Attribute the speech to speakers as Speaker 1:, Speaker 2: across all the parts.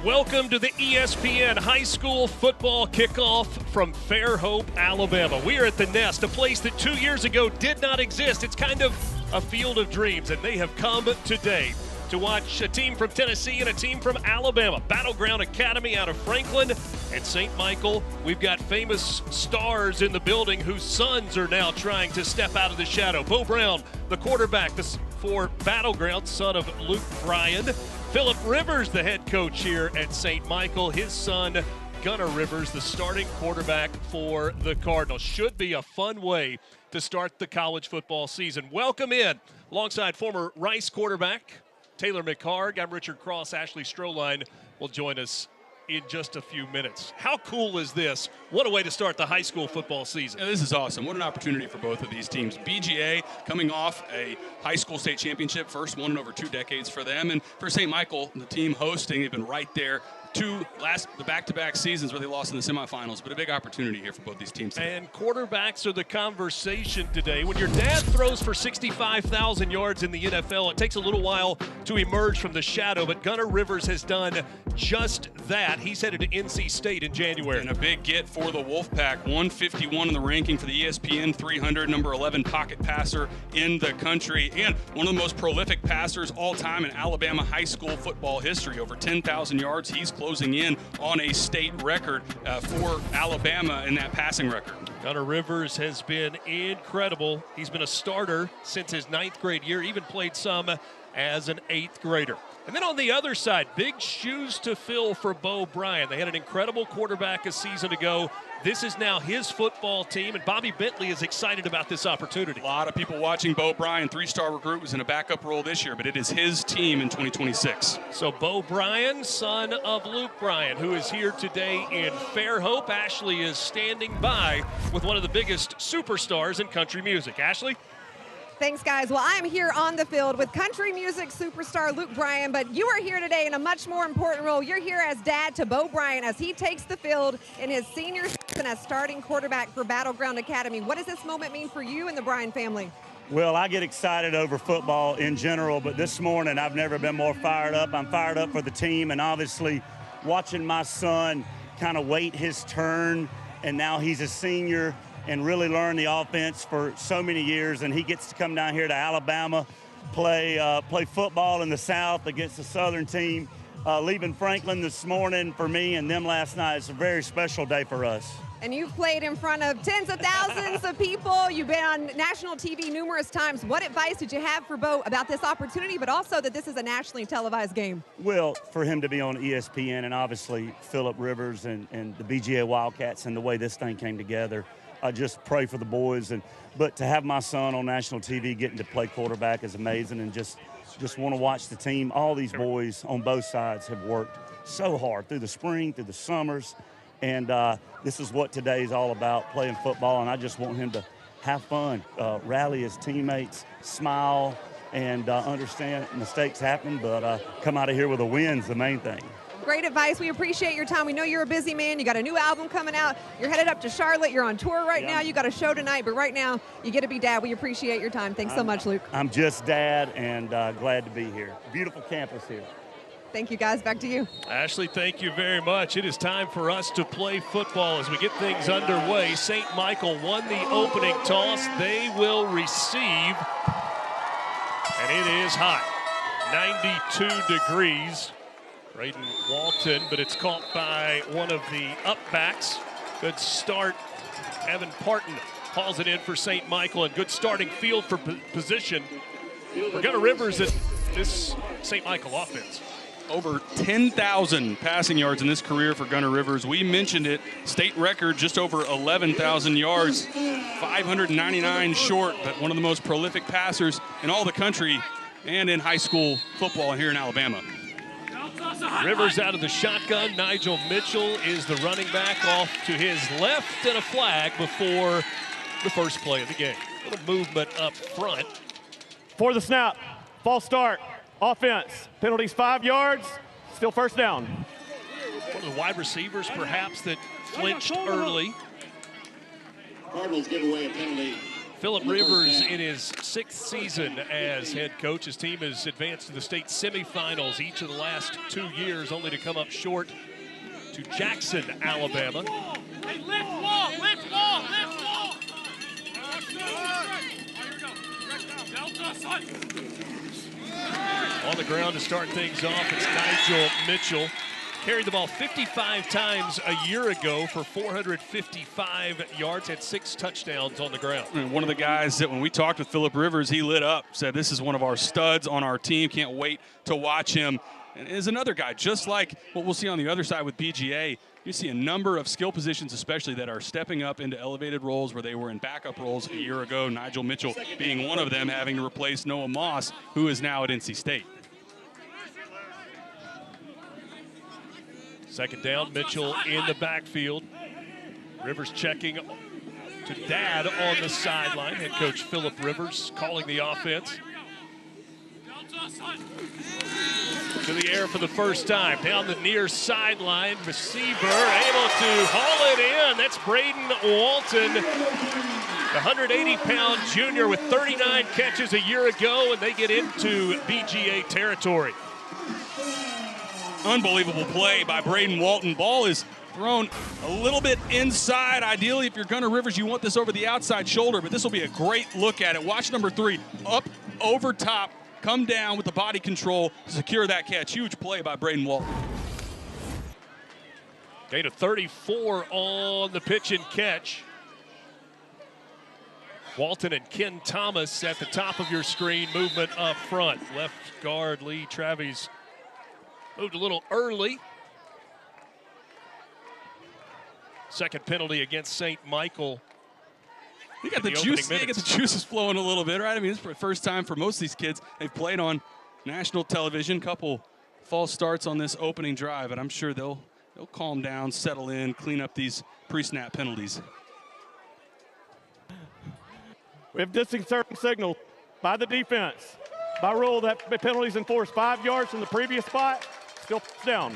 Speaker 1: Welcome to the ESPN High School Football Kickoff from Fairhope, Alabama. We are at the Nest, a place that 2 years ago did not exist. It's kind of a field of dreams, and they have come today to watch a team from Tennessee and a team from Alabama. Battleground Academy out of Franklin and St. Michael. We've got famous stars in the building whose sons are now trying to step out of the shadow. Bo Brown, the quarterback for Battleground, son of Luke Bryan. Philip Rivers, the head coach here at St. Michael. His son, Gunnar Rivers, the starting quarterback for the Cardinals. Should be a fun way to start the college football season. Welcome in, alongside former Rice quarterback Taylor McHargue. I'm Richard Cross. Ashley Stroline will join us in just a few minutes. How cool is this? What a way to start the high school football season.
Speaker 2: Yeah, this is awesome. What an opportunity for both of these teams. BGA coming off a high school state championship, first one in over 2 decades for them. And for St. Michael, the team hosting, they've been right there. The back-to-back seasons where they lost in the semifinals, but a big opportunity here for both these teams today.
Speaker 1: And quarterbacks are the conversation today. When your dad throws for 65,000 yards in the NFL, it takes a little while to emerge from the shadow, but Gunnar Rivers has done just that. He's headed to NC State in January.
Speaker 2: And a big get for the Wolfpack, 151 in the ranking for the ESPN 300, number 11 pocket passer in the country, and one of the most prolific passers all time in Alabama high school football history. Over 10,000 yards. He's closing in on a state record for Alabama in that passing record.
Speaker 1: Gunnar Rivers has been incredible. He's been a starter since his 9th grade year, even played some as an 8th grader. And then on the other side, big shoes to fill for Bo Bryan. They had an incredible quarterback a season ago. This is now his football team, and Bobby Bentley is excited about this opportunity.
Speaker 2: A lot of people watching Bo Bryan, 3-star recruit, was in a backup role this year, but it is his team in 2026.
Speaker 1: So Bo Bryan, son of Luke Bryan, who is here today in Fairhope. Ashley is standing by with one of the biggest superstars in country music. Ashley?
Speaker 3: Thanks, guys. Well, I'm here on the field with country music superstar Luke Bryan, but you are here today in a much more important role. You're here as dad to Bo Bryan as he takes the field in his senior season as starting quarterback for Battleground Academy. What does this moment mean for you and the Bryan family?
Speaker 4: Well, I get excited over football in general, but this morning I've never been more fired up. I'm fired up for the team, and obviously watching my son kind of wait his turn, and now he's a senior and really learn the offense for so many years, and he gets to come down here to Alabama, play football in the South against the Southern team. Leaving Franklin this morning for me and them last night, it's a very special day for us.
Speaker 3: And you've played in front of tens of thousands of people. You've been on national TV numerous times. What advice did you have for Bo about this opportunity, but also that this is a nationally televised game?
Speaker 4: Well, for him to be on ESPN, and obviously Philip Rivers and the BGA Wildcats and the way this thing came together, I just pray for the boys, but to have my son on national TV getting to play quarterback is amazing, and just want to watch the team. All these boys on both sides have worked so hard through the spring, through the summers, and this is what today is all about, playing football, and I just want him to have fun, rally his teammates, smile, and understand mistakes happen, but come out of here with a win's the main thing.
Speaker 3: Great advice. We appreciate your time. We know you're a busy man. You got a new album coming out. You're headed up to Charlotte. You're on tour right now. You got a show tonight, but right now you get to be dad. We appreciate your time. Thanks so much, Luke.
Speaker 4: I'm just dad, and glad to be here. Beautiful campus here.
Speaker 3: Thank you, guys. Back to you.
Speaker 1: Ashley, thank you very much. It is time for us to play football as we get things underway. St. Michael won the opening toss. They will receive, and it is hot, 92 degrees. Braden Walton, but it's caught by one of the upbacks. Good start. Evan Parton hauls it in for St. Michael, and good starting field for position. We're going to Rivers at this St. Michael offense.
Speaker 2: Over 10,000 passing yards in this career for Gunnar Rivers. We mentioned it, state record just over 11,000 yards, 599 short, but one of the most prolific passers in all the country and in high school football here in Alabama.
Speaker 1: Rivers out of the shotgun. Nigel Mitchell is the running back off to his left, and a flag before the first play of the game. A little movement up front.
Speaker 5: For the snap, false start, offense. Penalties 5 yards, still first down.
Speaker 1: One of the wide receivers perhaps that flinched early.
Speaker 6: Cardinals give away a penalty
Speaker 1: Philip Rivers in his 6th season as head coach. His team has advanced to the state semifinals each of the last 2 years, only to come up short to Jackson, Alabama.
Speaker 6: Hey, lift ball, lift ball, lift ball.
Speaker 1: On the ground to start things off, it's Nigel Mitchell. Carried the ball 55 times a year ago for 455 yards, had 6 touchdowns on the ground.
Speaker 2: And one of the guys that when we talked with Philip Rivers, he lit up, said this is one of our studs on our team. Can't wait to watch him. And is another guy, just like what we'll see on the other side with BGA. You see a number of skill positions especially that are stepping up into elevated roles where they were in backup roles a year ago. Nigel Mitchell being one of them, having to replace Noah Moss, who is now at NC State.
Speaker 1: Second down, Mitchell in the backfield. Rivers checking to Dad on the sideline. Head coach Philip Rivers calling the offense. To the air for the first time. Down the near sideline. Receiver able to haul it in. That's Braden Walton, the 180-pound junior with 39 catches a year ago, and they get into BGA territory.
Speaker 2: Unbelievable play by Braden Walton. Ball is thrown a little bit inside. Ideally, if you're Gunnar Rivers, you want this over the outside shoulder, but this will be a great look at it. Watch number 3, up over top, come down with the body control to secure that catch. Huge play by Braden Walton.
Speaker 1: Gain of 34 on the pitch and catch. Walton and Ken Thomas at the top of your screen. Movement up front. Left guard Lee Travis moved a little early. Second penalty against St. Michael.
Speaker 2: You got the juice. You get the juices flowing a little bit, right? I mean, it's the first time for most of these kids. They've played on national television. Couple false starts on this opening drive, and I'm sure they'll calm down, settle in, clean up these pre-snap penalties.
Speaker 5: We have disconcerting signal by the defense. By rule, that penalty's enforced 5 yards from the previous spot. Still down.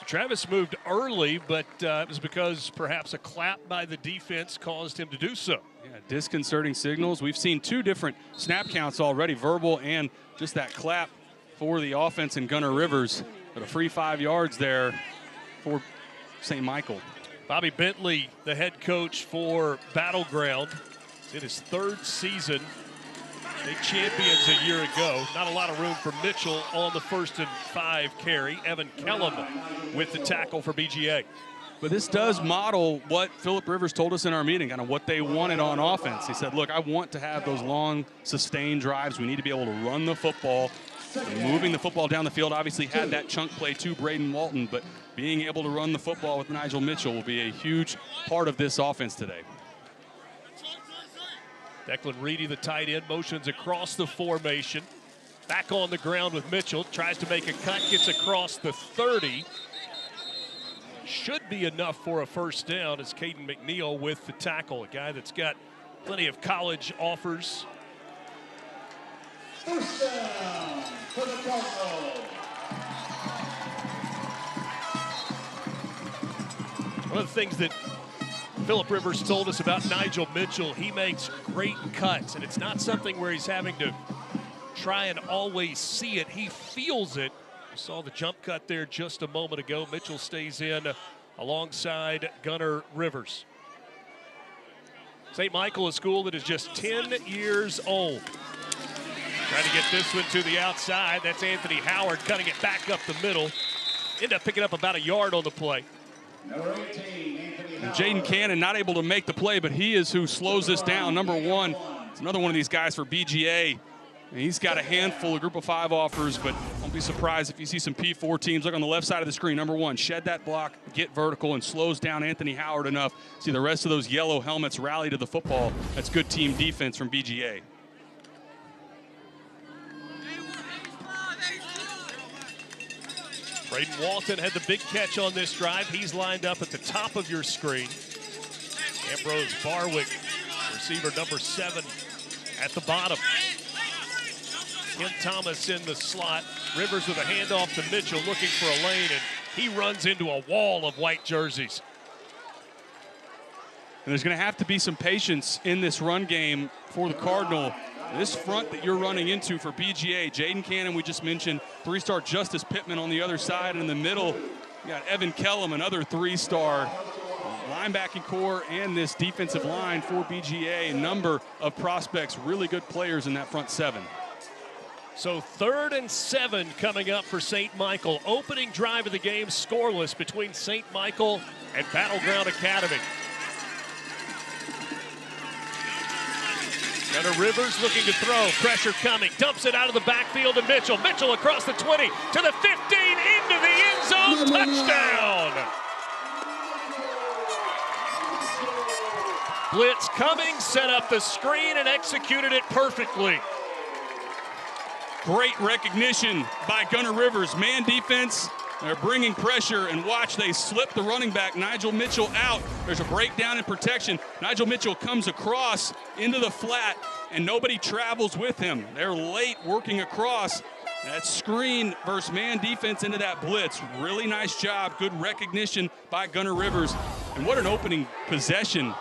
Speaker 1: So Travis moved early, but it was because perhaps a clap by the defense caused him to do so.
Speaker 2: Yeah, disconcerting signals. We've seen 2 different snap counts already, verbal and just that clap for the offense and Gunnar Rivers. But a free 5 yards there for St. Michael.
Speaker 1: Bobby Bentley, the head coach for Battleground, in his 3rd season. They champions a year ago. Not a lot of room for Mitchell on the 1st and 5 carry. Evan Kellum with the tackle for BGA.
Speaker 2: But this does model what Philip Rivers told us in our meeting, kind of what they wanted on offense. He said, look, I want to have those long, sustained drives. We need to be able to run the football. Moving the football down the field obviously had that chunk play to Braden Walton, but being able to run the football with Nigel Mitchell will be a huge part of this offense today.
Speaker 1: Declan Reedy, the tight end, motions across the formation. Back on the ground with Mitchell. Tries to make a cut, gets across the 30. Should be enough for a first down as Caden McNeil with the tackle. A guy that's got plenty of college offers.
Speaker 7: First down for the Cardinals.
Speaker 1: One of the things that Philip Rivers told us about Nigel Mitchell, he makes great cuts, and it's not something where he's having to try and always see it. He feels it. You saw the jump cut there just a moment ago. Mitchell stays in alongside Gunnar Rivers. St. Michael, a school that is just 10 years old. Trying to get this one to the outside. That's Anthony Howard cutting it back up the middle. End up picking up about a yard on the play.
Speaker 7: Number 18, Anthony Howard.
Speaker 2: Jaden Cannon not able to make the play, but he is who slows this down. Number 1, it's another one of these guys for BGA. And he's got a handful of group of 5 offers, but don't be surprised if you see some P4 teams. Look on the left side of the screen. Number 1, shed that block, get vertical, and slows down Anthony Howard enough. See the rest of those yellow helmets rally to the football. That's good team defense from BGA.
Speaker 1: Braden Walton had the big catch on this drive. He's lined up at the top of your screen. Ambrose Barwick, receiver number 7 at the bottom. Ken Thomas in the slot. Rivers with a handoff to Mitchell looking for a lane, and he runs into a wall of white jerseys.
Speaker 2: And there's going to have to be some patience in this run game for the Cardinal. This front that you're running into for BGA, Jaden Cannon, we just mentioned, 3-star Justice Pittman on the other side. And in the middle, you got Evan Kellum, another 3-star linebacking core, and this defensive line for BGA. A number of prospects, really good players in that front seven.
Speaker 1: So 3rd and 7 coming up for St. Michael. Opening drive of the game, scoreless between St. Michael and Battleground Academy. Gunnar Rivers looking to throw, pressure coming, dumps it out of the backfield to Mitchell. Mitchell across the 20 to the 15, into the end zone, touchdown! Blitz coming, set up the screen and executed it perfectly.
Speaker 2: Great recognition by Gunnar Rivers. Man defense, they're bringing pressure, and watch, they slip the running back, Nigel Mitchell, out. There's a breakdown in protection. Nigel Mitchell comes across into the flat, and nobody travels with him. They're late working across. That screen versus man defense into that blitz. Really nice job, good recognition by Gunnar Rivers. And what an opening possession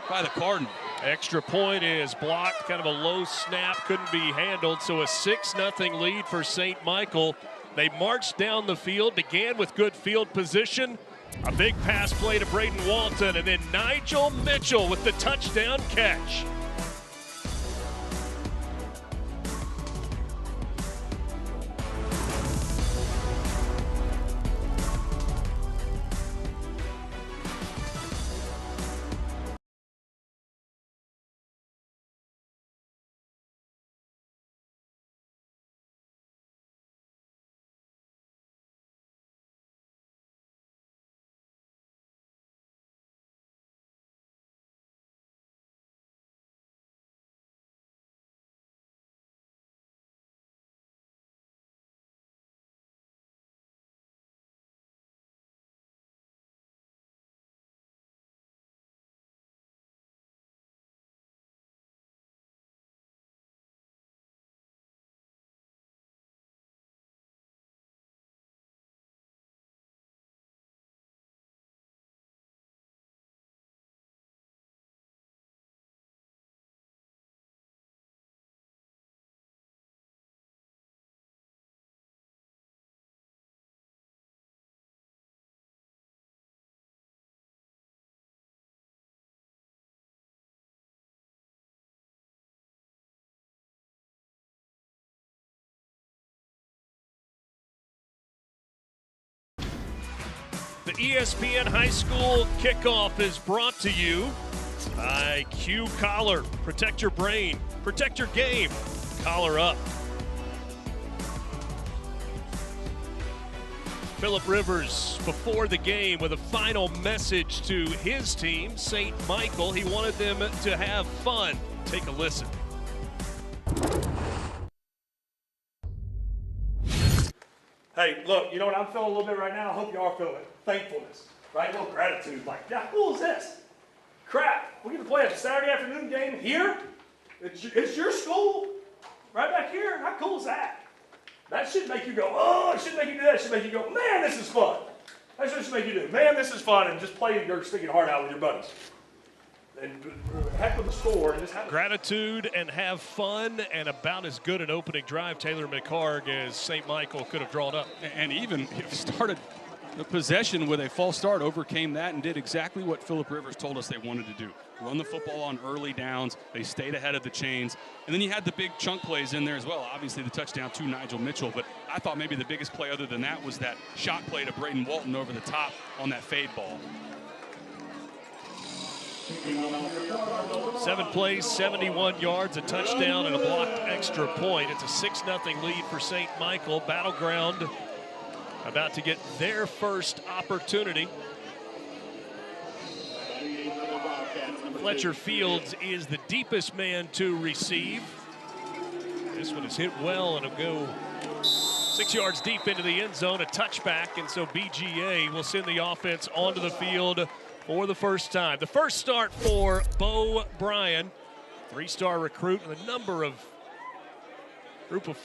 Speaker 2: by the Cardinal.
Speaker 1: Extra point is blocked, kind of a low snap, couldn't be handled, so a 6-0 lead for St. Michael. They marched down the field, began with good field position, a big pass play to Braden Walton, and then Nigel Mitchell with the touchdown catch. The ESPN High School Kickoff is brought to you by Q Collar. Protect your brain, protect your game. Collar up. Philip Rivers before the game with a final message to his team, St. Michael. He wanted them to have fun. Take a listen.
Speaker 8: Hey, look, you know what I'm feeling a little bit right now? I hope you are feeling it. Thankfulness, right? A little gratitude. Like, how cool is this? Crap, we get to play a Saturday afternoon game here? It's your school, right back here? How cool is that? That should make you go, oh, it should make you do that. It should make you go, man, this is fun. That's what it should make you do. Man, this is fun, and just play your sticking heart out with your buddies. And heck with the score. And just have
Speaker 1: gratitude and have fun, and about as good an opening drive, Taylor McHarg, as St. Michael could have drawn up.
Speaker 2: And even started the possession with a false start, overcame that and did exactly what Philip Rivers told us they wanted to do. Run the football on early downs. They stayed ahead of the chains. And then you had the big chunk plays in there as well. Obviously the touchdown to Nigel Mitchell, but I thought maybe the biggest play other than that was that shot play to Braden Walton over the top on that fade ball.
Speaker 1: 7 plays, 71 yards, a touchdown, and a blocked extra point. It's a 6-0 lead for St. Michael. Battleground about to get their first opportunity. Fletcher Fields is the deepest man to receive. This one is hit well, and it'll go 6 yards deep into the end zone, a touchback, and so BGA will send the offense onto the field for the first time. The first start for Bo Bryan, 3-star recruit with a number of group of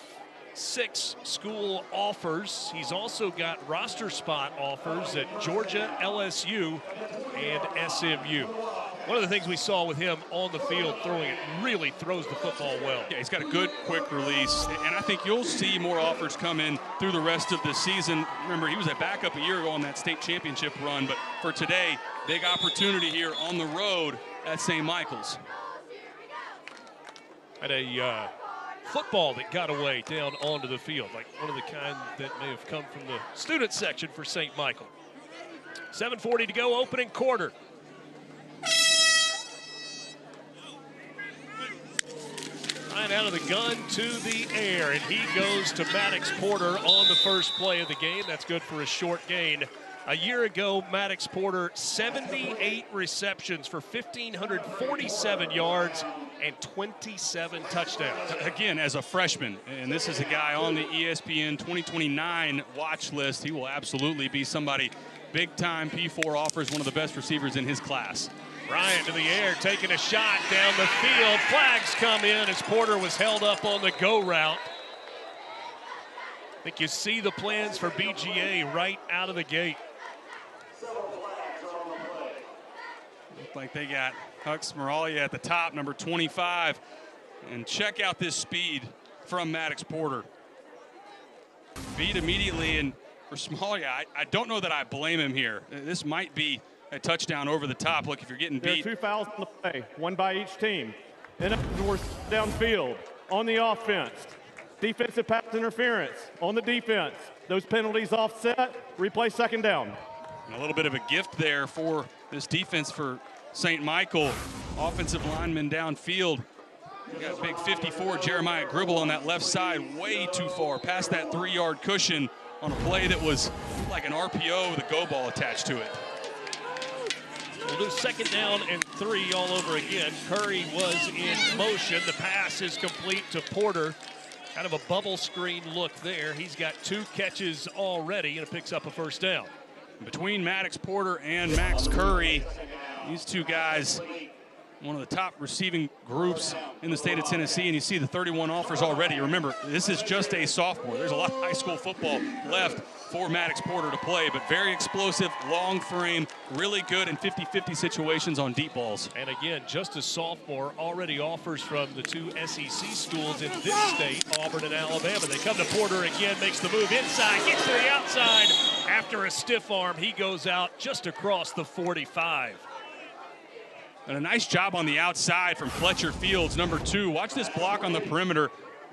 Speaker 1: 6 school offers. He's also got roster spot offers at Georgia, LSU, and SMU. One of the things we saw with him on the field throwing it, really throws the football well.
Speaker 2: Yeah, he's got a good, quick release, and I think you'll see more offers come in through the rest of the season. Remember, he was a backup a year ago on that state championship run, but for today, big opportunity here on the road at St. Michael's.
Speaker 1: Had a football that got away down onto the field, like one of the kind that may have come from the student section for St. Michael. 7:40 to go, opening quarter. Right out of the gun to the air, and he goes to Maddox Porter on the first play of the game. That's good for a short gain. A year ago, Maddox Porter, 78 receptions for 1,547 yards and 27 touchdowns.
Speaker 2: Again, as a freshman, and this is a guy on the ESPN 2029 watch list. He will absolutely be somebody big-time. P4 offers one of the best receivers in his class.
Speaker 1: Bryant to the air, taking a shot down the field. Flags come in as Porter was held up on the go route. I think you see the plans for BGA right out of the gate.
Speaker 2: Look like they got Hux Moralia at the top, number 25. And check out this speed from Maddox Porter. Beat immediately, and for Smalia, I don't know that I blame him here. This might be a touchdown over the top. Look, if you're getting beat.
Speaker 5: There are 2 fouls on the play, 1 by each team. In other words, downfield on the offense. Defensive pass interference on the defense. Those penalties offset, replay second down.
Speaker 2: And a little bit of a gift there for this defense for St. Michael. Offensive lineman downfield. You got big 54 Jeremiah Gribble on that left side, way too far, past that 3-yard cushion on a play that was like an RPO with a go ball attached to it.
Speaker 1: We'll do second down and 3 all over again. Curry was in motion. The pass is complete to Porter. Kind of a bubble screen look there. He's got 2 catches already, and it picks up a first down.
Speaker 2: Between Maddox Porter and Max Curry, these 2 guys, one of the top receiving groups in the state of Tennessee, and you see the 31 offers already. Remember, this is just a sophomore. There's a lot of high school football left for Maddox Porter to play, but very explosive, long frame, really good in 50-50 situations on deep balls.
Speaker 1: And again, just a sophomore, already offers from the 2 SEC schools in this state, Auburn and Alabama. They come to Porter again, makes the move inside, gets to the outside. After a stiff arm, he goes out just across the 45.
Speaker 2: And a nice job on the outside from Fletcher Fields, number 2. Watch this block on the perimeter.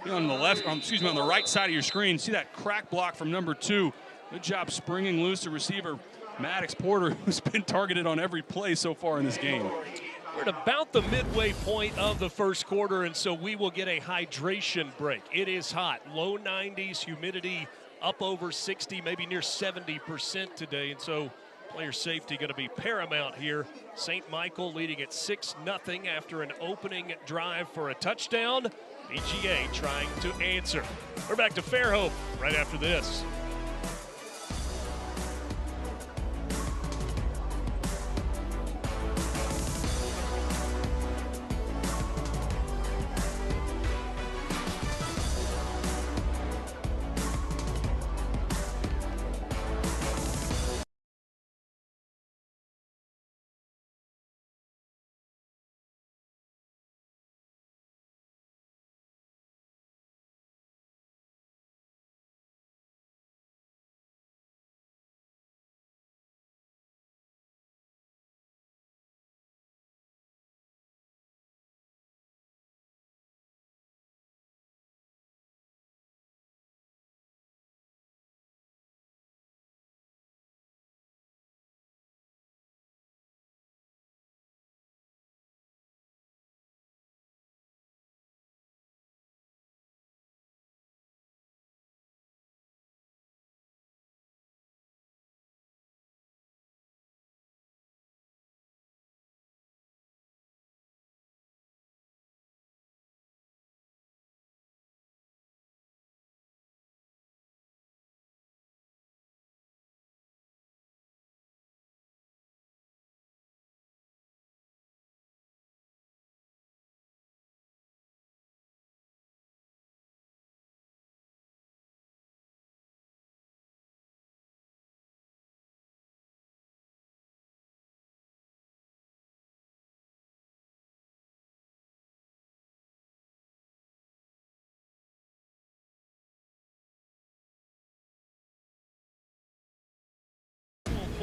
Speaker 2: On the left, on the right side of your screen, see that crack block from number 2. Good job springing loose the receiver, Maddox Porter, who's been targeted on every play so far in this game.
Speaker 1: We're at about the midway point of the first quarter, and so we will get a hydration break. It is hot, low 90s, humidity up over 60, maybe near 70% today, and so player safety going to be paramount here. St. Michael leading at 6-0 after an opening drive for a touchdown. BGA trying to answer. We're back to Fairhope right after this.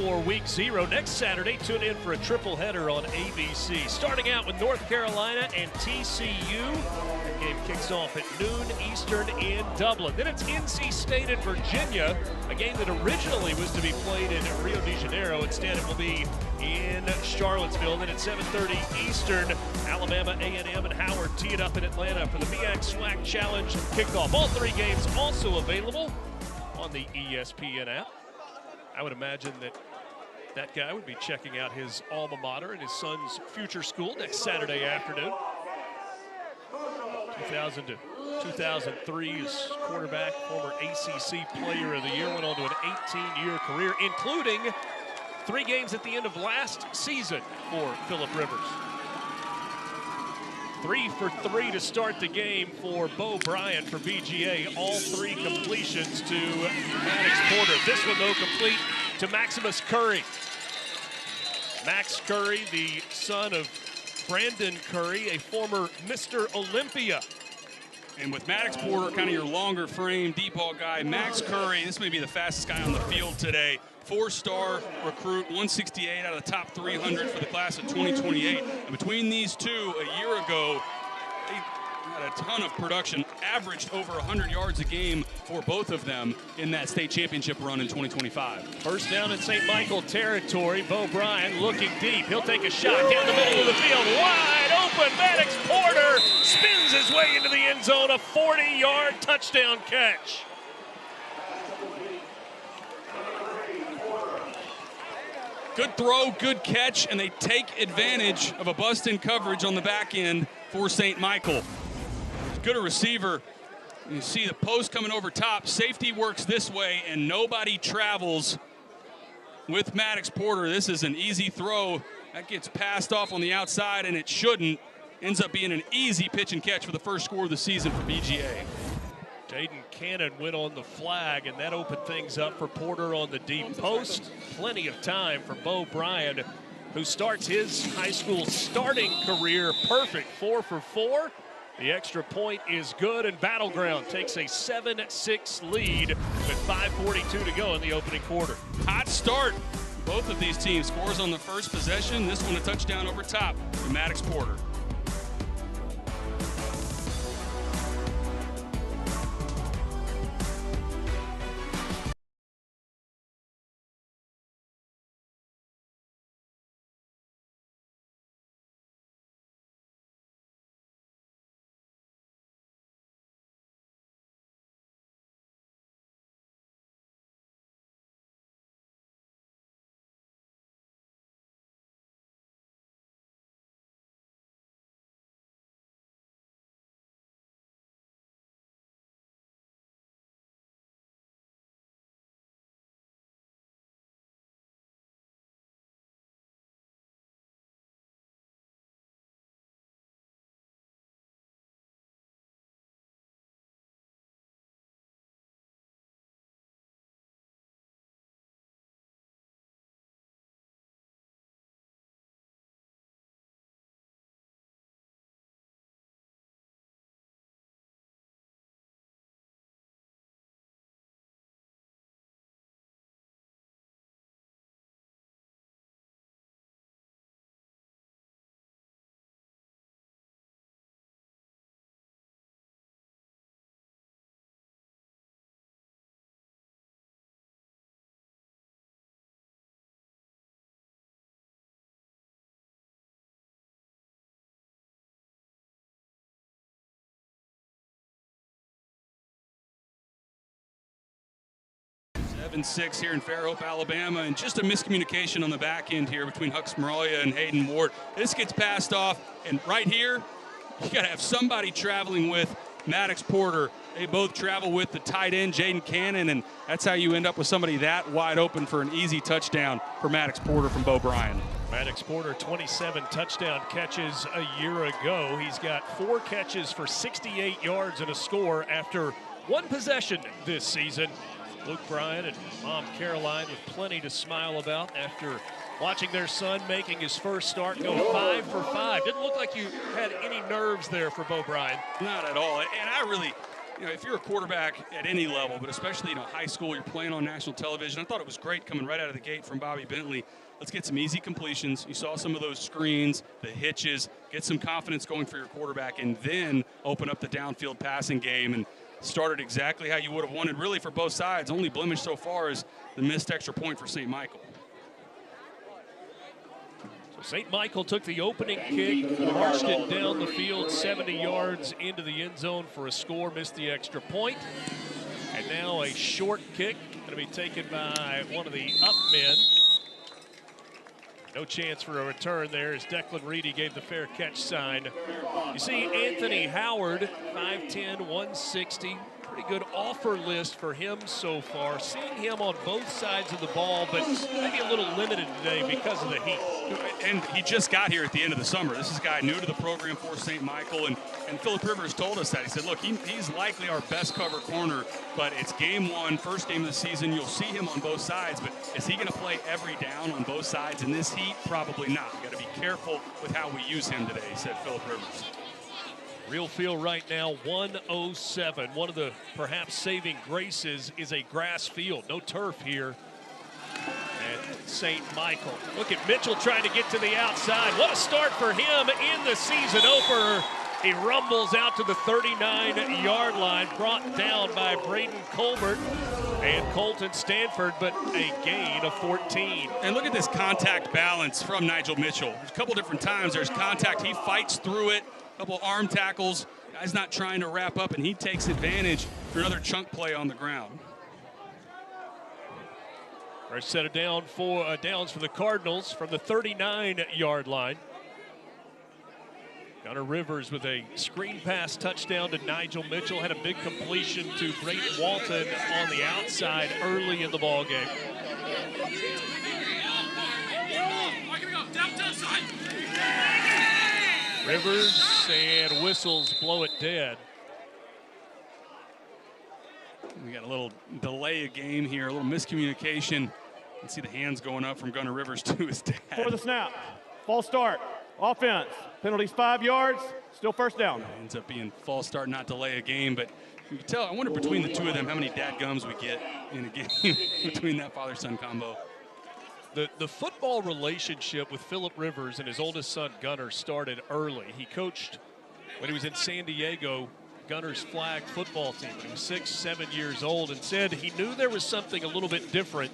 Speaker 1: for week 0. Next Saturday, tune in for a triple header on ABC. Starting out with North Carolina and TCU. The game kicks off at noon Eastern in Dublin. Then it's NC State and Virginia, a game that originally was to be played in Rio de Janeiro. Instead, it will be in Charlottesville. Then at 7:30 Eastern, Alabama A&M and Howard tee it up in Atlanta for the MEAC SWAC Challenge kickoff. All 3 games also available on the ESPN app. I would imagine that guy would be checking out his alma mater and his son's future school next Saturday afternoon. 2000 to 2003 as quarterback, former ACC Player of the Year, went on to an 18-year career, including 3 games at the end of last season for Philip Rivers. 3 for 3 to start the game for Bo Bryant for BGA. All 3 completions to Maddox Porter. This one, though, complete to Maximus Curry. Max Curry, the son of Brandon Curry, a former Mr. Olympia.
Speaker 2: And with Maddox Porter, kind of your longer frame, deep ball guy, Max Curry, this may be the fastest guy on the field today. 4-star recruit, 168 out of the top 300 for the class of 2028. And between these two, a year ago, they had a ton of production, averaged over 100 yards a game for both of them in that state championship run in 2025.
Speaker 1: First down in St. Michael territory. Bo Bryant looking deep. He'll take a shot down the middle of the field. Wide open. Maddox Porter spins his way into the end zone. A 40-yard touchdown catch.
Speaker 2: Good throw, good catch, and they take advantage of a bust-in coverage on the back end for St. Michael. Good a receiver. You see the post coming over top. Safety works this way, and nobody travels with Maddox Porter. This is an easy throw. That gets passed off on the outside, and it shouldn't. Ends up being an easy pitch and catch for the first score of the season for BGA.
Speaker 1: Jaden Cannon went on the flag, and that opened things up for Porter on the deep post. Plenty of time for Bo Bryant, who starts his high school starting career perfect, 4 for 4. The extra point is good, and Battleground takes a 7-6 lead with 5:42 to go in the opening quarter.
Speaker 2: Hot start. Both of these teams scores on the first possession. This one a touchdown over top to Maddox Porter. and 6 here in Fairhope, Alabama, and just a miscommunication on the back end here between Huck Smaralia and Hayden Ward. This gets passed off, and right here, you got to have somebody traveling with Maddox Porter. They both travel with the tight end, Jaden Cannon, and that's how you end up with somebody that wide open for an easy touchdown for Maddox Porter from Bo Bryant.
Speaker 1: Maddox Porter, 27 touchdown catches a year ago. He's got 4 catches for 68 yards and a score after 1 possession this season. Luke Bryant and Mom Caroline with plenty to smile about after watching their son making his first start go 5 for 5. Didn't look like you had any nerves there for Bo Bryant.
Speaker 2: Not at all. And I really, you know, if you're a quarterback at any level, but especially, you know, high school, you're playing on national television. I thought it was great coming right out of the gate from Bobby Bentley. Let's get some easy completions. You saw some of those screens, the hitches, get some confidence going for your quarterback, and then open up the downfield passing game, and started exactly how you would have wanted, really, for both sides. Only blemish so far is the missed extra point for St. Michael.
Speaker 1: St. Michael took the opening kick, marched it down the field 70 yards into the end zone for a score, missed the extra point. And now a short kick going to be taken by one of the up men. No chance for a return there as Declan Reedy gave the fair catch sign. You see Anthony Howard, 5'10", 160. Pretty good offer list for him so far. Seeing him on both sides of the ball, but maybe a little limited today because of the heat.
Speaker 2: And he just got here at the end of the summer. This is a guy new to the program for St. Michael, and Philip Rivers told us that. He said, look, he's likely our best cover corner, but it's game one, first game of the season. You'll see him on both sides, but is he going to play every down on both sides in this heat? Probably not. We've got to be careful with how we use him today, said Philip Rivers.
Speaker 1: Real feel right now, 107. One of the perhaps saving graces is a grass field. No turf here at St. Michael. Look at Mitchell trying to get to the outside. What a start for him in the season opener. He rumbles out to the 39-yard line, brought down by Braden Colbert and Colton Stanford, but a gain of 14.
Speaker 2: And look at this contact balance from Nigel Mitchell. There's a couple different times there's contact. He fights through it. Couple arm tackles. Guy's not trying to wrap up, and he takes advantage for another chunk play on the ground.
Speaker 1: First set of downs for the Cardinals from the 39-yard line. Gunnar Rivers with a screen pass touchdown to Nigel Mitchell. Had a big completion to Brayton Walton on the outside early in the ball game. Rivers and whistles blow it dead.
Speaker 2: We got a little delay of game here, a little miscommunication. You can see the hands going up from Gunnar Rivers to his dad.
Speaker 5: For the snap, false start, offense, penalties 5 yards, still first down.
Speaker 2: It ends up being false start, not delay a game, but you can tell, I wonder between the two of them how many dadgums we get in a game between that father-son combo.
Speaker 1: The football relationship with Philip Rivers and his oldest son, Gunnar, started early. He coached when he was in San Diego, Gunnar's flag football team. He was 6, 7 years old, and said he knew there was something a little bit different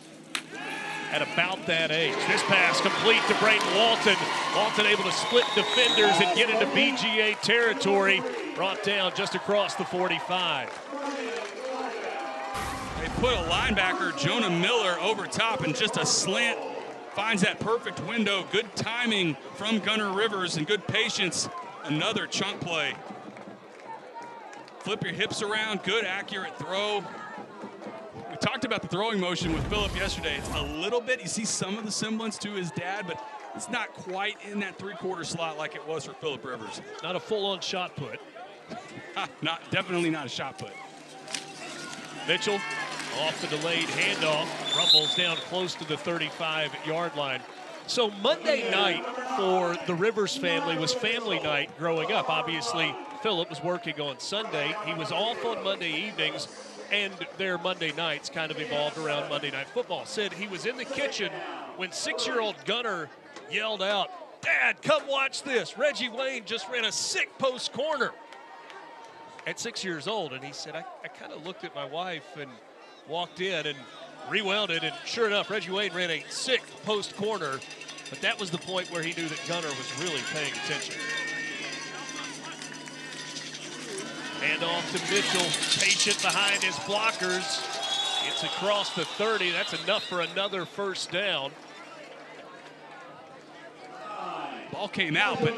Speaker 1: at about that age. This pass complete to Brayton Walton. Walton able to split defenders and get into BGA territory. Brought down just across the 45.
Speaker 2: They put a linebacker, Jonah Miller, over top, and just a slant finds that perfect window. Good timing from Gunnar Rivers and good patience. Another chunk play. Flip your hips around, good accurate throw. We talked about the throwing motion with Philip yesterday. It's a little bit, you see some of the semblance to his dad, but it's not quite in that three-quarter slot like it was for Philip Rivers.
Speaker 1: Not a full-on shot put.
Speaker 2: Definitely not a shot put.
Speaker 1: Mitchell off the delayed handoff, rumbles down close to the 35-yard line. So Monday night for the Rivers family was family night growing up. Obviously, Philip was working on Sunday. He was off on Monday evenings, and their Monday nights kind of evolved around Monday Night Football. Said he was in the kitchen when 6-year-old Gunnar yelled out, "Dad, come watch this. Reggie Wayne just ran a sick post corner." At 6 years old, and he said, I kind of looked at my wife and walked in and rewound it, and sure enough, Reggie Wayne ran a sick post corner, but that was the point where he knew that Gunnar was really paying attention. Hand off to Mitchell, patient behind his blockers. It's across the 30. That's enough for another first down.
Speaker 2: Ball came out, but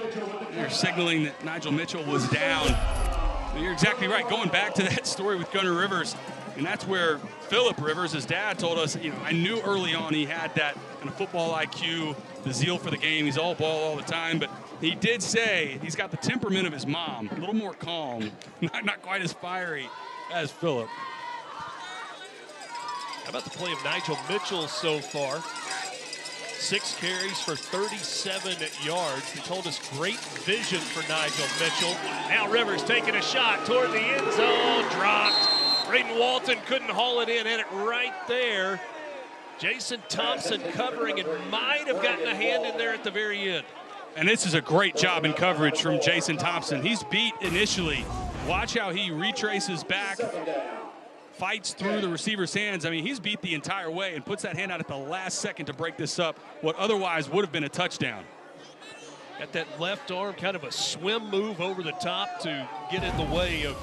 Speaker 2: you're signaling that Nigel Mitchell was down. You're exactly right. Going back to that story with Gunnar Rivers, and that's where Philip Rivers, his dad, told us, I knew early on he had that kind of football IQ, the zeal for the game. He's all ball all the time, but he did say he's got the temperament of his mom, a little more calm, not quite as fiery as Philip.
Speaker 1: How about the play of Nigel Mitchell so far? 6 carries for 37 yards. He told us great vision for Nigel Mitchell. Now Rivers taking a shot toward the end zone. Drive. Walton couldn't haul it in, had it right there. Jason Thompson covering and might have gotten a hand in there at the very end.
Speaker 2: And this is a great job in coverage from Jason Thompson. He's beat initially. Watch how he retraces back, fights through the receiver's hands. I mean, he's beat the entire way and puts that hand out at the last second to break this up, what otherwise would have been a touchdown.
Speaker 1: Got that left arm, kind of a swim move over the top to get in the way of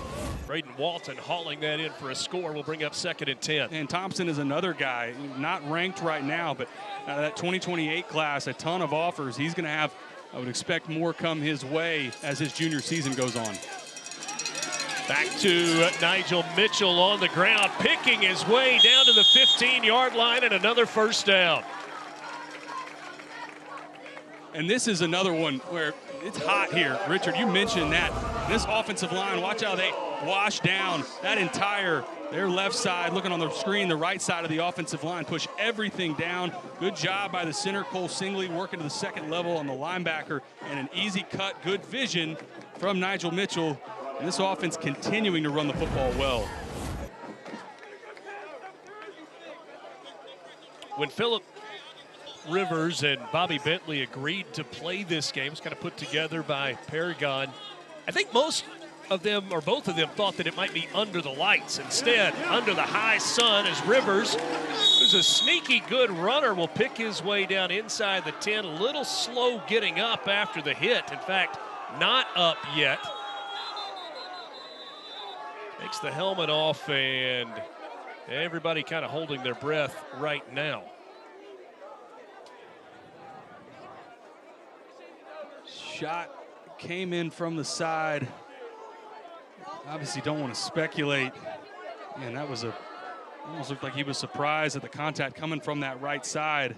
Speaker 1: Braden Walton hauling that in for a score. Will bring up 2nd and 10.
Speaker 2: And Thompson is another guy, not ranked right now, but out of that 2028 class, a ton of offers. He's going to have, I would expect, more come his way as his junior season goes on.
Speaker 1: Back to Nigel Mitchell on the ground, picking his way down to the 15-yard line and another first down.
Speaker 2: And this is another one where it's hot here. Richard, you mentioned that. This offensive line, watch how they wash down that entire, their left side, looking on the screen, the right side of the offensive line, push everything down. Good job by the center, Cole Singley, working to the second level on the linebacker, and an easy cut, good vision from Nigel Mitchell. And this offense continuing to run the football well.
Speaker 1: When Philip Rivers and Bobby Bentley agreed to play this game, it's kind of put together by Paragon, I think most of them, or both of them, thought that it might be under the lights. Instead, under the high sun, as Rivers, who's a sneaky good runner, will pick his way down inside the 10. A little slow getting up after the hit. In fact, not up yet. Takes the helmet off, and everybody kind of holding their breath right now.
Speaker 2: Shot came in from the side. Obviously don't want to speculate. Man, that was almost looked like he was surprised at the contact coming from that right side.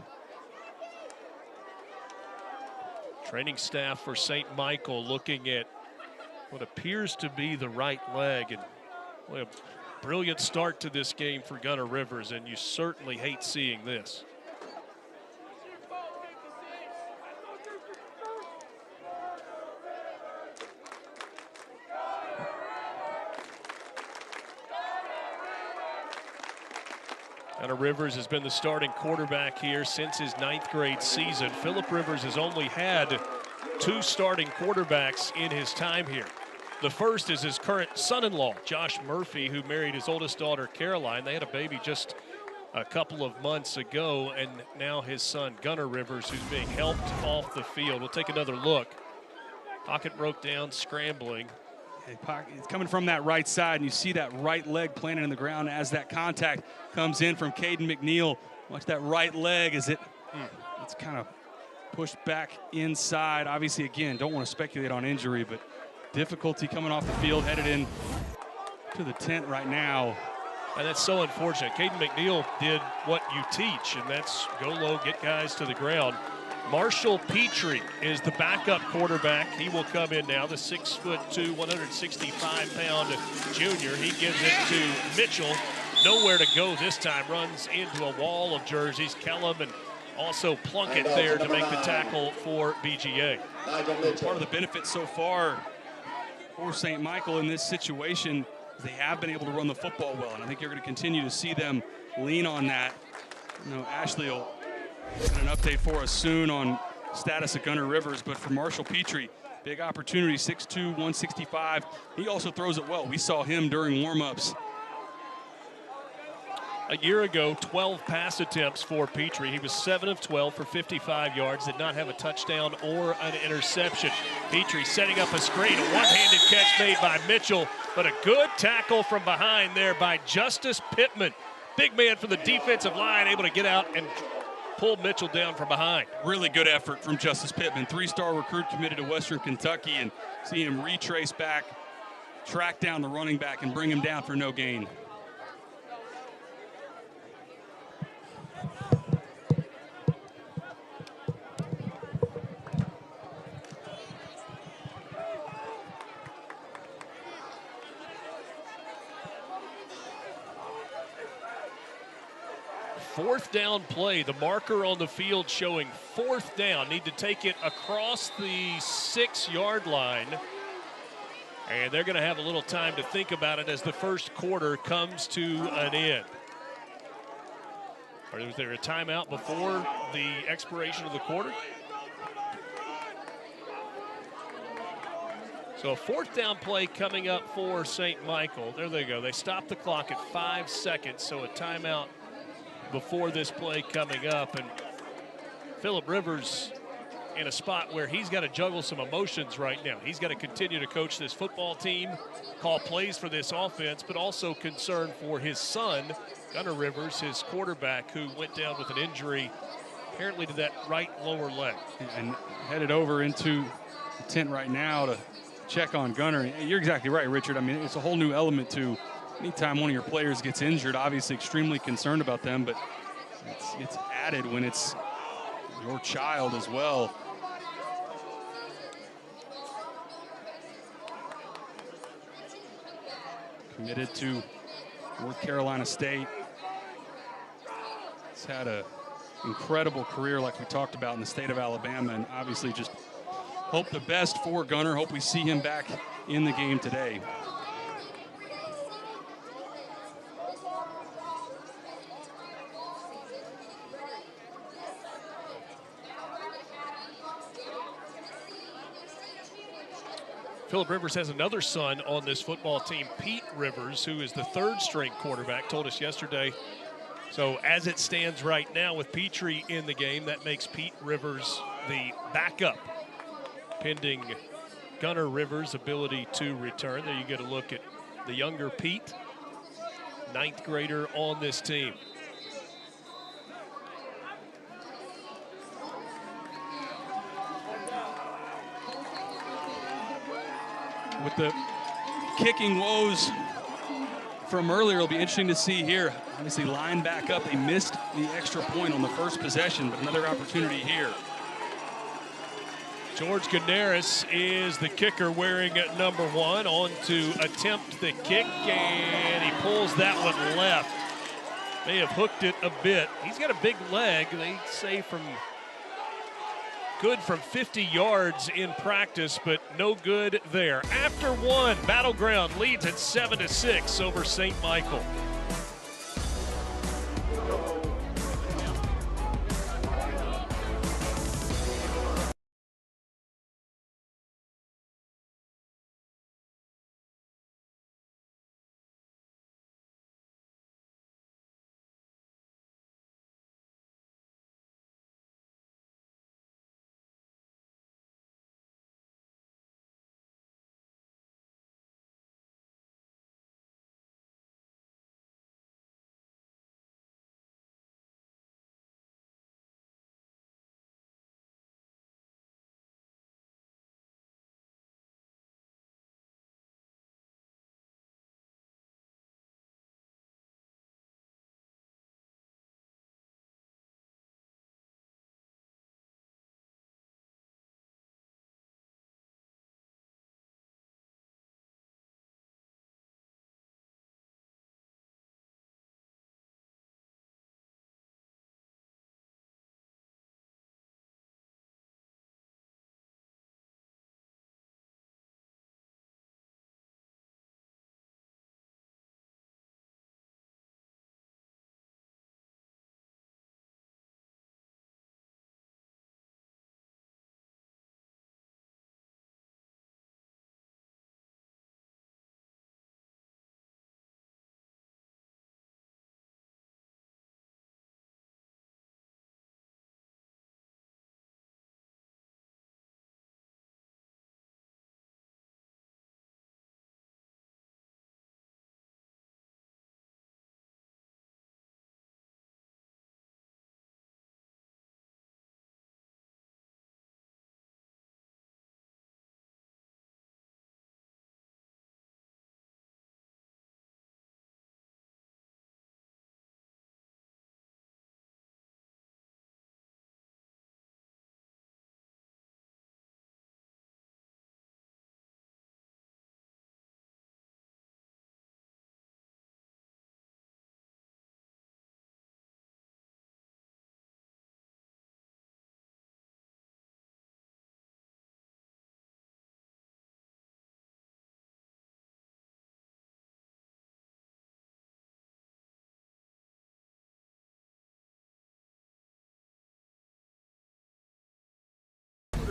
Speaker 1: Training staff for St. Michael looking at what appears to be the right leg, and what a brilliant start to this game for Gunnar Rivers, and you certainly hate seeing this. Gunnar Rivers has been the starting quarterback here since his 9th grade season. Philip Rivers has only had 2 starting quarterbacks in his time here. The first is his current son-in-law, Josh Murphy, who married his oldest daughter, Caroline. They had a baby just a couple of months ago, and now his son, Gunnar Rivers, who's being helped off the field. We'll take another look. Pocket broke down, scrambling.
Speaker 2: It's coming from that right side, and you see that right leg planted in the ground as that contact comes in from Caden McNeil. Watch that right leg as it's kind of pushed back inside. Obviously, again, don't want to speculate on injury, but difficulty coming off the field, headed in to the tent right now.
Speaker 1: And that's so unfortunate. Caden McNeil did what you teach, and that's go low, get guys to the ground. Marshall Petrie is the backup quarterback. He will come in now, the 6'2", 165-pound junior. He gives it to Mitchell. Nowhere to go this time. Runs into a wall of jerseys. Kellum and also Plunkett there to make the tackle for BGA.
Speaker 2: Part of the benefit so far for St. Michael in this situation is they have been able to run the football well, and I think you're going to continue to see them lean on that. You know, Ashley will get an update for us soon on status of Gunnar Rivers, but for Marshall Petrie, big opportunity, 6'2", 165. He also throws it well. We saw him during warm-ups.
Speaker 1: A year ago, 12 pass attempts for Petrie. He was 7 of 12 for 55 yards, did not have a touchdown or an interception. Petrie setting up a screen, a one-handed catch made by Mitchell, but a good tackle from behind there by Justice Pittman. Big man from the defensive line, able to get out and pull Mitchell down from behind.
Speaker 2: Really good effort from Justice Pittman, 3-star recruit committed to Western Kentucky, and see him retrace back, track down the running back, and bring him down for no gain.
Speaker 1: Fourth down play, the marker on the field showing 4th down. Need to take it across the 6-yard line. And they're going to have a little time to think about it as the first quarter comes to an end. Or was there a timeout before the expiration of the quarter? So a fourth down play coming up for St. Michael. There they go. They stopped the clock at 5 seconds, so a timeout before this play coming up. And Philip Rivers in a spot where he's got to juggle some emotions right now. He's got to continue to coach this football team, call plays for this offense, but also concerned for his son, Gunnar Rivers, his quarterback, who went down with an injury apparently to that right lower leg.
Speaker 2: And headed over into the tent right now to check on Gunnar. You're exactly right, Richard. I mean, it's a whole new element to anytime one of your players gets injured. Obviously extremely concerned about them, but it's added when it's your child as well. Committed to North Carolina State. He's had an incredible career like we talked about in the state of Alabama, and obviously just hope the best for Gunnar. Hope we see him back in the game today.
Speaker 1: Philip Rivers has another son on this football team, Pete Rivers, who is the third-string quarterback, told us yesterday. So as it stands right now with Petrie in the game, that makes Pete Rivers the backup, pending Gunnar Rivers' ability to return. There you get a look at the younger Pete, ninth grader on this team.
Speaker 2: With the kicking woes from earlier, it'll be interesting to see here. Obviously, line back up. They missed the extra point on the first possession, but another opportunity here.
Speaker 1: George Canaris is the kicker wearing number 1 on to attempt the kick, and he pulls that one left. May have hooked it a bit. He's got a big leg. They say good from 50 yards in practice, but no good there. After one, Battleground leads at 7-6 over St. Michael.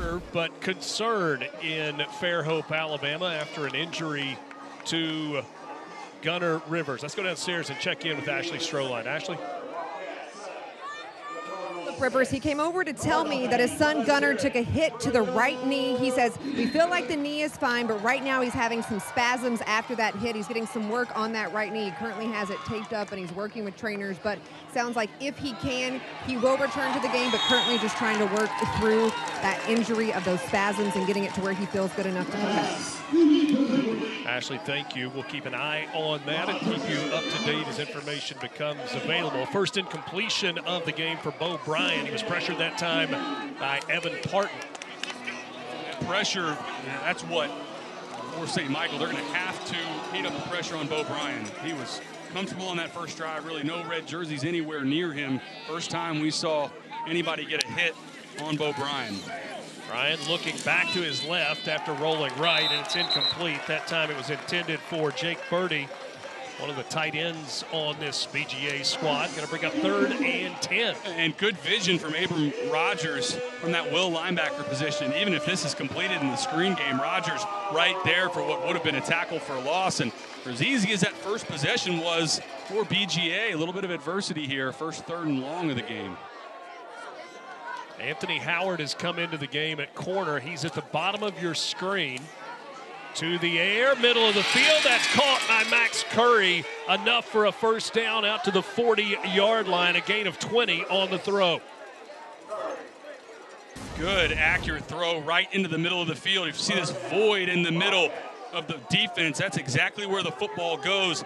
Speaker 1: Porter, but concern in Fairhope, Alabama after an injury to Gunnar Rivers. Let's go downstairs and check in with Ashley Stroline. Ashley?
Speaker 3: Rivers, he came over to tell me that his son Gunnar took a hit to the right knee. He says, we feel like the knee is fine, but right now he's having some spasms after that hit. He's getting some work on that right knee. He currently has it taped up and he's working with trainers, but sounds like if he can, he will return to the game, but currently just trying to work through that injury of those spasms and getting it to where he feels good enough to come back.
Speaker 1: Ashley, thank you. We'll keep an eye on that and keep you up to date as information becomes available. First incompletion of the game for Bo Bryant. He was pressured that time by Evan Parton.
Speaker 2: Pressure, that's what, for St. Michael, they're going to have to heat up the pressure on Bo Bryant. He was comfortable on that first drive, really no red jerseys anywhere near him. First time we saw anybody get a hit on Bo Bryant.
Speaker 1: Ryan looking back to his left after rolling right, and it's incomplete. That time it was intended for Jake Birdie, one of the tight ends on this BGA squad. Going to bring up 3rd and 10.
Speaker 2: And good vision from Abram Rogers from that will linebacker position. Even if this is completed in the screen game, Rogers right there for what would have been a tackle for a loss. And for as easy as that first possession was for BGA, a little bit of adversity here. First 3rd and long of the game.
Speaker 1: Anthony Howard has come into the game at corner. He's at the bottom of your screen. To the air, middle of the field. That's caught by Max Curry. Enough for a first down out to the 40-yard line. A gain of 20 on the throw.
Speaker 2: Good, accurate throw right into the middle of the field. You see this void in the middle of the defense. That's exactly where the football goes.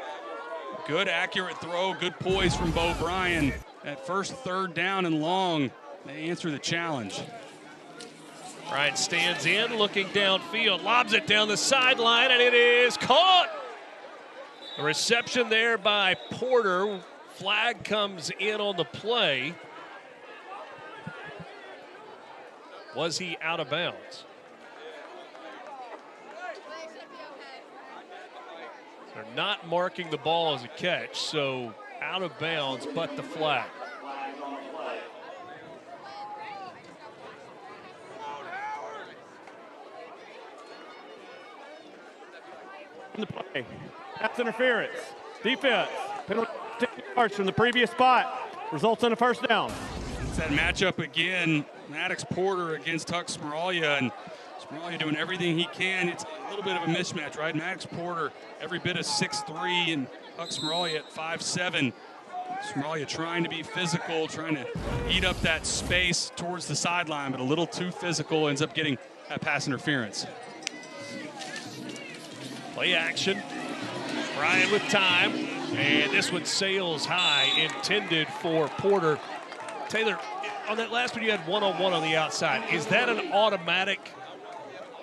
Speaker 2: Good, accurate throw. Good poise from Bo Bryant. That first 3rd down and long. They answer the challenge.
Speaker 1: Bryant stands in, looking downfield, lobs it down the sideline, and it is caught. The reception there by Porter. Flag comes in on the play. Was he out of bounds? They're not marking the ball as a catch, so out of bounds, but the flag.
Speaker 5: The play. Pass interference. Defense. Penalty 10 yards from the previous spot. Results in a first down.
Speaker 2: It's that matchup again. Maddox Porter against Huck Smaralia, and Smaralia doing everything he can. It's a little bit of a mismatch, right? Maddox Porter every bit of 6'3", and Huck Smaralia at 5'7". Smaralia trying to be physical, trying to eat up that space towards the sideline, but a little too physical, ends up getting that pass interference.
Speaker 1: Play action. Bryant with time. And this one sails high, intended for Porter. Taylor, on that last one, you had one-on-one on the outside. Is that an automatic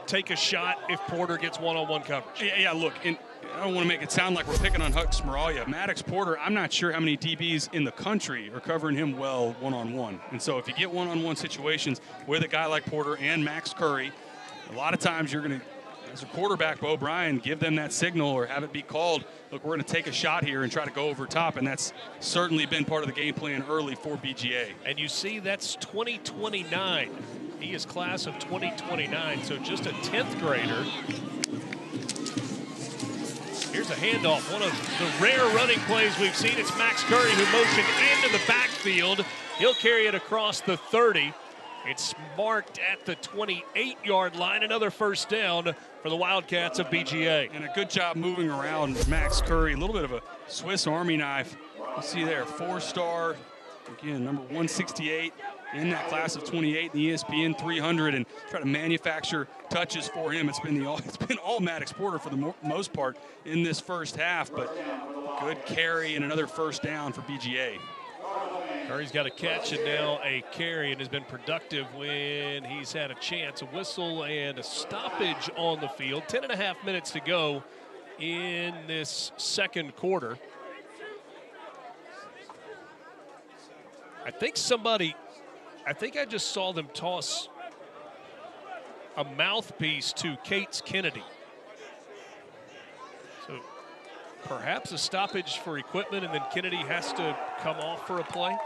Speaker 1: take a shot if Porter gets one-on-one coverage?
Speaker 2: Yeah, look, and I don't want to make it sound like we're picking on Huck Smaralia. Maddox Porter, I'm not sure how many DBs in the country are covering him well one-on-one. And so if you get one-on-one situations with a guy like Porter and Max Curry, a lot of times you're going to, as a quarterback, Bo Bryant, give them that signal or have it be called, look, we're going to take a shot here and try to go over top, and that's certainly been part of the game plan early for BGA.
Speaker 1: And you see that's 2029. He is class of 2029, so just a 10th grader. Here's a handoff, one of the rare running plays we've seen. It's Max Curry who motioned into the backfield. He'll carry it across the 30. It's marked at the 28-yard line. Another first down for the Wildcats of BGA.
Speaker 2: And a good job moving around Max Curry. A little bit of a Swiss Army knife. You see there, 4-star, again, number 168 in that class of 28 in the ESPN 300, and try to manufacture touches for him. It's been all Maddox Porter for the most part in this first half, but good carry and another first down for BGA.
Speaker 1: Curry's got a catch and now a carry, and has been productive when he's had a chance. A whistle and a stoppage on the field. 10.5 minutes to go in this second quarter. I think I just saw them toss a mouthpiece to Cates Kennedy. So perhaps a stoppage for equipment, and then Kennedy has to come off for a play.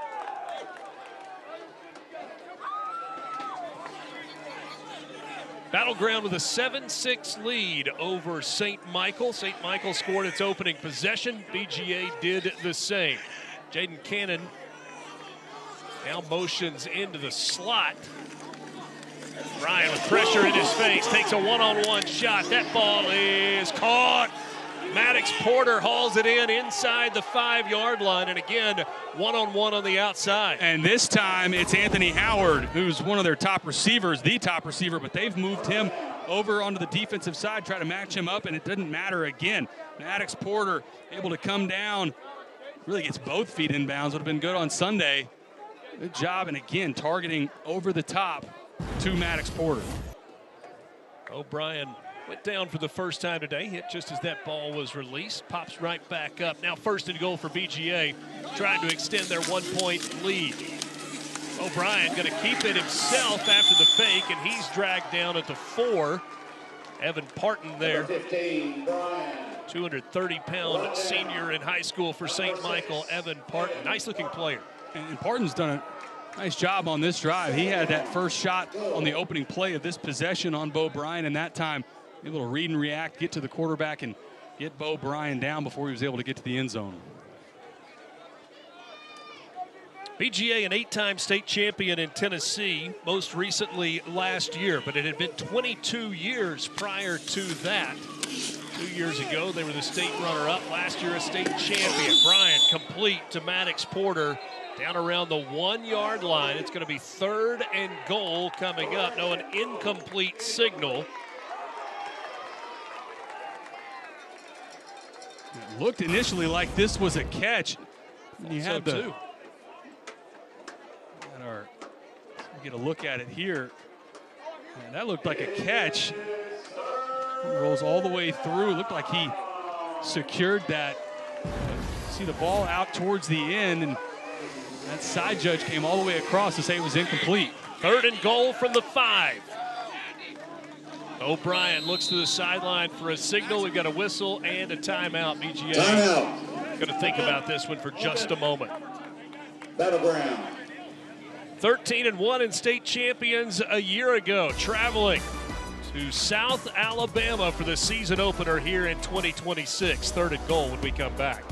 Speaker 1: Battleground with a 7-6 lead over St. Michael. St. Michael scored its opening possession. BGA did the same. Jaden Cannon now motions into the slot. Ryan with pressure in his face takes a one-on-one shot. That ball is caught. Maddox Porter hauls it in inside the 5-yard line, and again, one-on-one on the outside.
Speaker 2: And this time it's Anthony Howard, who's one of their top receivers, the top receiver, but they've moved him over onto the defensive side, try to match him up, and it didn't matter again. Maddox Porter able to come down, really gets both feet in bounds. Would have been good on Sunday. Good job, and again, targeting over the top to Maddox Porter.
Speaker 1: O'Brien went down for the first time today, hit just as that ball was released, pops right back up. Now 1st and goal for BGA, trying to extend their 1-point lead. O'Brien going to keep it himself after the fake, and he's dragged down at the 4. Evan Parton there, 230-pound senior in high school for St. Michael, Evan Parton. Nice-looking player.
Speaker 2: And Parton's done a nice job on this drive. He had that first shot on the opening play of this possession on Bo Bryan, and that time able to read and react, get to the quarterback, and get Bo Bryan down before he was able to get to the end zone.
Speaker 1: BGA, an 8-time state champion in Tennessee, most recently last year, but it had been 22 years prior to that. 2 years ago, they were the state runner-up. Last year, a state champion. Bryant complete to Maddox Porter down around the 1-yard line. It's going to be 3rd and goal coming up. No, an incomplete signal.
Speaker 2: It looked initially like this was a catch. You had
Speaker 1: too.
Speaker 2: Get a look at it here. And that looked like a catch. He rolls all the way through. Looked like he secured that. See the ball out towards the end, and that side judge came all the way across to say it was incomplete.
Speaker 1: 3rd and goal from the 5. O'Brien looks to the sideline for a signal. We've got a whistle and a timeout. BGA going to think about this one for just a moment.
Speaker 7: Battleground.
Speaker 1: 13-1 in state champions a year ago, traveling to South Alabama for the season opener here in 2026. 3rd and goal when we come back.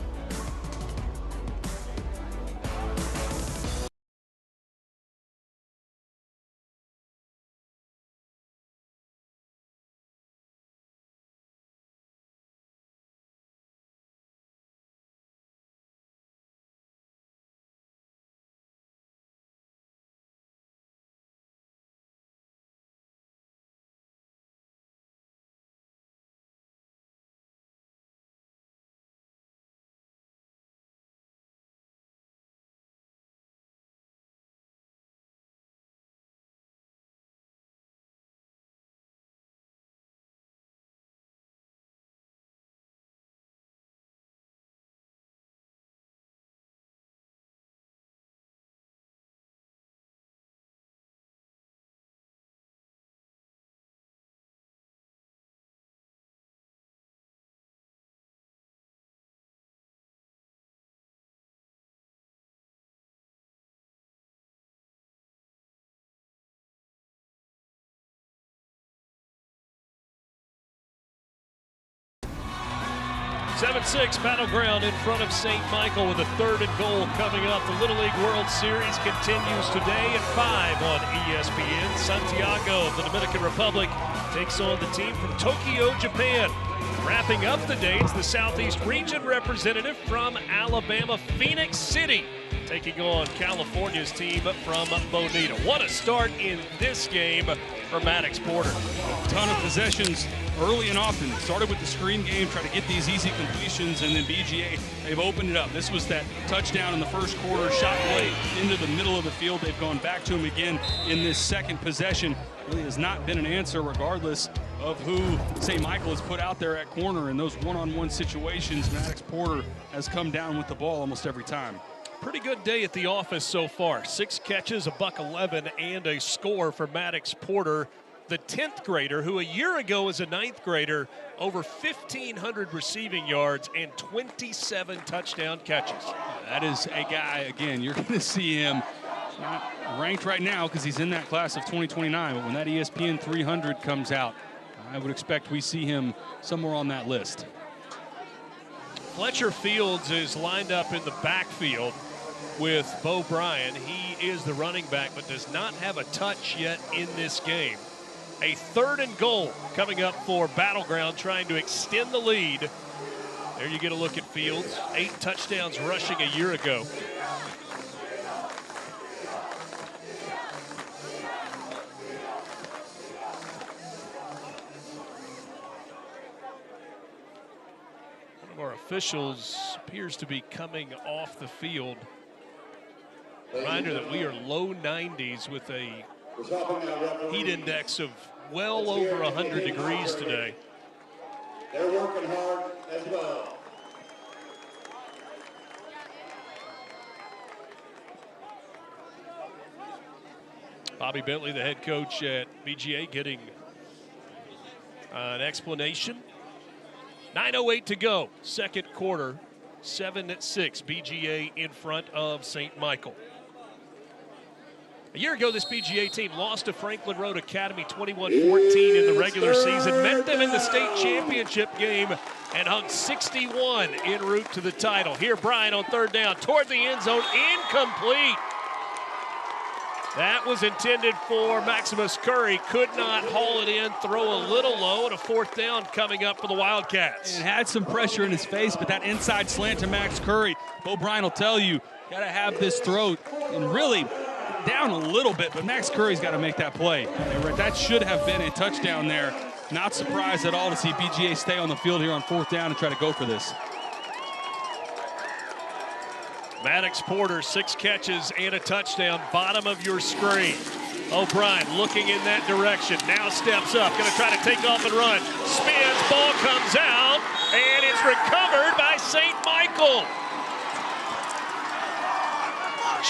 Speaker 1: Seven-6 Battleground in front of St. Michael with a 3rd and goal coming up. The Little League World Series continues today at 5 on ESPN. Santiago of the Dominican Republic takes on the team from Tokyo, Japan. Wrapping up the days, the Southeast region representative from Alabama, Phoenix City, taking on California's team from Bonita. What a start in this game for Maddox Porter.
Speaker 2: A ton of possessions early and often. Started with the screen game, try to get these easy completions, and then BGA, they've opened it up. This was that touchdown in the first quarter, shot play into the middle of the field. They've gone back to him again in this second possession. Really has not been an answer regardless of who St. Michael has put out there at corner. In those one-on-one situations, Maddox Porter has come down with the ball almost every time.
Speaker 1: Pretty good day at the office so far. 6 catches, a $111, and a score for Maddox Porter, the 10th grader, who a year ago was a 9th grader, over 1,500 receiving yards and 27 touchdown catches.
Speaker 2: That is a guy, again, you're going to see him Not ranked right now because he's in that class of 2029, but when that ESPN 300 comes out, I would expect we see him somewhere on that list.
Speaker 1: Fletcher Fields is lined up in the backfield with Bo Bryan. He is the running back, but does not have a touch yet in this game. A 3rd and goal coming up for Battleground, trying to extend the lead. There you get a look at Fields. 8 touchdowns rushing a year ago. One of our officials appears to be coming off the field. Reminder that we are low 90s with a heat index of well over 100 degrees today.
Speaker 7: They're working hard as well.
Speaker 1: Bobby Bentley, the head coach at BGA, getting an explanation. 9:08 to go, second quarter, 7-6, BGA in front of St. Michael. A year ago, this BGA team lost to Franklin Road Academy 21-14 in the regular season, met them in the state championship game, and hung 61 en route to the title. Here, Bryan on 3rd down, toward the end zone, incomplete. That was intended for Maximus Curry. Could not haul it in, throw a little low, and a 4th down coming up for the Wildcats.
Speaker 2: And had some pressure in his face, but that inside slant to Max Curry, Bo Bryan will tell you, got to have this throw and really down a little bit, but Max Curry's got to make that play. That should have been a touchdown there. Not surprised at all to see BGA stay on the field here on 4th down and try to go for this.
Speaker 1: Maddox Porter, 6 catches and a touchdown, bottom of your screen. O'Brien looking in that direction, now steps up, gonna try to take off and run. Spins, ball comes out, and it's recovered by St. Michael.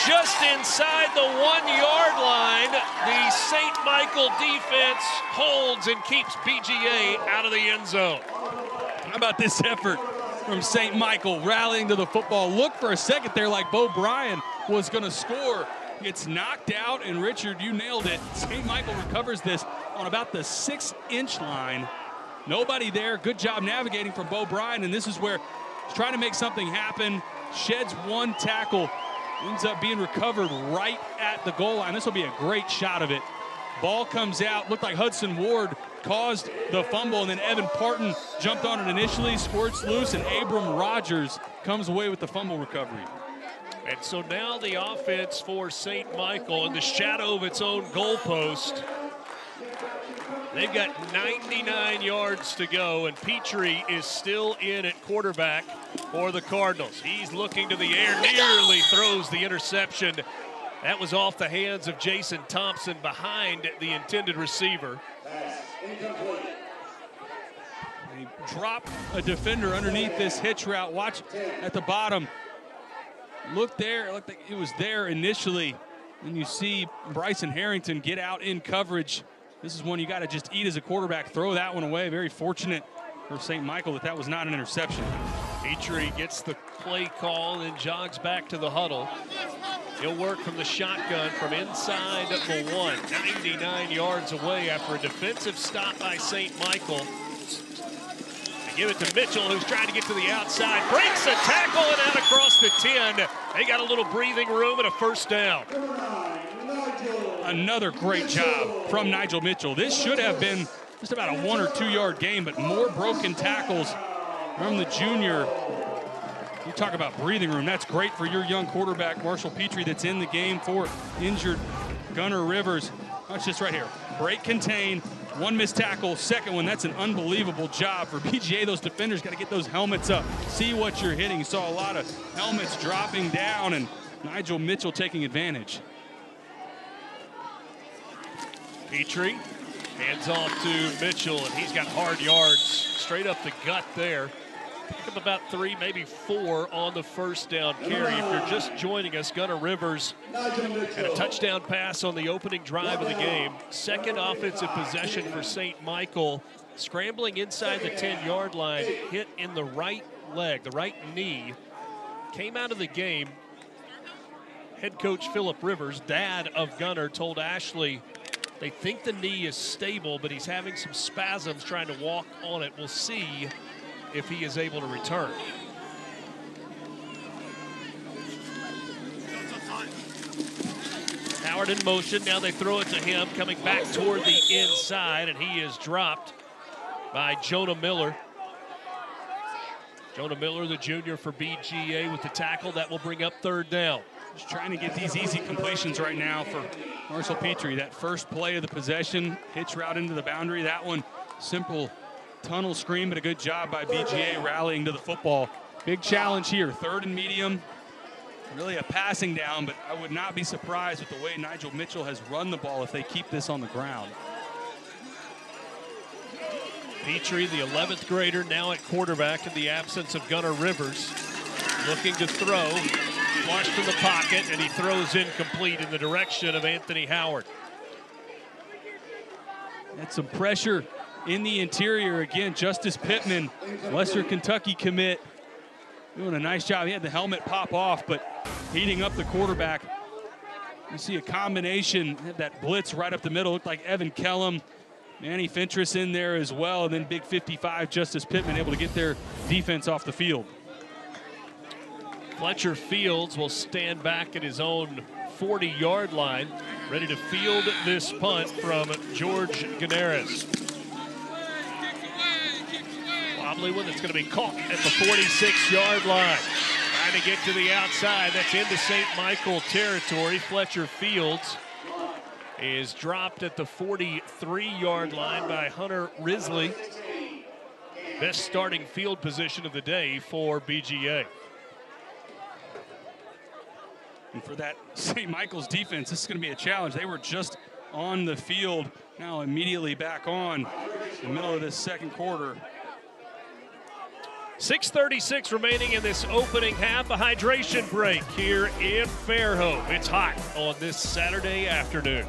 Speaker 1: Just inside the 1-yard line, the St. Michael defense holds and keeps BGA out of the end zone.
Speaker 2: How about this effort from St. Michael, rallying to the football? Look for a second there like Bo Bryan was going to score. Gets knocked out, and Richard, you nailed it. St. Michael recovers this on about the 6-inch line. Nobody there. Good job navigating from Bo Bryan, and this is where he's trying to make something happen. Sheds 1 tackle. Ends up being recovered right at the goal line. This will be a great shot of it. Ball comes out. Looked like Hudson Ward caused the fumble, and then Evan Parton jumped on it initially, squirts loose, and Abram Rogers comes away with the fumble recovery.
Speaker 1: And so now the offense for St. Michael in the shadow of its own goalpost. They've got 99 yards to go, and Petrie is still in at quarterback for the Cardinals. He's looking to the air, nearly throws the interception. That was off the hands of Jason Thompson behind the intended receiver.
Speaker 2: They drop a defender underneath this hitch route. Watch at the bottom. Look there, looked like it was there initially. And you see Bryson Harrington get out in coverage. This is one you got to just eat as a quarterback. Throw that one away. Very fortunate for St. Michael that was not an interception.
Speaker 1: Petrie gets the play call and jogs back to the huddle. He'll work from the shotgun from inside the 1, 99 yards away after a defensive stop by St. Michael. They give it to Mitchell, who's trying to get to the outside. Breaks a tackle and out across the 10. They got a little breathing room and a 1st down.
Speaker 2: Another great job from Nigel Mitchell. This should have been just about a 1 or 2 yard game, but more broken tackles from the junior. You talk about breathing room. That's great for your young quarterback, Marshall Petrie, that's in the game for injured Gunnar Rivers. Watch this right here. Break, contain, 1 missed tackle, 2nd one. That's an unbelievable job for BGA. Those defenders got to get those helmets up. See what you're hitting. You saw a lot of helmets dropping down, and Nigel Mitchell taking advantage.
Speaker 1: Petrie hands off to Mitchell, and he's got hard yards straight up the gut there. Pick up about 3, maybe 4 on the 1st down carry. If you're just joining us, Gunnar Rivers had a touchdown pass on the opening drive of the game. 2nd offensive possession for St. Michael. Scrambling inside the 10-yard line, hit in the right leg, the right knee. Came out of the game Head coach Philip Rivers, dad of Gunner, told Ashley they think the knee is stable, but he's having some spasms trying to walk on it. We'll see if he is able to return. Howard in motion. Now they throw it to him, coming back toward the inside, and he is dropped by Jonah Miller. Jonah Miller, the junior for BGA, with the tackle. That will bring up 3rd down.
Speaker 2: Just trying to get these easy completions right now for Marshall Petrie. That first play of the possession, hitch route into the boundary. That one, simple tunnel screen, but a good job by BGA rallying to the football. Big challenge here, 3rd and medium. Really a passing down, but I would not be surprised with the way Nigel Mitchell has run the ball if they keep this on the ground.
Speaker 1: Petrie, the 11th grader, now at quarterback in the absence of Gunner Rivers. Looking to throw, flushed from the pocket, and he throws incomplete in the direction of Anthony Howard.
Speaker 2: Had some pressure in the interior. Again, Justice Pittman, Western Kentucky commit, doing a nice job. He had the helmet pop off, but heating up the quarterback. You see a combination, that blitz right up the middle. Looked like Evan Kellum, Manny Fentress in there as well, and then big 55, Justice Pittman, able to get their defense off the field.
Speaker 1: Fletcher Fields will stand back at his own 40-yard line, ready to field this punt from George Ganaris. Wobbly one that's going to be caught at the 46-yard line. Trying to get to the outside. That's into St. Michael territory. Fletcher Fields is dropped at the 43-yard line by Hunter Risley. Best starting field position of the day for BGA.
Speaker 2: And for that St. Michael's defense, this is going to be a challenge. They were just on the field, now immediately back on in the middle of this 2nd quarter.
Speaker 1: 6:36 remaining in this opening half. A hydration break here in Fairhope. It's hot on this Saturday afternoon.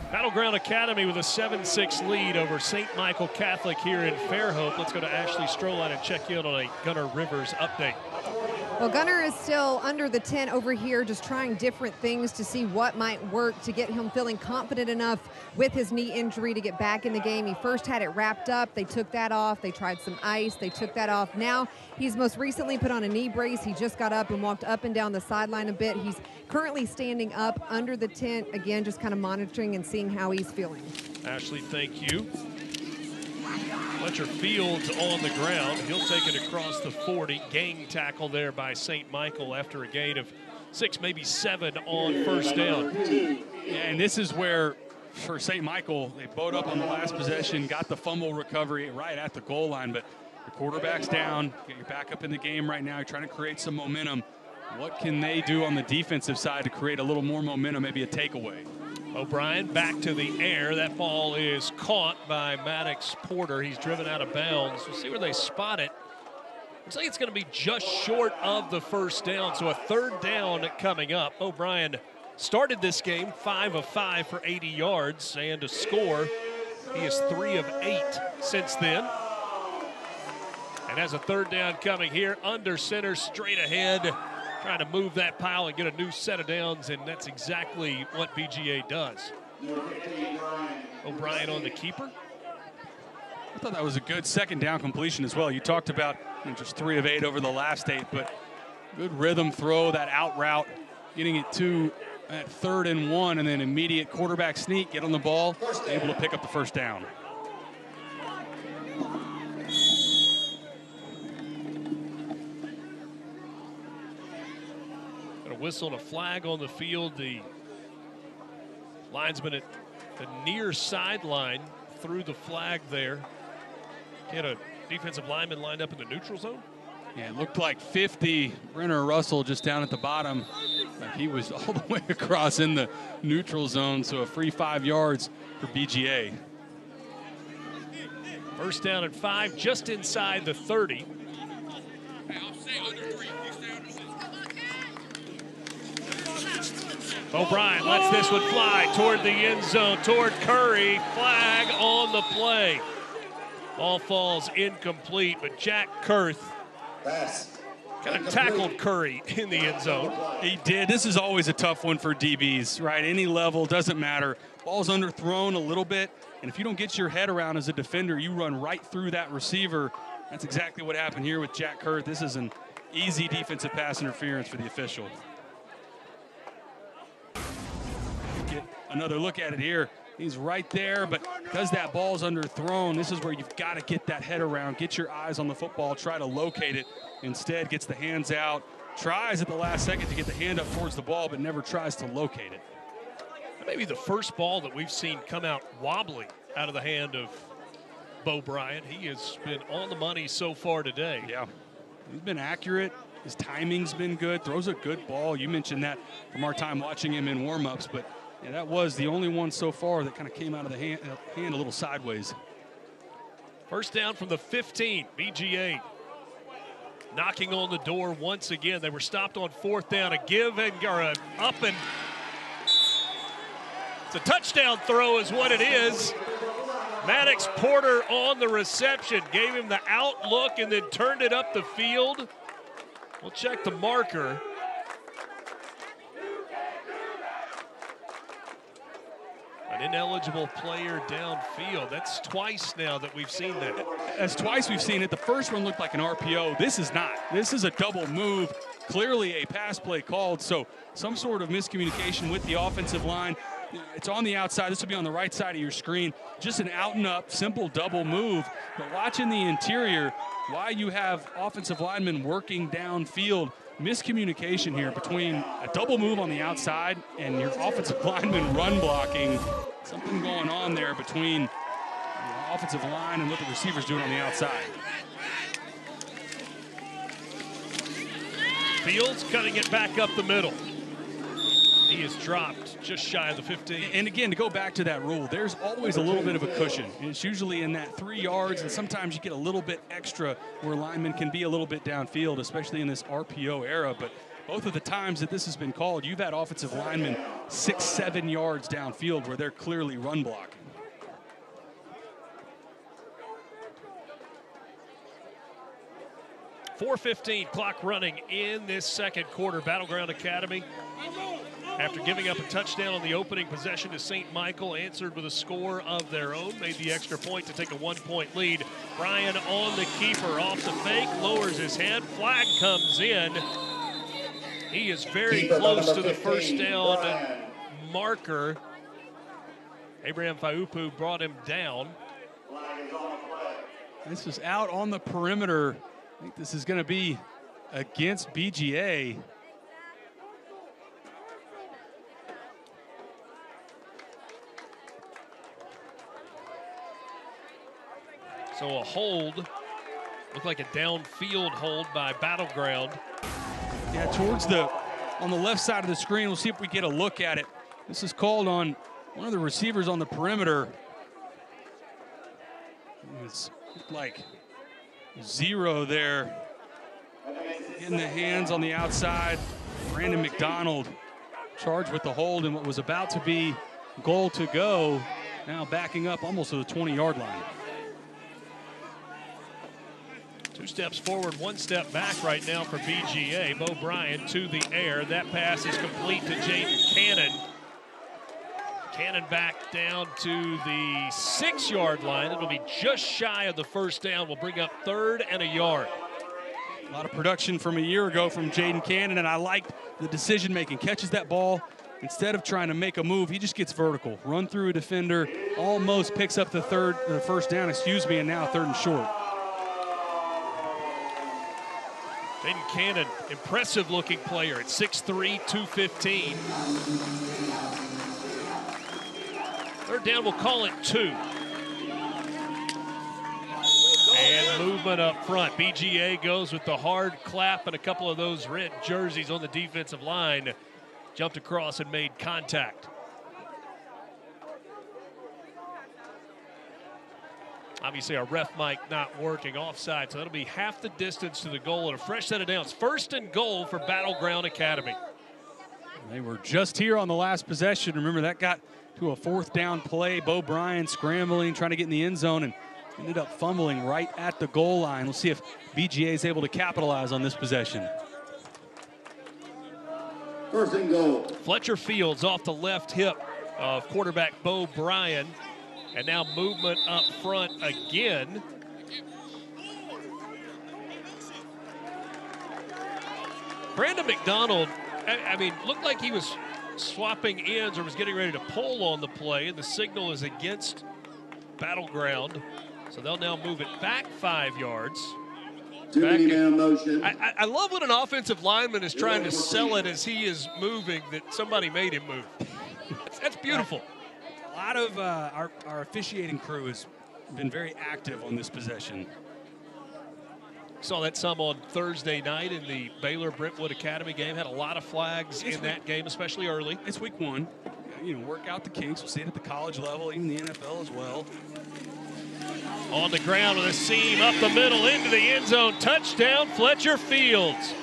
Speaker 1: Battleground Academy with a 7-6 lead over St. Michael Catholic here in Fairhope. Let's go to Ashley Stroline and check in on a Gunner Rivers update.
Speaker 3: Well, Gunner is still under the tent over here, just trying different things to see what might work to get him feeling confident enough with his knee injury to get back in the game. He first had it wrapped up. They took that off. They tried some ice. They took that off. Now he's most recently put on a knee brace. He just got up and walked up and down the sideline a bit. He's currently standing up under the tent, again, just kind of monitoring and seeing how he's feeling.
Speaker 1: Ashley, thank you. Fletcher Fields on the ground. He'll take it across the 40. Gang tackle there by St. Michael after a gain of 6, maybe 7 on first down.
Speaker 2: Yeah, and this is where, for St. Michael, they bowed up on the last possession, got the fumble recovery right at the goal line, but the quarterback's down. Get your back up in the game right now. You're trying to create some momentum. What can they do on the defensive side to create a little more momentum, maybe a takeaway?
Speaker 1: O'Brien back to the air. That ball is caught by Maddox Porter. He's driven out of bounds. We'll see where they spot it. Looks like it's going to be just short of the first down, so a third down coming up. O'Brien started this game 5 of 5 for 80 yards and a score. He is 3 of 8 since then. And as a third down coming here, under center, straight ahead, trying to move that pile and get a new set of downs, and that's exactly what BGA does. O'Brien on the keeper.
Speaker 2: I thought that was a good second down completion as well. You talked about just 3 of 8 over the last 8, but good rhythm throw, that out route, getting it to at 3rd and 1, and then immediate quarterback sneak, get on the ball, able to pick up the first down.
Speaker 1: Got a whistle and a flag on the field. The linesman at the near sideline threw the flag there. Get a defensive lineman lined up in the neutral zone.
Speaker 2: Yeah, it looked like 50. Brenner Russell just down at the bottom. Like he was all the way across in the neutral zone, so a free 5 yards for BGA.
Speaker 1: First down and 5, just inside the 30. O'Brien lets this one fly toward the end zone, toward Curry. Flag on the play. Ball falls incomplete, but Jack Kurth kind of tackled Curry in the end zone.
Speaker 2: He did. This is always a tough one for DBs, right? Any level, doesn't matter. Ball's underthrown a little bit, and if you don't get your head around as a defender, you run right through that receiver. That's exactly what happened here with Jack Kurth. This is an easy defensive pass interference for the official. Get another look at it here. He's right there, but because that ball's underthrown, this is where you've got to get that head around, get your eyes on the football, try to locate it. Instead, gets the hands out, tries at the last second to get the hand up towards the ball, but never tries to locate it.
Speaker 1: That may be the first ball that we've seen come out wobbly out of the hand of Bo Bryant. He has been on the money so far today.
Speaker 2: Yeah, he's been accurate. His timing's been good, throws a good ball. You mentioned that from our time watching him in warm-ups, but yeah, that was the only one so far that kind of came out of the hand a little sideways.
Speaker 1: First down from the 15, BGA knocking on the door once again. They were stopped on 4th down, a give and up, and it's a touchdown throw is what it is. Maddox Porter on the reception, gave him the outlook and then turned it up the field. We'll check the marker. An ineligible player downfield. That's twice now that we've seen that.
Speaker 2: That's twice we've seen it. The first one looked like an RPO. This is not. This is a double move. Clearly a pass play called. So some sort of miscommunication with the offensive line. It's on the outside. This will be on the right side of your screen. Just an out and up, simple double move. But watching the interior, why you have offensive linemen working downfield, miscommunication here between a double move on the outside and your offensive lineman run blocking. Something going on there between the offensive line and what the receiver's doing on the outside.
Speaker 1: Fields cutting it back up the middle. He is dropped just shy of the 15.
Speaker 2: And again, to go back to that rule, there's always a little bit of a cushion. It's usually in that 3 yards, and sometimes you get a little bit extra where linemen can be a little bit downfield, especially in this RPO era. But both of the times that this has been called, you've had offensive linemen 6-7 yards downfield where they're clearly run blocking.
Speaker 1: .415 clock running in this second quarter. Battleground Academy, after giving up a touchdown on the opening possession to St. Michael, answered with a score of their own, made the extra point to take a 1-point lead. Bryan on the keeper, off the fake, lowers his head, flag comes in. He is very close to the first down marker. Abraham Faupu brought him down.
Speaker 2: This is out on the perimeter. I think this is going to be against BGA.
Speaker 1: So a hold, looked like a downfield hold by Battleground.
Speaker 2: Yeah, on the left side of the screen. We'll see if we get a look at it. This is called on one of the receivers on the perimeter. It's like 0 there Getting the hands on the outside. Brandon McDonald charged with the hold in what was about to be goal to go. Now backing up almost to the 20-yard line.
Speaker 1: 2 steps forward, 1 step back right now for BGA. Bo Bryant to the air. That pass is complete to Jaden Cannon. Cannon back down to the 6-yard line. It'll be just shy of the first down. We'll bring up 3rd and a yard.
Speaker 2: A lot of production from a year ago from Jaden Cannon, and I liked the decision making. Catches that ball, instead of trying to make a move, he just gets vertical. Run through a defender, almost picks up the first down, and now 3rd and short.
Speaker 1: Jaden Cannon, impressive looking player at 6'3", 215. 3rd down, we'll call it 2. And movement up front. BGA goes with the hard clap, and a couple of those red jerseys on the defensive line jumped across and made contact. Obviously, our ref mic not working, offside, so that'll be half the distance to the goal and a fresh set of downs. 1st and goal for Battleground Academy.
Speaker 2: They were just here on the last possession. Remember, that got to a 4th down play. Bo Bryant scrambling, trying to get in the end zone, and ended up fumbling right at the goal line. We'll see if BGA is able to capitalize on this possession.
Speaker 7: 1st and goal.
Speaker 1: Fletcher Fields off the left hip of quarterback Bo Bryant. And now movement up front again. Brandon McDonald, I mean, looked like he was swapping ends or was getting ready to pull on the play, and the signal is against Battleground. So they'll now move it back 5 yards.
Speaker 7: Too many man motion.
Speaker 1: I love when an offensive lineman is trying to sell it as he is moving that somebody made him move. That's beautiful.
Speaker 2: A lot of our officiating crew has been very active on this possession.
Speaker 1: Saw that some on Thursday night in the Baylor-Brentwood Academy game. Had a lot of flags in that game, especially early.
Speaker 2: It's week 1. You know, work out the kinks. We'll see it at the college level, even the NFL as well.
Speaker 1: On the ground with a seam up the middle into the end zone. Touchdown, Fletcher Fields.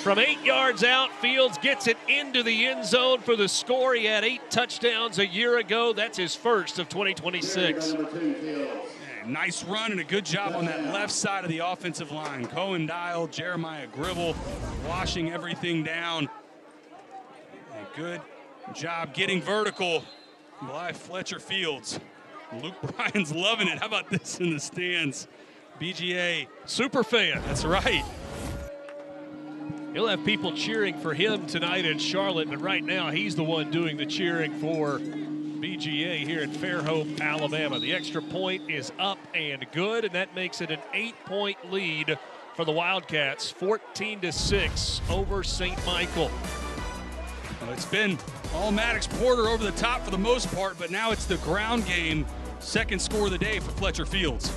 Speaker 1: From 8 yards out, Fields gets it into the end zone for the score. He had 8 touchdowns a year ago. That's his first of 2026.
Speaker 2: Nice run and a good job on that left side of the offensive line. Cohen Dial, Jeremiah Gribble washing everything down. A good job getting vertical by Fletcher Fields. Luke Bryan's loving it. How about this in the stands? BGA
Speaker 1: super fan.
Speaker 2: That's right.
Speaker 1: He'll have people cheering for him tonight in Charlotte, but right now he's the one doing the cheering for BGA here in Fairhope, Alabama. The extra point is up and good, and that makes it an 8-point lead for the Wildcats, 14-6 over St. Michael.
Speaker 2: Well, it's been all Maddox Porter over the top for the most part, but now it's the ground game. 2nd score of the day for Fletcher Fields.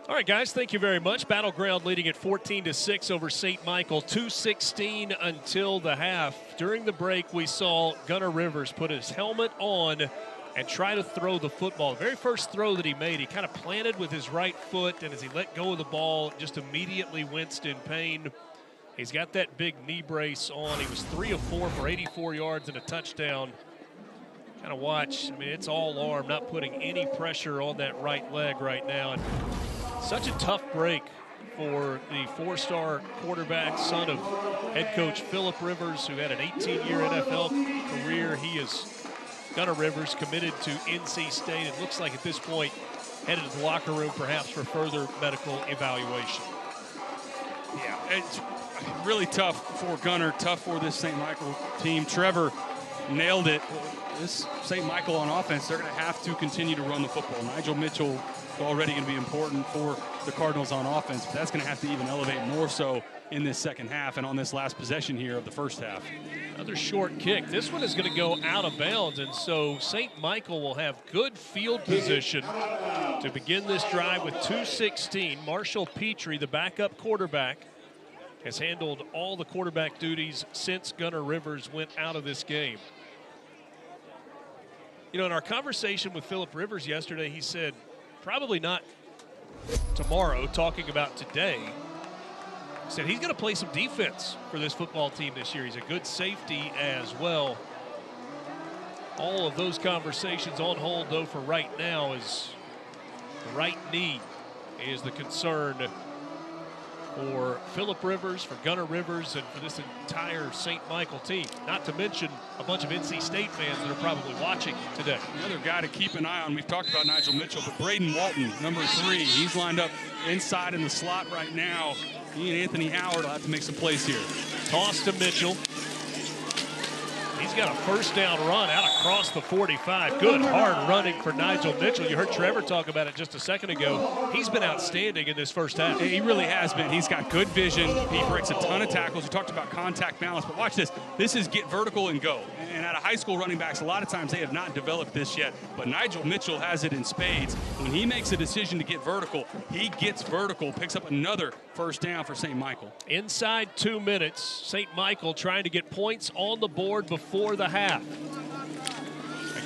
Speaker 1: All right, guys, thank you very much. Battleground leading at 14-6 over St. Michael, 2:16 until the half. During the break, we saw Gunnar Rivers put his helmet on and try to throw the football. The very first throw that he made, he kind of planted with his right foot, and as he let go of the ball, just immediately winced in pain. He's got that big knee brace on. He was 3 of 4 for 84 yards and a touchdown. Kind of watch, I mean, it's all arm, not putting any pressure on that right leg right now. And such a tough break for the 4-star quarterback, son of head coach Philip Rivers, who had an 18-year NFL career. He is, Gunnar Rivers, committed to NC State. It looks like at this point headed to the locker room perhaps for further medical evaluation.
Speaker 2: Yeah, it's really tough for Gunnar, tough for this St. Michael team. Trevor nailed it. This St. Michael on offense, they're going to have to continue to run the football. Nigel Mitchell is already going to be important for the Cardinals on offense, but that's going to have to even elevate more so in this second half and on this last possession here of the first half.
Speaker 1: Another short kick. This one is going to go out of bounds, and so St. Michael will have good field position to begin this drive with 2:16. Marshall Petrie, the backup quarterback, has handled all the quarterback duties since Gunnar Rivers went out of this game. You know, in our conversation with Philip Rivers yesterday, he said probably not tomorrow, talking about today. He said he's going to play some defense for this football team this year. He's a good safety as well. All of those conversations on hold, though, for right now, is the right knee is the concern for Philip Rivers, for Gunnar Rivers, and for this entire St. Michael team. Not to mention a bunch of NC State fans that are probably watching today.
Speaker 2: Another guy to keep an eye on, we've talked about Nigel Mitchell, but Braden Walton, number 3, he's lined up inside in the slot right now. He and Anthony Howard will have to make some plays here.
Speaker 1: Toss to Mitchell. He's got a first down run out across the 45. Good hard running for Nigel Mitchell. You heard Trevor talk about it just a second ago. He's been outstanding in this first half.
Speaker 2: He really has been. He's got good vision. He breaks a ton of tackles. We talked about contact balance, but watch this. This is get vertical and go. And out of high school running backs, a lot of times they have not developed this yet, but Nigel Mitchell has it in spades. When he makes a decision to get vertical, he gets vertical, picks up another first down for St. Michael.
Speaker 1: Inside 2 minutes, St. Michael trying to get points on the board before the half.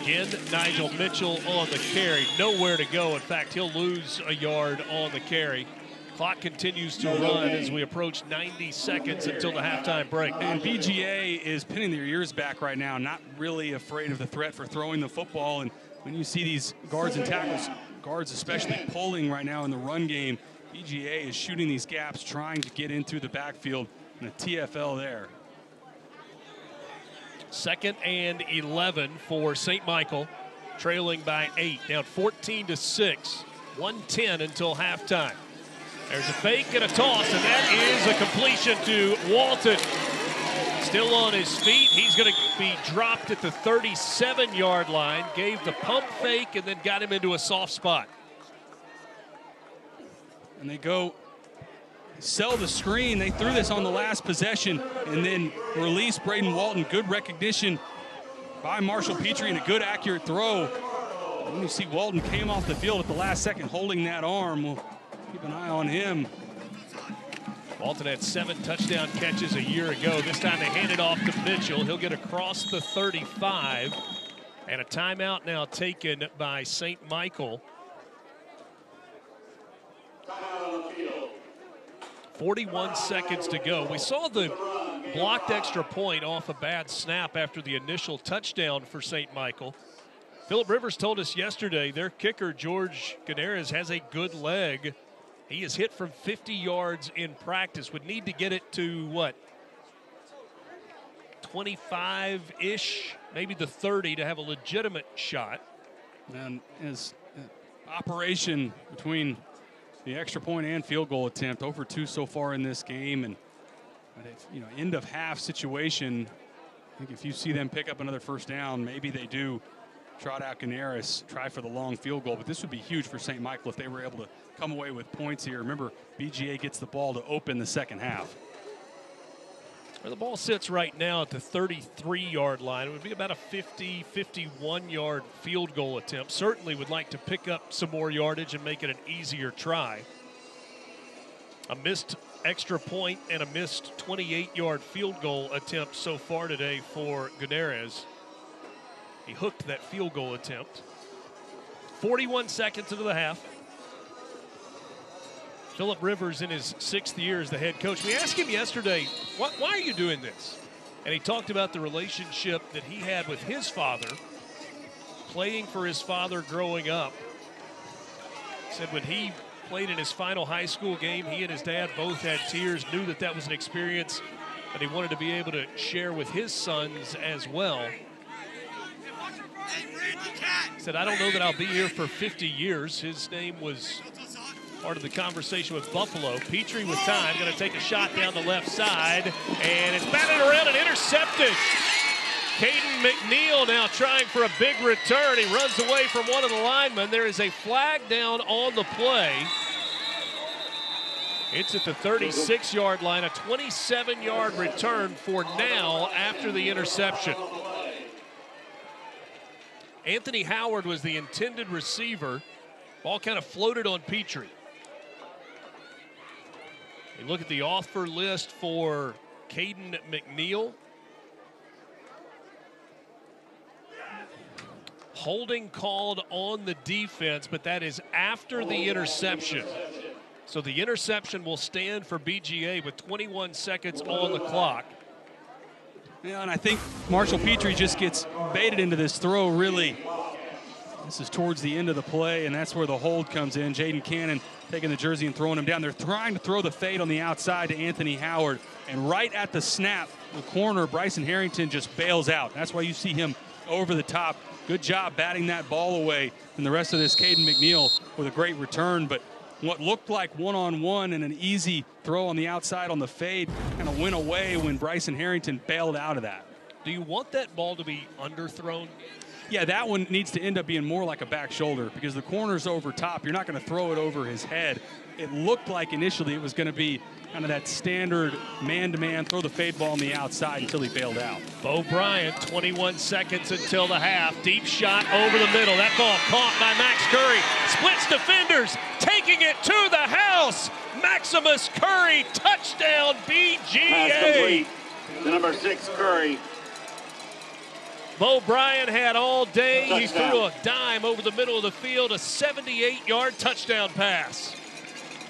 Speaker 1: Again, Nigel Mitchell on the carry. Nowhere to go. In fact, he'll lose a yard on the carry. Clock continues to run as we approach 90 seconds until the halftime break.
Speaker 2: And BGA is pinning their ears back right now, not really afraid of the threat for throwing the football. And when you see these guards and tackles, guards especially pulling right now in the run game, BGA is shooting these gaps, trying to get in through the backfield, and a TFL there.
Speaker 1: 2nd and 11 for St. Michael, trailing by 8, down 14-6, 1:10 until halftime. There's a fake and a toss, and that is a completion to Walton. Still on his feet. He's going to be dropped at the 37-yard line. Gave the pump fake and then got him into a soft spot.
Speaker 2: And they go sell the screen. They threw this on the last possession and then release Braden Walton. Good recognition by Marshall Petrie and a good accurate throw. And you see Walton came off the field at the last second holding that arm. We'll keep an eye on him.
Speaker 1: Walton had 7 touchdown catches a year ago. This time they hand it off to Mitchell. He'll get across the 35. And a timeout now taken by St. Michael. 41 seconds to go. We saw the blocked extra point off a bad snap after the initial touchdown for St. Michael. Philip Rivers told us yesterday their kicker, George Ganares, has a good leg. He is hit from 50 yards in practice. Would need to get it to, what, 25-ish, maybe the 30 to have a legitimate shot.
Speaker 2: And his operation between the extra point and field goal attempt, 0 for 2 so far in this game. And, you know, end of half situation, I think if you see them pick up another first down, maybe they do trot out Ganares, try for the long field goal. But this would be huge for St. Michael if they were able to come away with points here. Remember, BGA gets the ball to open the second half.
Speaker 1: Where the ball sits right now at the 33-yard line, it would be about a 50, 51-yard field goal attempt. Certainly would like to pick up some more yardage and make it an easier try. A missed extra point and a missed 28-yard field goal attempt so far today for Gunnarez. He hooked that field goal attempt. 41 seconds into the half. Philip Rivers in his 6th year as the head coach. We asked him yesterday, why are you doing this? And he talked about the relationship that he had with his father, playing for his father growing up. He said when he played in his final high school game, he and his dad both had tears, knew that that was an experience that he wanted to be able to share with his sons as well. He said, I don't know that I'll be here for 50 years. His name was part of the conversation with Buffalo. Petrie with time, going to take a shot down the left side, and it's batted around and intercepted. Caden McNeil now trying for a big return. He runs away from one of the linemen. There is a flag down on the play. It's at the 36-yard line, a 27-yard return for now after the interception. Anthony Howard was the intended receiver. Ball kind of floated on Petrie. You look at the offer list for Caden McNeil. Holding called on the defense, but that is after the interception. So the interception will stand for BGA with 21 seconds on the clock.
Speaker 2: Yeah, and I think Marshall Petrie just gets baited into this throw, really. This is towards the end of the play, and that's where the hold comes in. Jaden Cannon taking the jersey and throwing him down. They're trying to throw the fade on the outside to Anthony Howard, and right at the snap, the corner, Bryson Harrington just bails out. That's why you see him over the top. Good job batting that ball away. And the rest of this, Caden McNeil with a great return, but what looked like one-on-one and an easy throw on the outside on the fade kind of went away when Bryson Harrington bailed out of that.
Speaker 1: Do you want that ball to be underthrown?
Speaker 2: Yeah, that one needs to end up being more like a back shoulder because the corner's over top. You're not going to throw it over his head. It looked like initially it was going to be kind of that standard man-to-man, throw the fade ball on the outside until he bailed out.
Speaker 1: Bo Bryant, 21 seconds until the half. Deep shot over the middle. That ball caught by Max Curry. Splits defenders, taking it to the house. Maximus Curry, touchdown BGA.
Speaker 7: The number 6, Curry.
Speaker 1: Bo Bryant had all day.
Speaker 7: Touchdown.
Speaker 1: He threw a dime over the middle of the field, a 78-yard touchdown pass.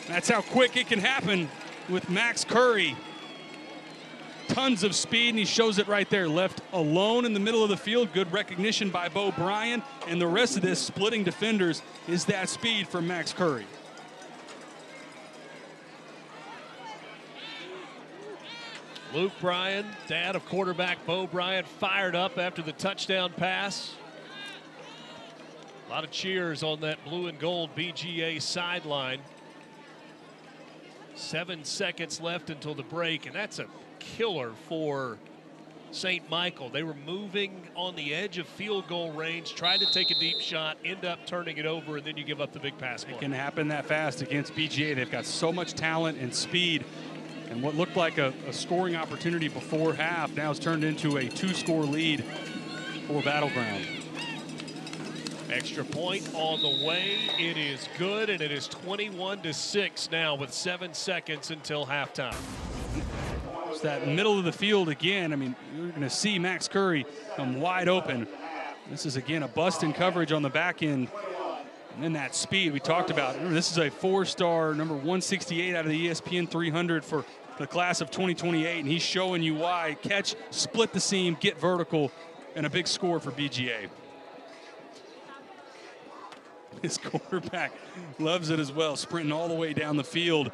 Speaker 2: That's how quick it can happen with Max Curry. Tons of speed, and he shows it right there. Left alone in the middle of the field. Good recognition by Bo Bryant. And the rest of this, splitting defenders, is that speed from Max Curry.
Speaker 1: Luke Bryan, dad of quarterback Bo Bryant, fired up after the touchdown pass. A lot of cheers on that blue and gold BGA sideline. 7 seconds left until the break, and that's a killer for St. Michael. They were moving on the edge of field goal range, tried to take a deep shot, end up turning it over, and then you give up the big pass play.
Speaker 2: It can happen that fast against BGA. They've got so much talent and speed. And what looked like a scoring opportunity before half now has turned into a 2-score lead for Battleground.
Speaker 1: Extra point on the way. It is good, and it is 21-6 now with 7 seconds until halftime.
Speaker 2: It's that middle of the field again. I mean, you're going to see Max Curry come wide open. This is, again, a bust in coverage on the back end. And then that speed we talked about. Remember, this is a 4-star, number 168 out of the ESPN 300 for the class of 2028, and he's showing you why. Catch, split the seam, get vertical, and a big score for BGA. His quarterback loves it as well, sprinting all the way down the field.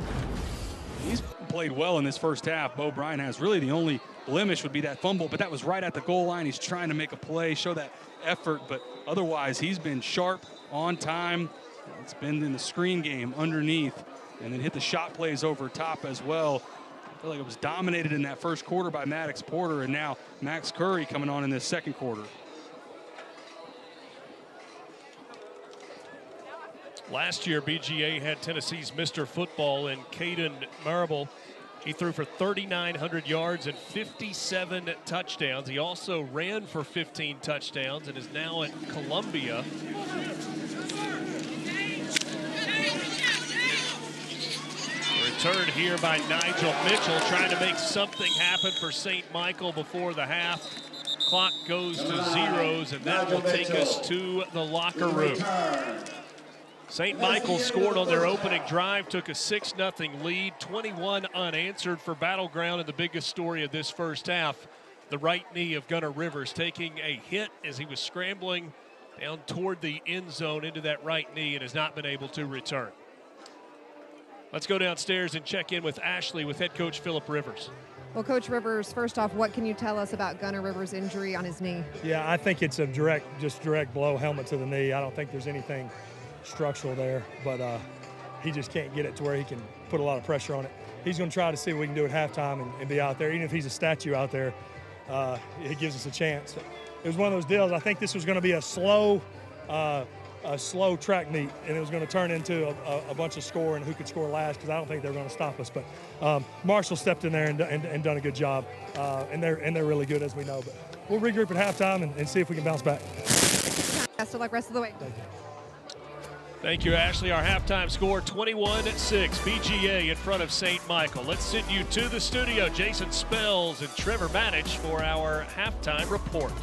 Speaker 2: He's played well in this first half. Bo Bryant has. Really the only blemish would be that fumble, but that was right at the goal line. He's trying to make a play, show that effort, but otherwise he's been sharp, on time. It's been in the screen game underneath, and then hit the shot plays over top as well. I feel like it was dominated in that first quarter by Maddox Porter, and now Max Curry coming on in this second quarter.
Speaker 1: Last year, BGA had Tennessee's Mr. Football in Caden Marable. He threw for 3,900 yards and 57 touchdowns. He also ran for 15 touchdowns and is now at Columbia. We're at return here by Nigel Mitchell, trying to make something happen for St. Michael before the half. Clock goes to zeros, and that will take us to the locker room. St. Michael scored on their opening drive, took a 6-0 lead, 21 unanswered for Battleground, and the biggest story of this first half, the right knee of Gunnar Rivers taking a hit as he was scrambling down toward the end zone into that right knee and has not been able to return. Let's go downstairs and check in with Ashley with head coach Philip Rivers.
Speaker 3: Well, Coach Rivers, first off, what can you tell us about Gunnar Rivers' injury on his knee?
Speaker 9: Yeah, I think it's a direct blow, helmet to the knee. I don't think there's anything structural there, but he just can't get it to where he can put a lot of pressure on it. He's going to try to see what we can do at halftime and be out there. Even if he's a statue out there, it gives us a chance. It was one of those deals. I think this was going to be a slow track meet, and it was going to turn into a bunch of scoring, who could score last, because I don't think they were going to stop us. But Marshall stepped in there and done a good job, and they're really good, as we know. But we'll regroup at halftime and see if we can bounce back.
Speaker 3: Best of luck rest of the way.
Speaker 9: Thank you.
Speaker 1: Thank you, Ashley. Our halftime score, 21-6. BGA in front of St. Michael. Let's send you to the studio. Jason Spells and Trevor Manich for our halftime report.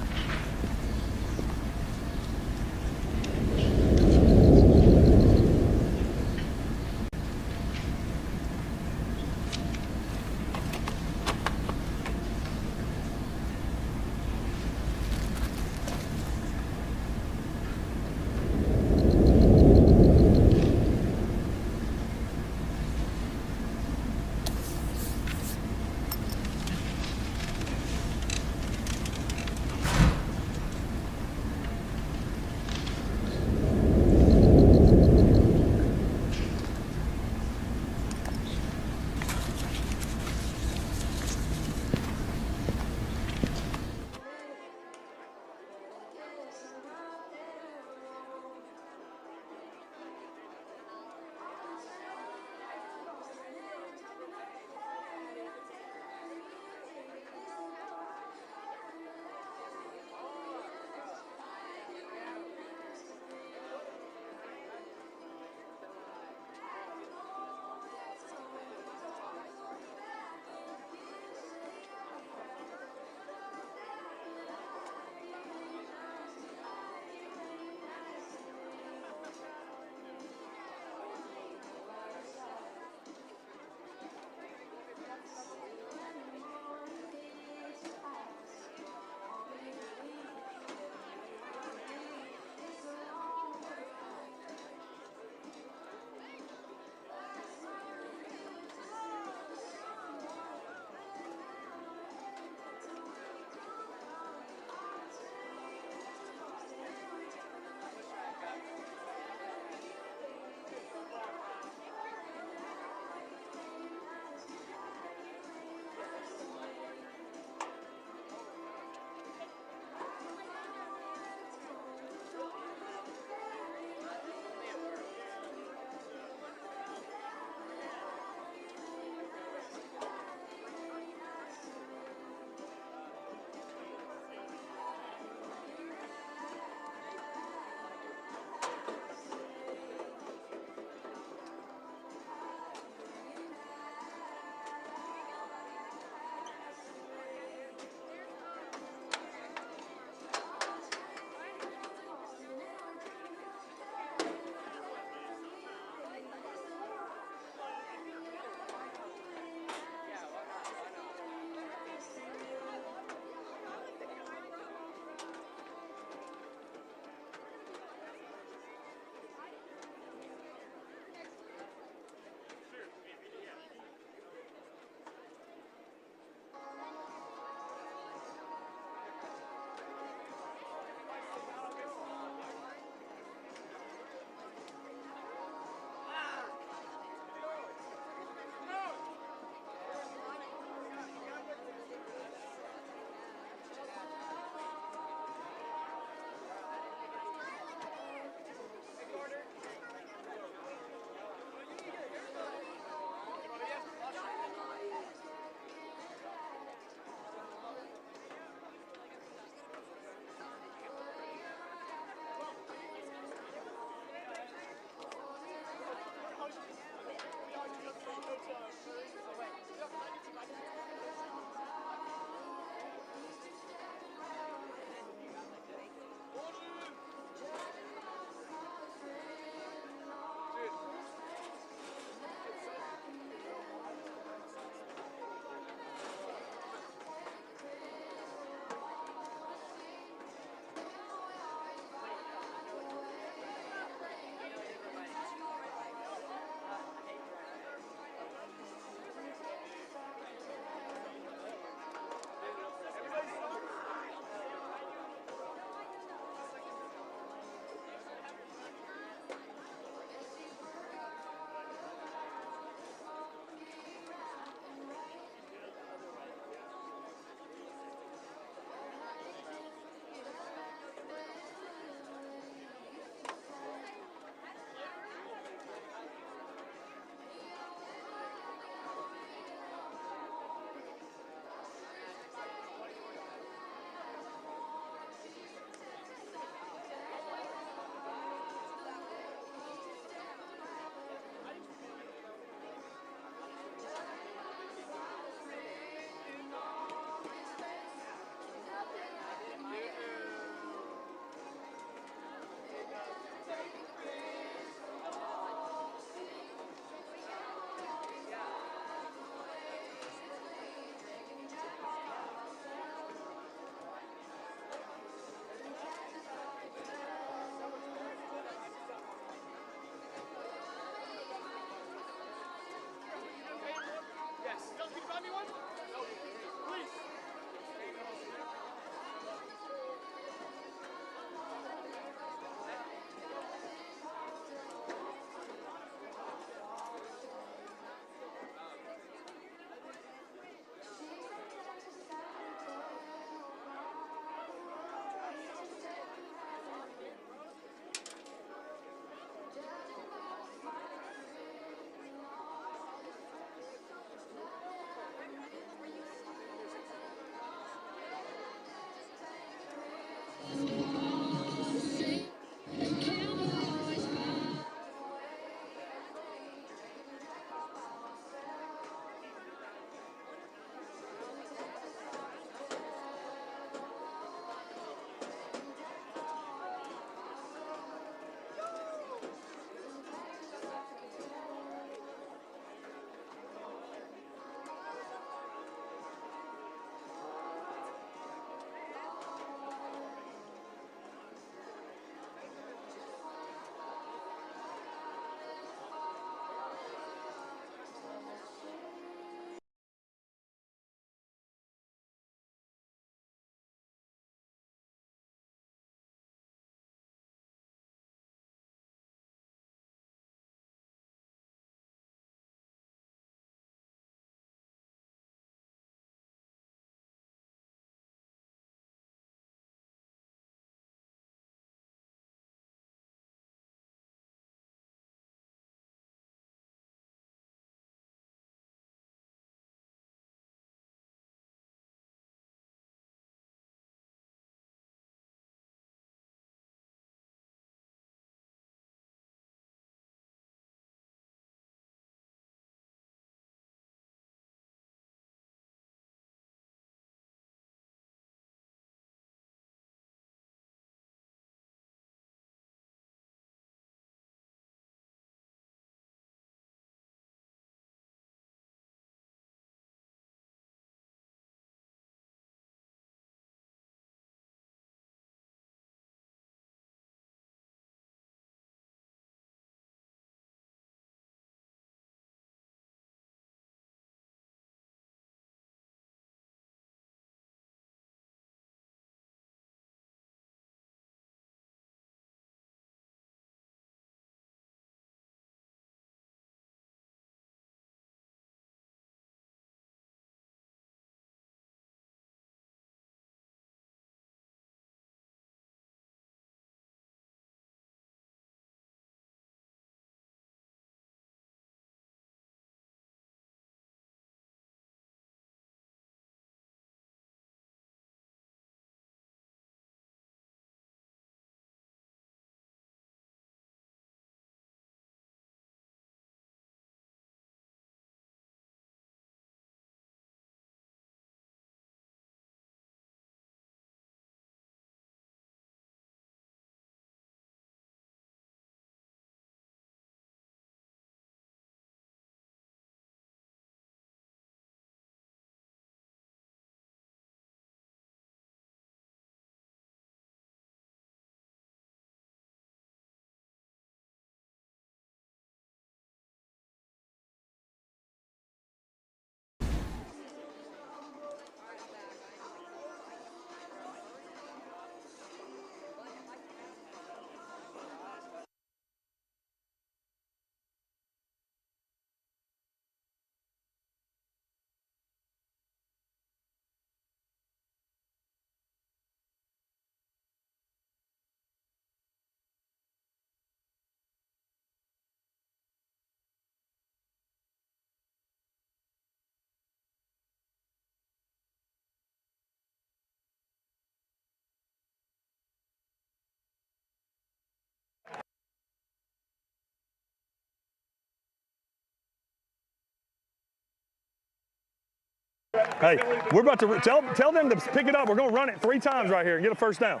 Speaker 9: Hey, we're about to tell them to pick it up. We're going to run it 3 times right here and get a first down.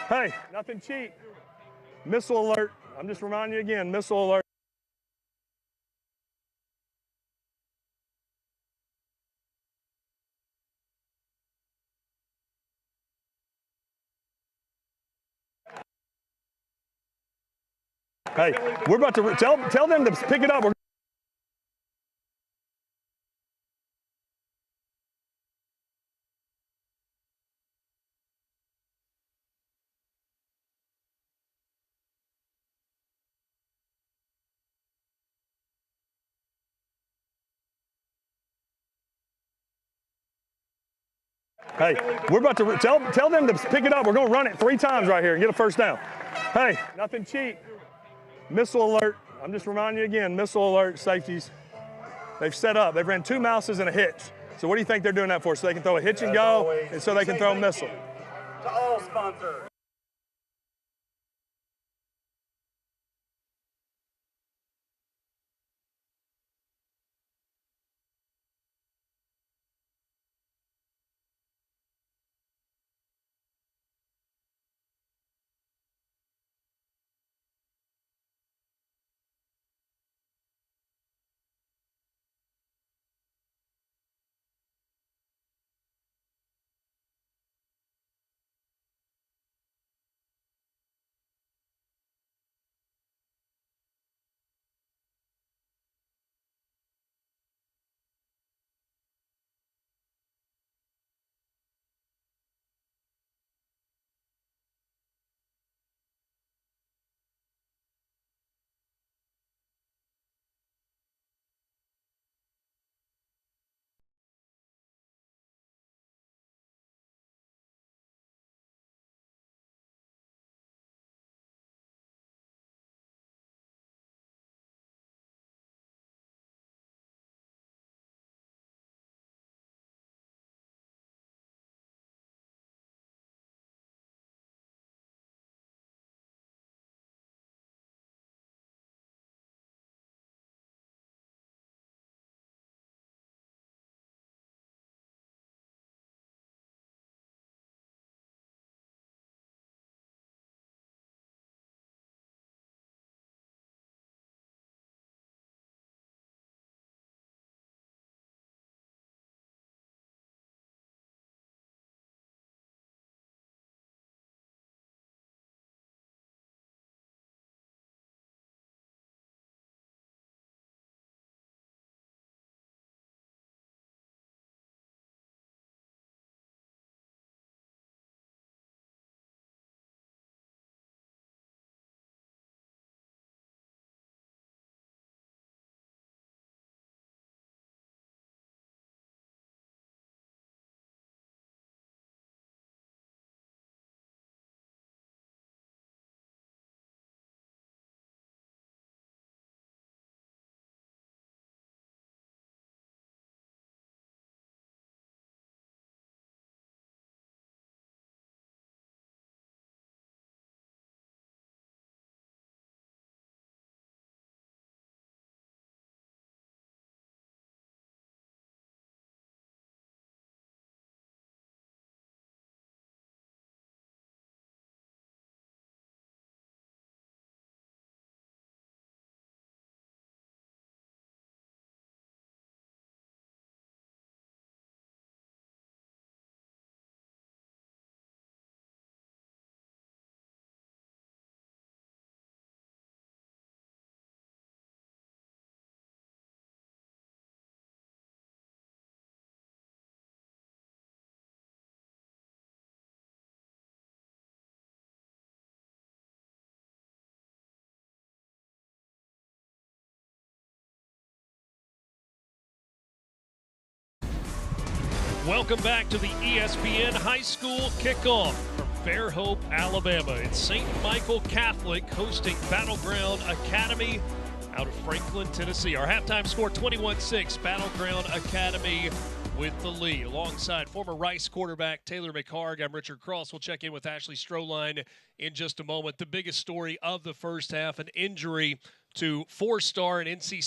Speaker 9: Hey, nothing cheap. Missile alert. I'm just reminding you again, missile alert. Hey, we're about to tell them to pick it up. Hey, we're about to tell them to pick it up. We're going to run it 3 times right here and get a first down. Hey, nothing cheap. Missile alert. I'm just reminding you again, missile alert, safeties. They've set up. They've ran 2 mouses and a hitch. So what do you think they're doing that for? So they can throw a hitch and go, and so they can throw a missile.
Speaker 4: To all sponsors.
Speaker 1: Welcome back to the ESPN High School Kickoff from Fairhope, Alabama. It's St. Michael Catholic hosting Battleground Academy out of Franklin, Tennessee. Our halftime score 21-6, Battleground Academy with the lead. Alongside former Rice quarterback Taylor McHarg, I'm Richard Cross. We'll check in with Ashley Stroline in just a moment. The biggest story of the first half, an injury to 4-star and NC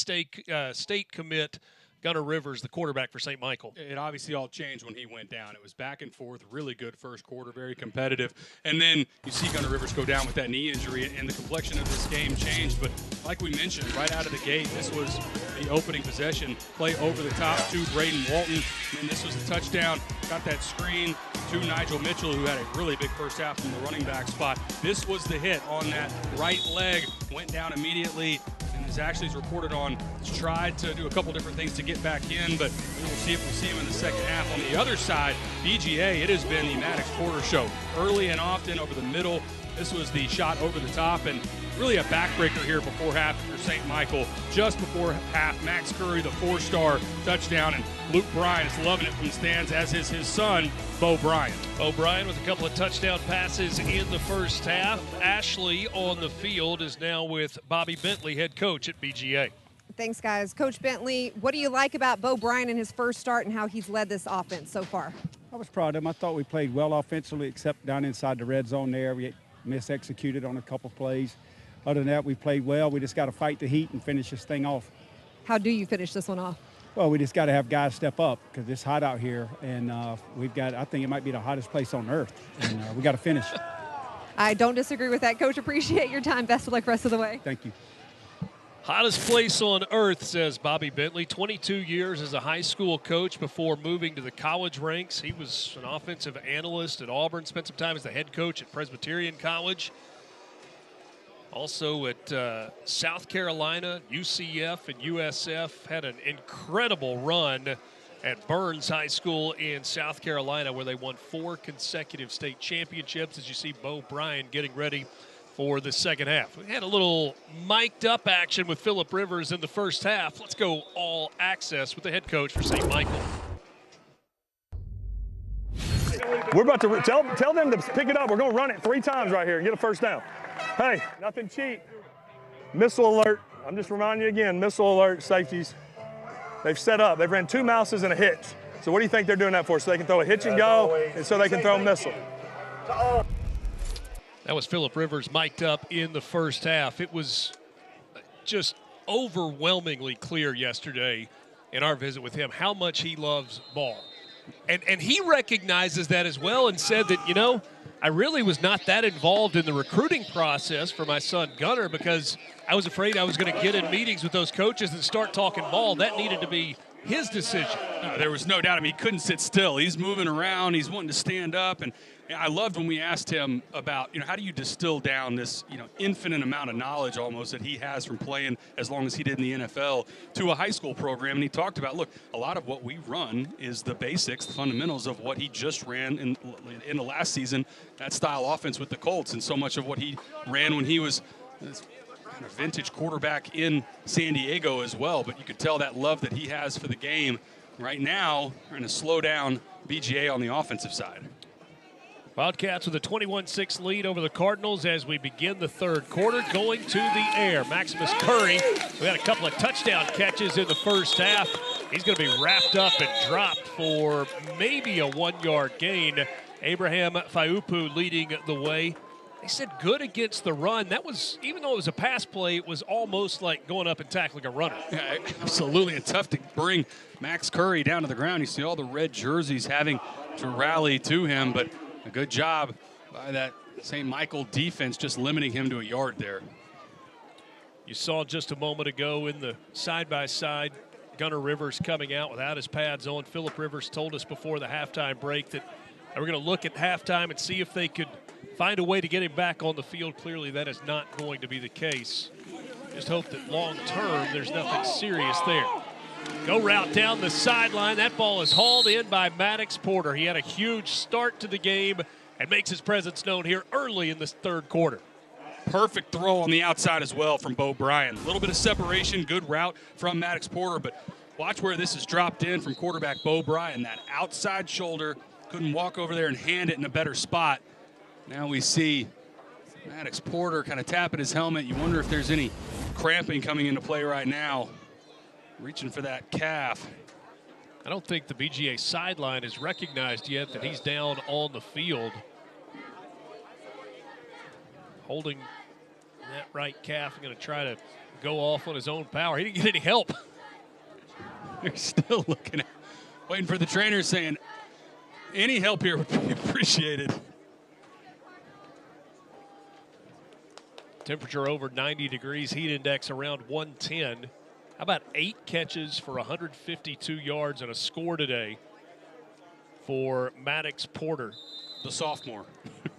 Speaker 1: State commit Gunnar Rivers, the quarterback for St. Michael.
Speaker 2: It obviously all changed when he went down. It was back and forth, really good first quarter, very competitive. And then you see Gunnar Rivers go down with that knee injury, and the complexion of this game changed. But like we mentioned, right out of the gate, this was the opening possession. Play over the top to Braden Walton, and this was the touchdown. Got that screen to Nigel Mitchell, who had a really big first half from the running back spot. This was the hit on that right leg, went down immediately. As Ashley's reported on, he's tried to do a couple different things to get back in, but we'll see if we'll see him in the second half. On the other side, BGA, it has been the Maddox Porter show. Early and often over the middle. This was the shot over the top, and really a backbreaker here before half for St. Michael. Just before half, Max Curry, the 4-star touchdown, and Luke Bryan is loving it from the stands, as is his son, Bo Bryan.
Speaker 1: Bo Bryan with a couple of touchdown passes in the first half. Ashley on the field is now with Bobby Bentley, head coach at BGA.
Speaker 3: Thanks, guys. Coach Bentley, what do you like about Bo Bryan in his first start and how he's led this offense so far?
Speaker 10: I was proud of him. I thought we played well offensively, except down inside the red zone there. We mis-executed on a couple plays. Other than that, we played well. We just got to fight the heat and finish this thing off.
Speaker 3: How do you finish this one off?
Speaker 10: Well, we just got to have guys step up because it's hot out here, and we've got, I think it might be the hottest place on earth, and we got to finish.
Speaker 3: I don't disagree with that, Coach. Appreciate your time. Best of luck rest of the way.
Speaker 10: Thank you.
Speaker 1: Hottest place on earth, says Bobby Bentley. 22 years as a high school coach before moving to the college ranks. He was an offensive analyst at Auburn, spent some time as the head coach at Presbyterian College. Also at South Carolina, UCF, and USF. Had an incredible run at Burns High School in South Carolina, where they won 4 consecutive state championships. As you see Bo Bryan getting ready for the second half. We had a little mic'd up action with Philip Rivers in the first half. Let's go all access with the head coach for St. Michael.
Speaker 8: We're about to tell them to pick it up. We're going to run it 3 times right here and get a first down. Hey, nothing cheap. Missile alert. I'm just reminding you again, missile alert, safeties. They've set up. They've ran 2 mouses and a hitch. So what do you think they're doing that for? So they can throw a hitch and go, and so they can throw a missile.
Speaker 1: That was Philip Rivers mic'd up in the first half. It was just overwhelmingly clear yesterday in our visit with him how much he loves ball. And he recognizes that as well and said that, you know, I really was not that involved in the recruiting process for my son Gunnar because I was afraid I was going to get in meetings with those coaches and start talking ball. That needed to be his decision.
Speaker 2: There was no doubt. I mean, he couldn't sit still. He's moving around. He's wanting to stand up. And I loved when we asked him about, you know, how do you distill down this, you know, infinite amount of knowledge almost that he has from playing as long as he did in the NFL to a high school program. And he talked about, look, a lot of what we run is the basics, the fundamentals of what he just ran in the last season, that style offense with the Colts. And so much of what he ran when he was kind of vintage quarterback in San Diego as well. But you could tell that love that he has for the game. Right now, we're going to slow down BGA on the offensive side.
Speaker 1: Wildcats with a 21-6 lead over the Cardinals as we begin the third quarter. Going to the air, Maximus Curry. We had a couple of touchdown catches in the first half. He's going to be wrapped up and dropped for maybe a 1-yard gain. Abraham Faiupu leading the way. They said good against the run. That was, even though it was a pass play, it was almost like going up and tackling a runner.
Speaker 2: Yeah, absolutely. And tough to bring Max Curry down to the ground. You see all the red jerseys having to rally to him, but a good job by that St. Michael defense just limiting him to a yard there.
Speaker 1: You saw just a moment ago in the side-by-side, Gunnar Rivers coming out without his pads on. Philip Rivers told us before the halftime break that they were going to look at halftime and see if they could find a way to get him back on the field. Clearly that is not going to be the case. Just hope that long-term there's nothing serious there. Go route down the sideline. That ball is hauled in by Maddox Porter. He had a huge start to the game and makes his presence known here early in this third quarter.
Speaker 2: Perfect throw on the outside as well from Bo Bryan. A little bit of separation, good route from Maddox Porter, but watch where this is dropped in from quarterback Bo Bryan. That outside shoulder, couldn't walk over there and hand it in a better spot. Now we see Maddox Porter kind of tapping his helmet. You wonder if there's any cramping coming into play right now. Reaching for that calf.
Speaker 1: I don't think the BGA sideline is recognized yet that he's down on the field. Holding that right calf, going to try to go off on his own power. He didn't get any help.
Speaker 2: They're still looking at, waiting for the trainer, saying any help here would be appreciated.
Speaker 1: Temperature over 90 degrees, heat index around 110. How about 8 catches for 152 yards and a score today for Maddox Porter?
Speaker 2: The sophomore,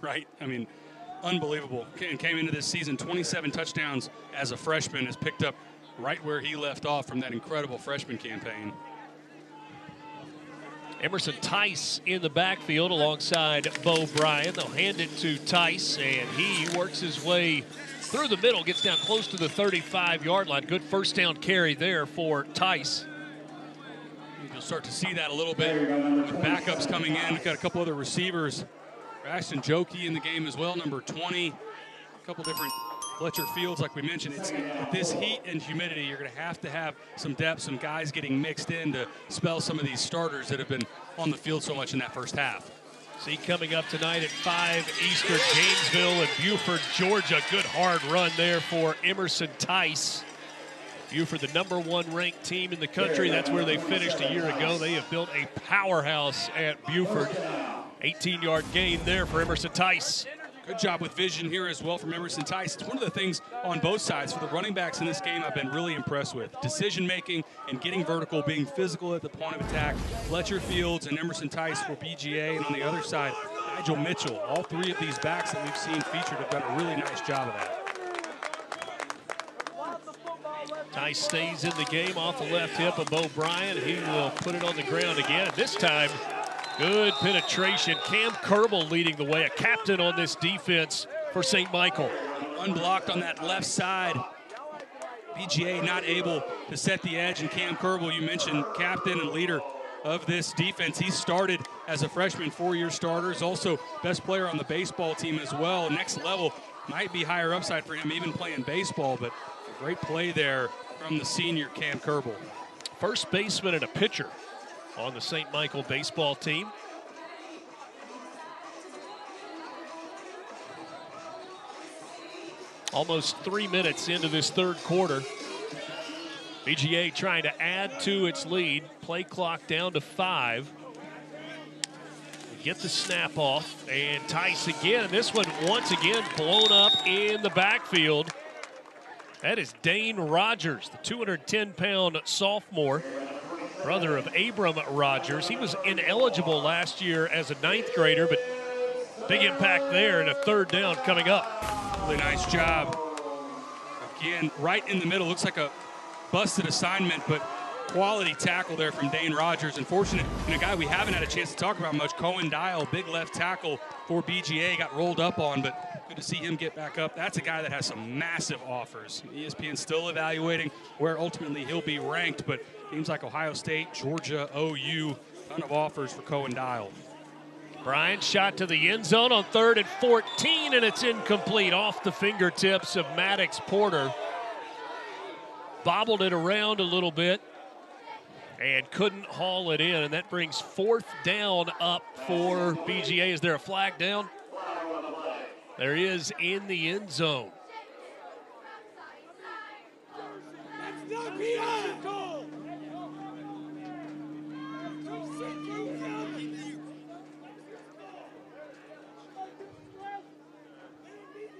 Speaker 2: right? I mean, unbelievable. Came into this season 27 touchdowns as a freshman, has picked up right where he left off from that incredible freshman campaign.
Speaker 1: Emerson Tice in the backfield alongside Bo Bryan. They'll hand it to Tice, and he works his way through the middle, gets down close to the 35-yard line. Good first down carry there for Tice.
Speaker 2: You'll start to see that a little bit with backups coming in. We've got a couple other receivers. Ashton Jokey in the game as well, number 20. A couple different Fletcher Fields, like we mentioned. It's with this heat and humidity, you're going to have some depth, some guys getting mixed in to spell some of these starters that have been on the field so much in that first half.
Speaker 1: See, coming up tonight at 5 Eastern, Gainesville and Buford, Georgia. Good hard run there for Emerson Tice. Buford, the #1 ranked team in the country. That's where they finished a year ago. They have built a powerhouse at Buford. 18-yard gain there for Emerson Tice.
Speaker 2: Good job with vision here as well from Emerson Tice. It's one of the things on both sides for the running backs in this game I've been really impressed with. Decision-making and getting vertical, being physical at the point of attack. Fletcher Fields and Emerson Tice for BGA, and on the other side, Nigel Mitchell. All 3 of these backs that we've seen featured have done a really nice job of that.
Speaker 1: Tice stays in the game off the left hip of Bo Bryan. He will put it on the ground again. This time, good penetration. Cam Kerbel leading the way, a captain on this defense for St. Michael.
Speaker 2: Unblocked on that left side. BGA not able to set the edge, and Cam Kerbel, you mentioned, captain and leader of this defense. He started as a freshman, 4-year starter. Is also best player on the baseball team as well. Next level might be higher upside for him, even playing baseball, but a great play there from the senior Cam Kerbel.
Speaker 1: First baseman and a pitcher on the St. Michael baseball team. Almost 3 minutes into this third quarter. BGA trying to add to its lead. Play clock down to 5. Get the snap off, and Tice again. And this one once again blown up in the backfield. That is Dane Rogers, the 210-pound sophomore, brother of Abram Rogers. He was ineligible last year as a 9th grader, but big impact there and a third down coming up.
Speaker 2: Really nice job. Again, right in the middle. Looks like a busted assignment, but quality tackle there from Dane Rogers. Unfortunate, and a guy we haven't had a chance to talk about much, Cohen Dial, big left tackle for BGA, got rolled up on, but good to see him get back up. That's a guy that has some massive offers. ESPN still evaluating where ultimately he'll be ranked, but teams like Ohio State, Georgia, OU, ton of offers for Cohen Dial.
Speaker 1: Bryan shot to the end zone on 3rd and 14, and it's incomplete off the fingertips of Maddox Porter. Bobbled it around a little bit and couldn't haul it in, and that brings 4th down up for BGA. Is there a flag down? There is in the end zone.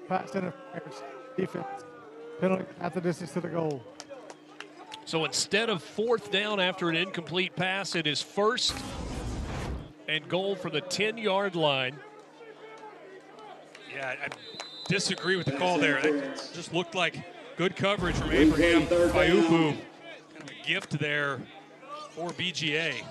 Speaker 11: Pass interference, defense, penalty at the distance to the goal.
Speaker 1: So instead of 4th down after an incomplete pass, it is 1st and goal for the 10-yard line.
Speaker 2: Yeah, I disagree with the call there. It just looked like good coverage from Abraham Fayupu. Kind of a gift there for BGA.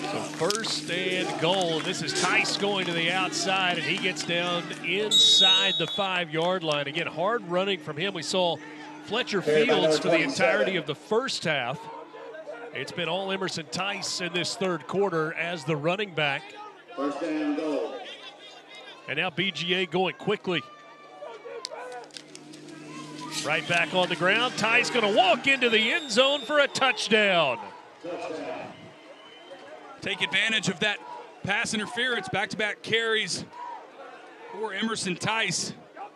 Speaker 1: So 1st and goal. This is Tice going to the outside, and he gets down inside the 5-yard line. Again, hard running from him. We saw Fletcher Fields for the entirety of the first half. It's been all Emerson Tice in this third quarter as the running back.
Speaker 7: 1st and goal.
Speaker 1: And now BGA going quickly. Right back on the ground. Tice going to walk into the end zone for a touchdown.
Speaker 2: Take advantage of that pass interference, back-to-back carries for Emerson Tice.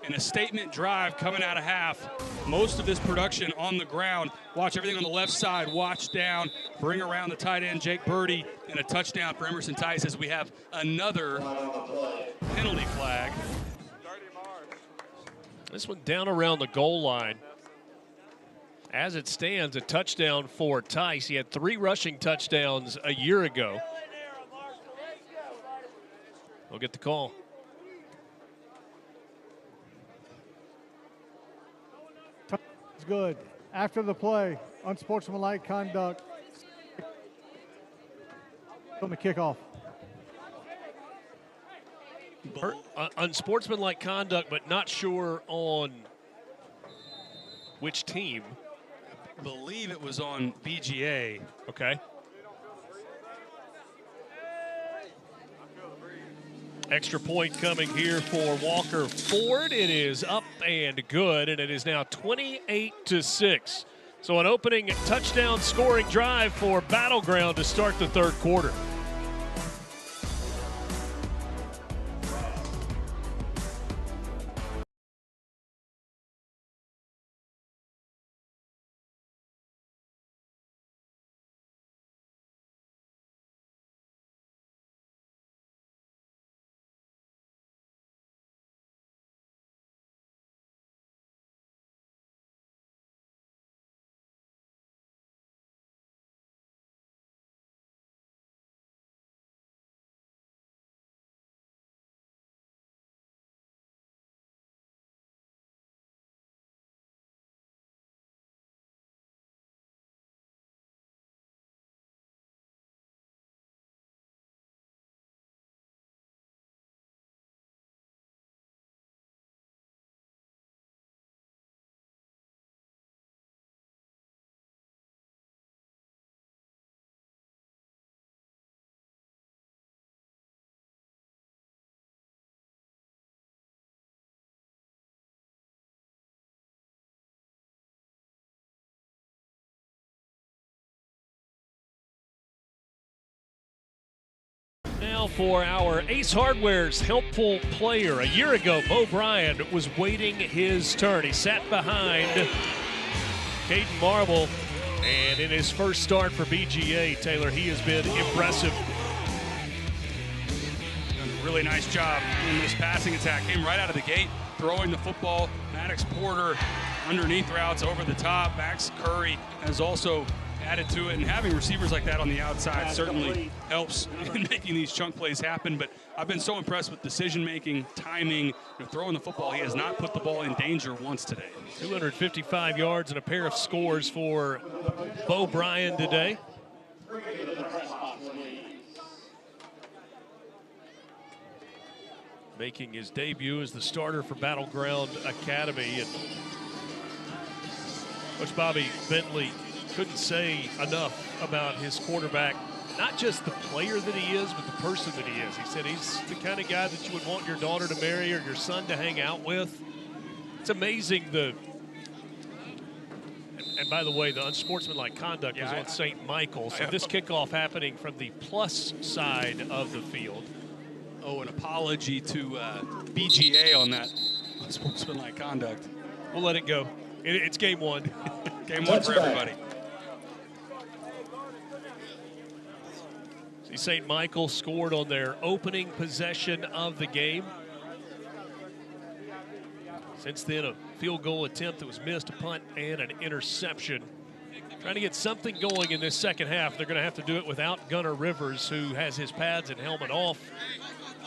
Speaker 2: and a statement drive coming out of half. Most of this production on the ground. Watch everything on the left side. Watch down. Bring around the tight end, Jake Birdie, and a touchdown for Emerson Tice as we have another penalty flag.
Speaker 1: This one down around the goal line. As it stands, a touchdown for Tice. He had 3 rushing touchdowns a year ago. We'll get the call.
Speaker 11: It's good. After the play, unsportsmanlike conduct on the kickoff.
Speaker 1: Unsportsmanlike conduct, but not sure on which team.
Speaker 2: I believe it was on BGA.
Speaker 1: Okay. Extra point coming here for Walker Ford. It is up and good, and it is now 28-6. So an opening touchdown scoring drive for Battleground to start the third quarter. Now for our Ace Hardware's helpful player. A year ago, Bo Bryant was waiting his turn. He sat behind Caden Marble, and in his first start for BGA, Taylor, he has been impressive.
Speaker 2: Done a really nice job in this passing attack. Came right out of the gate, throwing the football. Maddox Porter underneath routes over the top. Max Curry has also added to it, and having receivers like that on the outside certainly helps in making these chunk plays happen. But I've been so impressed with decision-making, timing, throwing the football. He has not put the ball in danger once today.
Speaker 1: 255 yards and a pair of scores for Bo Bryant today. Making his debut as the starter for Battleground Academy. And Coach Bobby Bentley couldn't say enough about his quarterback, not just the player that he is, but the person that he is. He said he's the kind of guy that you would want your daughter to marry or your son to hang out with. It's amazing and by the way, the unsportsmanlike conduct was on St. Michael. So this kickoff happening from the plus side of the field.
Speaker 2: Oh, an apology to BGA on that unsportsmanlike conduct.
Speaker 1: We'll let it go. It's game one.
Speaker 2: Game one for everybody.
Speaker 1: See, St. Michael scored on their opening possession of the game. Since then, a field goal attempt that was missed, a punt, and an interception. Trying to get something going in this second half. They're going to have to do it without Gunnar Rivers, who has his pads and helmet off.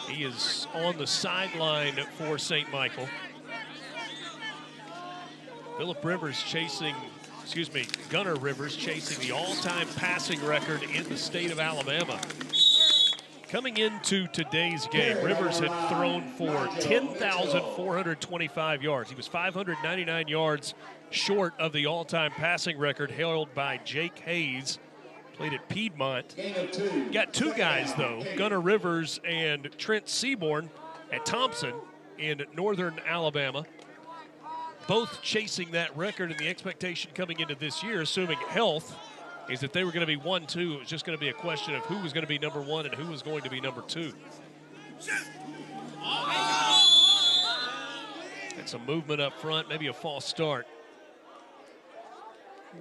Speaker 1: He is on the sideline for St. Michael. Gunnar Rivers chasing the all-time passing record in the state of Alabama. Coming into today's game, Rivers had thrown for 10,425 yards. He was 599 yards short of the all-time passing record held by Jake Hayes. Played at Piedmont. Got two guys, though, Gunnar Rivers and Trent Seaborn at Thompson in northern Alabama. Both chasing that record, and the expectation coming into this year, assuming health, is that they were going to be 1-2. It was just going to be a question of who was going to be number one and who was going to be number two. And some movement up front, maybe a false start.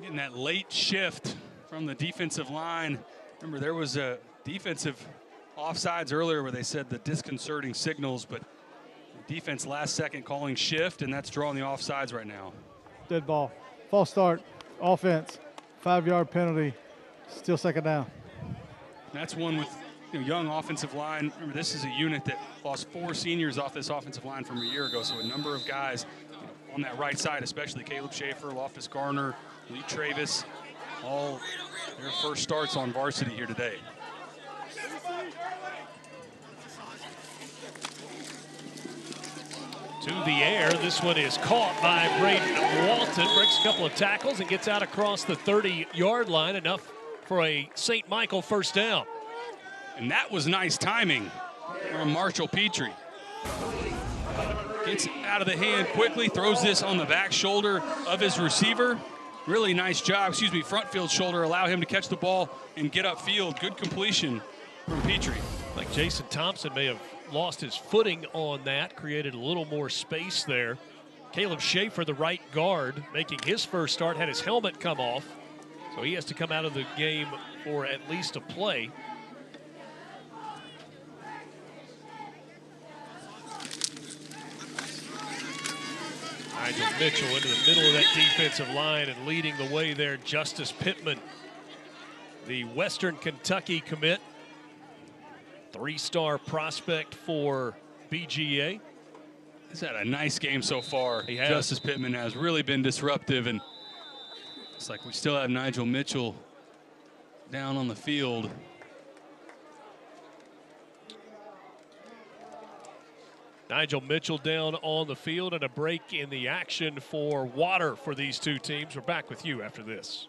Speaker 2: Getting that late shift from the defensive line. Remember, there was a defensive offsides earlier where they said the disconcerting signals, but defense last second calling shift, and that's drawing the offsides right now.
Speaker 11: Dead ball. False start. Offense. 5-yard penalty. Still second down.
Speaker 2: That's one with young offensive line. Remember, this is a unit that lost 4 seniors off this offensive line from a year ago, so a number of guys on that right side, especially Caleb Schaefer, Loftus Garner, Lee Travis, all their first starts on varsity here today.
Speaker 1: To the air, this one is caught by Braden Walton, breaks a couple of tackles and gets out across the 30-yard line, enough for a St. Michael first down.
Speaker 2: And that was nice timing from Marshall Petrie. Gets out of the hand quickly, throws this on the back shoulder of his receiver. Really nice job, front field shoulder, allow him to catch the ball and get upfield. Good completion from Petrie.
Speaker 1: Like Jason Thompson may have lost his footing on that, created a little more space there. Caleb Schaefer, the right guard, making his first start, had his helmet come off, so he has to come out of the game for at least a play. Nigel Mitchell into the middle of that defensive line and leading the way there, Justice Pittman, the Western Kentucky commit. 3-star prospect for BGA.
Speaker 2: He's had a nice game so far.
Speaker 1: He has.
Speaker 2: Justice Pittman has really been disruptive, and it's like we still have Nigel Mitchell down on the field.
Speaker 1: Nigel Mitchell down on the field, and a break in the action for water for these two teams. We're back with you after this.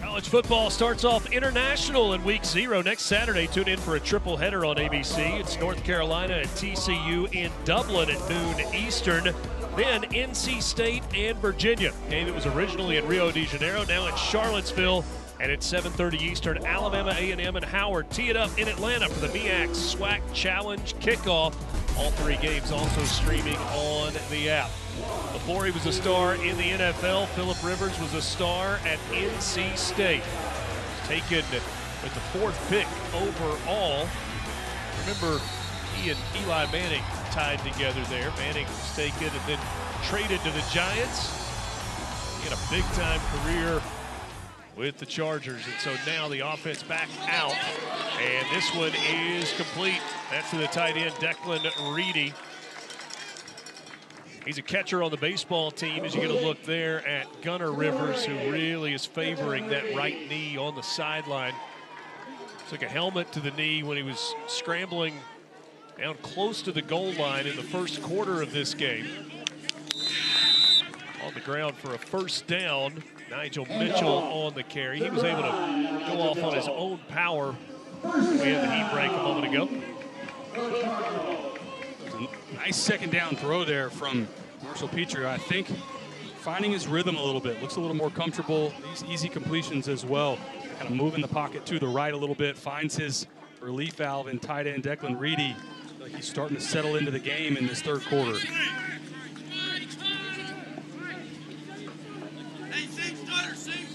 Speaker 1: College football starts off international in week 0 next Saturday. Tune in for a triple header on ABC. It's North Carolina and TCU in Dublin at noon Eastern. Then NC State and Virginia. Game that was originally in Rio de Janeiro, now in Charlottesville. And at 7:30 Eastern, Alabama A&M and Howard tee it up in Atlanta for the MEAC SWAC Challenge kickoff. All 3 games also streaming on the app. Before he was a star in the NFL, Philip Rivers was a star at NC State. Taken with the 4th pick overall. Remember, he and Eli Manning tied together there. Manning was taken and then traded to the Giants. He had a big-time career with the Chargers, and so now the offense back out, and this one is complete. That's to the tight end, Declan Reedy. He's a catcher on the baseball team as you get a look there at Gunnar Rivers, who really is favoring that right knee on the sideline. Took a helmet to the knee when he was scrambling down close to the goal line in the first quarter of this game. On the ground for a first down. Nigel Mitchell on the carry. He was able to go off on his own power We had the heat break a moment ago.
Speaker 2: Nice second down throw there from Marshall Petrie. I think finding his rhythm a little bit. Looks a little more comfortable. These easy completions as well. Kind of moving the pocket to the right a little bit. Finds his relief valve in tight end Declan Reedy. Like he's starting to settle into the game in this third quarter.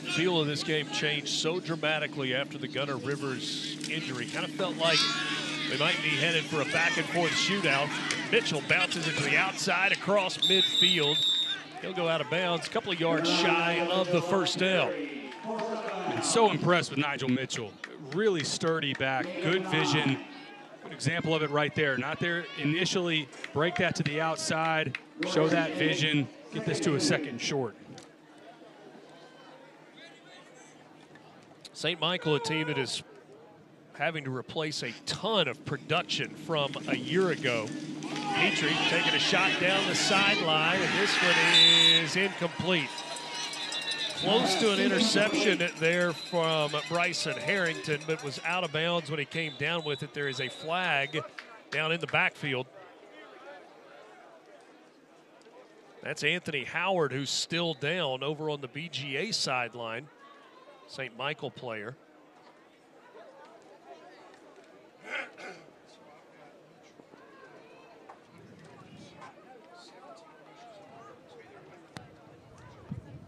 Speaker 1: The feel of this game changed so dramatically after the Gunnar Rivers injury. Kind of felt like they might be headed for a back-and-forth shootout. Mitchell bounces it to the outside across midfield. He'll go out of bounds, a couple of yards shy of the first down.
Speaker 2: I'm so impressed with Nigel Mitchell. Really sturdy back, good vision. Good example of it right there. Not there initially, break that to the outside, show that vision, get this to a second short.
Speaker 1: St. Michael, a team that is having to replace a ton of production from a year ago. Petrie taking a shot down the sideline, and this one is incomplete. Close to an interception there from Bryson Harrington, but was out of bounds when he came down with it. There is a flag down in the backfield. That's Anthony Howard, who's still down over on the BGA sideline. St. Michael player.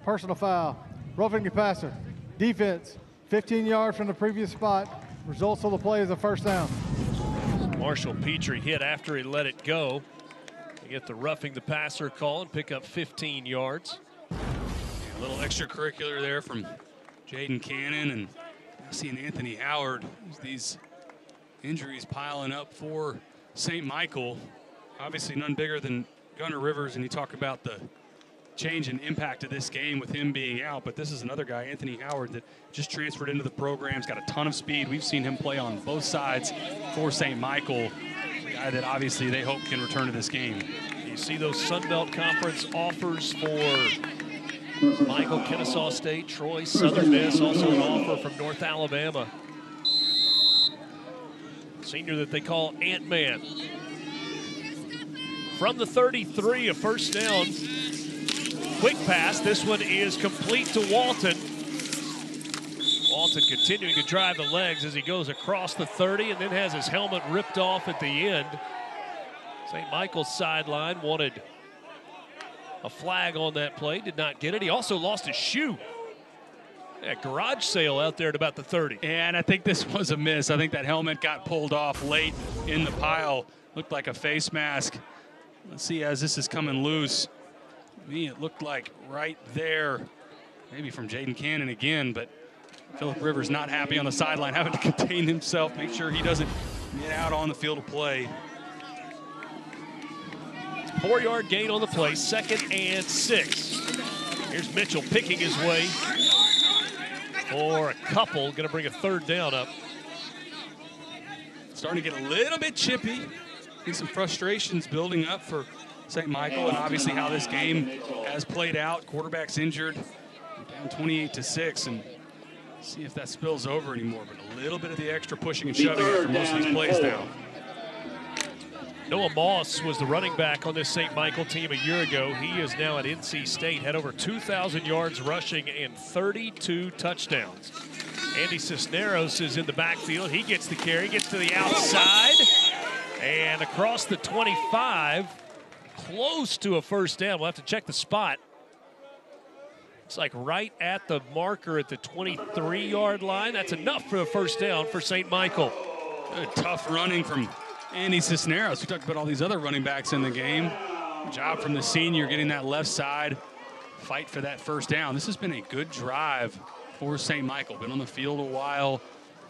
Speaker 11: Personal foul, roughing the passer. Defense, 15 yards from the previous spot. Results of the play is a first down.
Speaker 1: Marshall Petrie hit after he let it go. They get the roughing the passer call and pick up 15 yards.
Speaker 2: A little extracurricular there from Jaden Cannon, and seeing Anthony Howard. These injuries piling up for St. Michael. Obviously none bigger than Gunnar Rivers, and you talk about the change and impact of this game with him being out, but this is another guy, Anthony Howard, that just transferred into the program. He's got a ton of speed. We've seen him play on both sides for St. Michael. A guy that obviously they hope can return to this game.
Speaker 1: You see those Sun Belt Conference offers for Michael, Kennesaw State, Troy, Southern Miss, also an offer from North Alabama. Senior that they call Ant-Man. From the 33, a first down. Quick pass, this one is complete to Walton. Walton continuing to drive the legs as he goes across the 30 and then has his helmet ripped off at the end. St. Michael's sideline wanted a flag on that play, did not get it. He also lost his shoe. Yeah, garage sale out there at about the 30.
Speaker 2: And I think this was a miss. I think that helmet got pulled off late in the pile. Looked like a face mask. Let's see as this is coming loose. To me, it looked like right there, maybe from Jaden Cannon again, but Phillip Rivers not happy on the sideline, having to contain himself, make sure he doesn't get out on the field of play.
Speaker 1: 4-yard gain on the play, 2nd and 6. Here's Mitchell picking his way for a couple, going to bring a third down up.
Speaker 2: Starting to get a little bit chippy. I think some frustrations building up for St. Michael, and obviously how this game has played out. Quarterback's injured, down 28-6, and see if that spills over anymore, but a little bit of the extra pushing and shoving after most of these plays down.
Speaker 1: Noah Moss was the running back on this St. Michael team a year ago. He is now at NC State, had over 2,000 yards rushing and 32 touchdowns. Andy Cisneros is in the backfield. He gets the carry, gets to the outside, and across the 25, close to a first down. We'll have to check the spot. It's like right at the marker at the 23-yard line. That's enough for a first down for St. Michael.
Speaker 2: Good tough running from Andy Cisneros. We talked about all these other running backs in the game. Good job from the senior getting that left side. Fight for that first down. This has been a good drive for St. Michael. Been on the field a while,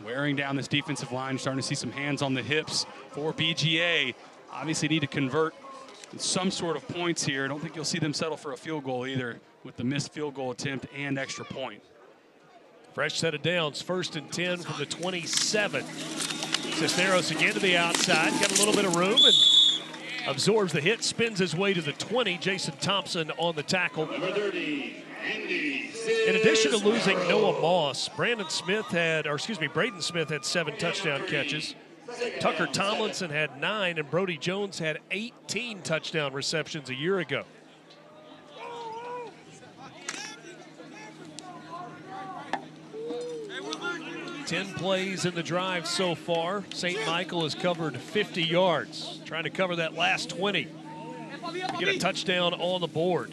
Speaker 2: wearing down this defensive line. Starting to see some hands on the hips for BGA. Obviously need to convert some sort of points here. I don't think you'll see them settle for a field goal either with the missed field goal attempt and extra point.
Speaker 1: Fresh set of downs, 1st and 10 from the 27. Cisneros again to the outside, got a little bit of room and absorbs the hit, spins his way to the 20. Jason Thompson on the tackle.
Speaker 7: Number 30,
Speaker 1: In addition to losing Noah Moss, Braden Smith had 7 touchdown catches. Tucker Tomlinson had 9, and Brody Jones had 18 touchdown receptions a year ago. Ten plays in the drive so far. St. Michael has covered 50 yards, trying to cover that last 20 to get a touchdown on the board.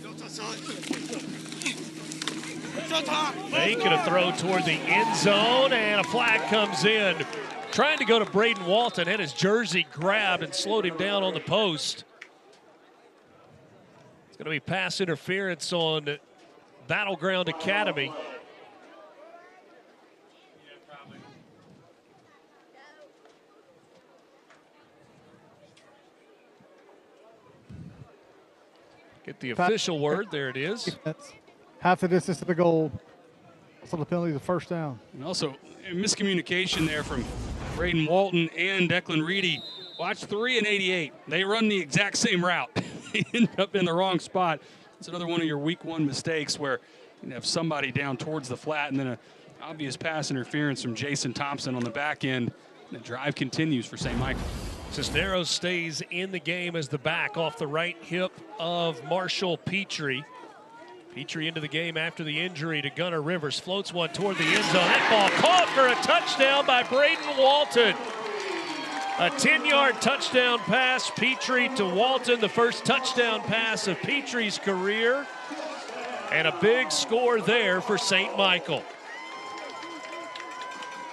Speaker 1: Making a throw toward the end zone, and a flag comes in. Trying to go to Braden Walton, had his jersey grabbed and slowed him down on the post. It's going to be pass interference on Battleground Academy. Get the official word. There it is.
Speaker 11: Half the distance to the goal. So the penalty is a first down.
Speaker 2: And also miscommunication there from Braden Walton and Declan Reedy. Watch 3 and 88. They run the exact same route. They end up in the wrong spot. It's another one of your week 1 mistakes where you have somebody down towards the flat and then an obvious pass interference from Jason Thompson on the back end. And the drive continues for St. Michael.
Speaker 1: Cisneros stays in the game as the back off the right hip of Marshall Petrie. Petrie into the game after the injury to Gunnar Rivers. Floats one toward the end zone. That ball caught for a touchdown by Braden Walton. A 10-yard touchdown pass, Petrie to Walton. The first touchdown pass of Petrie's career. And a big score there for St. Michael.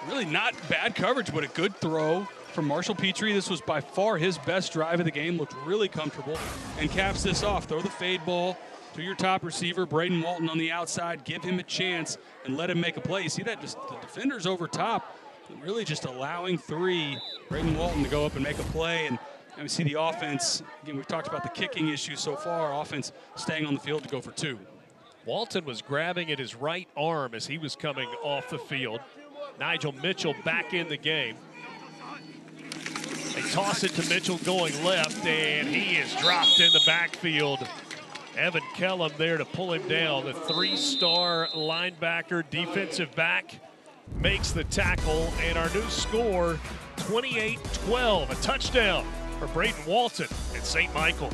Speaker 2: Really not bad coverage, but a good throw from Marshall Petrie. This was by far his best drive of the game. Looked really comfortable and caps this off. Throw the fade ball to your top receiver, Braden Walton on the outside. Give him a chance and let him make a play. See that? Just the defenders over top, really just allowing Braden Walton to go up and make a play. And we see the offense. Again, we've talked about the kicking issue so far. Offense staying on the field to go for 2.
Speaker 1: Walton was grabbing at his right arm as he was coming off the field. Nigel Mitchell back in the game. They toss it to Mitchell going left, and he is dropped in the backfield. Evan Kellum there to pull him down. The 3-star linebacker, defensive back, makes the tackle, and our new score, 28-12, a touchdown for Braden Walton at St. Michael.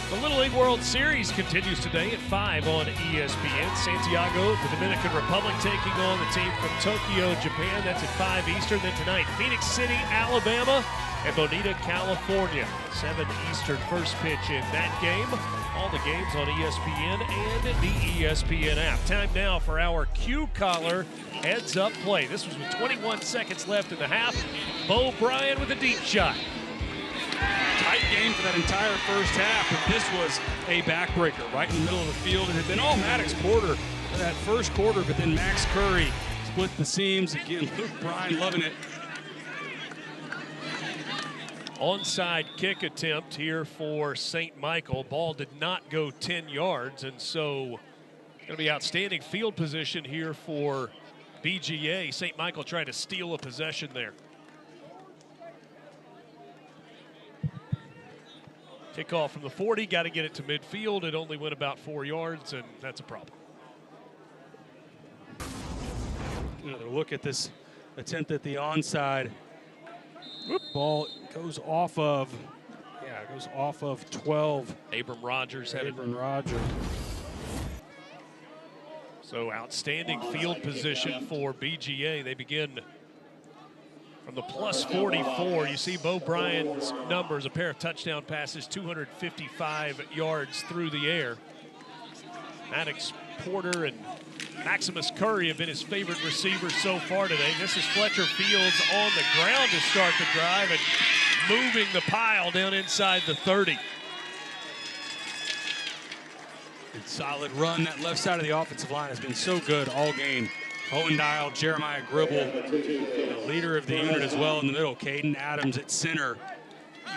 Speaker 1: The Little League World Series continues today at 5 on ESPN. Santiago, the Dominican Republic, taking on the team from Tokyo, Japan. That's at 5 Eastern. Then tonight, Phoenix City, Alabama, and Bonita, California. 7 Eastern first pitch in that game. All the games on ESPN and the ESPN app. Time now for our Q Collar heads-up play. This was with 21 seconds left in the half. Bo Bryan with a deep shot.
Speaker 2: Tight game for that entire first half, but this was a backbreaker right in the middle of the field. It had been all Maddox quarter for that first quarter, but then Max Curry split the seams. Again, Luke Bryan loving it.
Speaker 1: Onside kick attempt here for St. Michael. Ball did not go 10 yards, and so going to be outstanding field position here for BGA. St. Michael trying to steal a possession there. Kickoff from the 40, got to get it to midfield. It only went about 4 yards, and that's a problem.
Speaker 2: Another look at this attempt at the onside. Ball goes off of, it goes off of 12.
Speaker 1: Abram Rogers had
Speaker 2: Abram Rogers.
Speaker 1: So outstanding field position for BGA. They begin from the plus 44. You see Bo Bryan's numbers, a pair of touchdown passes, 255 yards through the air. Maddox Porter and Maximus Curry have been his favorite receivers so far today. This is Fletcher Fields on the ground to start the drive and moving the pile down inside the 30.
Speaker 2: Good solid run. That left side of the offensive line has been so good all game. Owen Dial, Jeremiah Gribble, the leader of the unit as well in the middle. Caden Adams at center.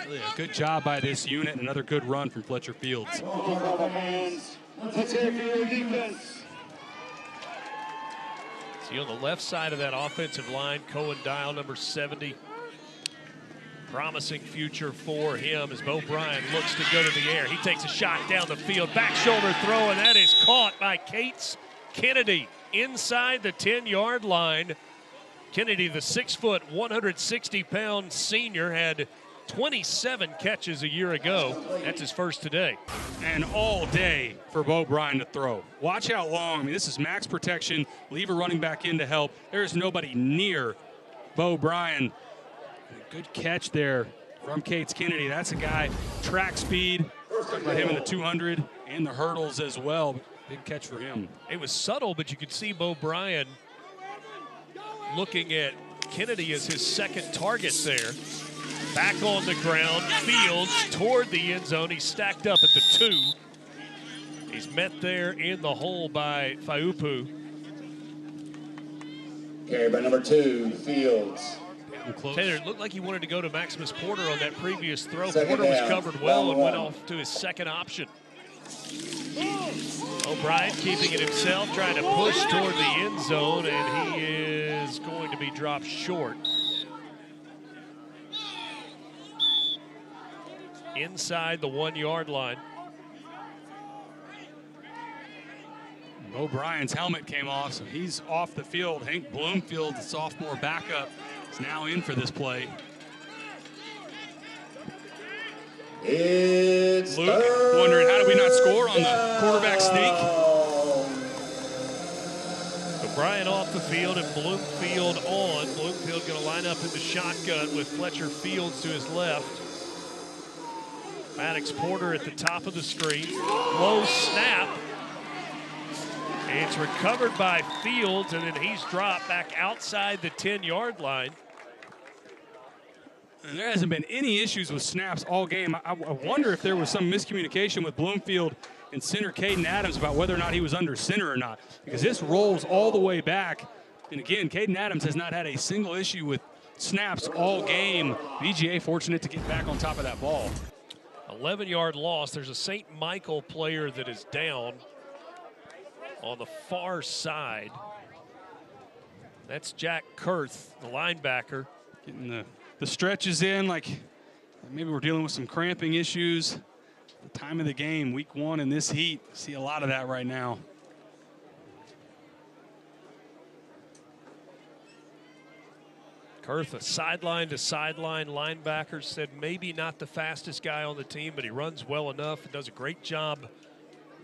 Speaker 2: Really a good job by this unit. Another good run from Fletcher Fields.
Speaker 7: Let's hear for your defense.
Speaker 1: See on the left side of that offensive line, Cohen Dial, number 70. Promising future for him as Bo Bryan looks to go to the air. He takes a shot down the field, back shoulder throw, and that is caught by Cates Kennedy inside the 10-yard line. Kennedy, the 6-foot, 160-pound senior, had 27 catches a year ago. That's his first today.
Speaker 2: And all day for Bo Bryan to throw. Watch how long. I mean, this is max protection. Leave a running back in to help. There is nobody near Bo Bryan. A good catch there from Cates Kennedy. That's a guy, track speed. Talk about him in the 200 and the hurdles as well. Big catch for him.
Speaker 1: It was subtle, but you could see Bo Bryan looking at Kennedy as his second target there. Back on the ground, Fields toward the end zone. He's stacked up at the 2. He's met there in the hole by Faupu.
Speaker 7: Carried by number 2, Fields.
Speaker 1: Taylor, it looked like he wanted to go to Maximus Porter on that previous throw.
Speaker 7: Second
Speaker 1: Porter was
Speaker 7: down,
Speaker 1: covered well
Speaker 7: down
Speaker 1: and went
Speaker 7: one.
Speaker 1: off to his second option. O'Brien keeping it himself, trying to push toward the end zone, and he is going to be dropped short. Inside the 1-yard line.
Speaker 2: O'Brien's helmet came off, so he's off the field. Hank Bloomfield, the sophomore backup, is now in for this play.
Speaker 7: It's
Speaker 2: Luke wondering, how did we not score on the quarterback sneak?
Speaker 1: O'Brien off the field and Bloomfield on. Bloomfield going to line up in the shotgun with Fletcher Fields to his left. Maddox Porter at the top of the screen. Low snap. It's recovered by Fields, and then he's dropped back outside the 10-yard line.
Speaker 2: And there hasn't been any issues with snaps all game. I wonder if there was some miscommunication with Bloomfield and center Caden Adams about whether or not he was under center or not, because this rolls all the way back. And again, Caden Adams has not had a single issue with snaps all game. BGA fortunate to get back on top of that ball.
Speaker 1: 11-yard loss. There's a St. Michael player that is down on the far side. That's Jack Kurth, the linebacker.
Speaker 2: Getting the stretches in, like maybe we're dealing with some cramping issues. The time of the game, week 1 in this heat, see a lot of that right now.
Speaker 1: Kurth, a sideline to sideline linebacker, said maybe not the fastest guy on the team, but he runs well enough and does a great job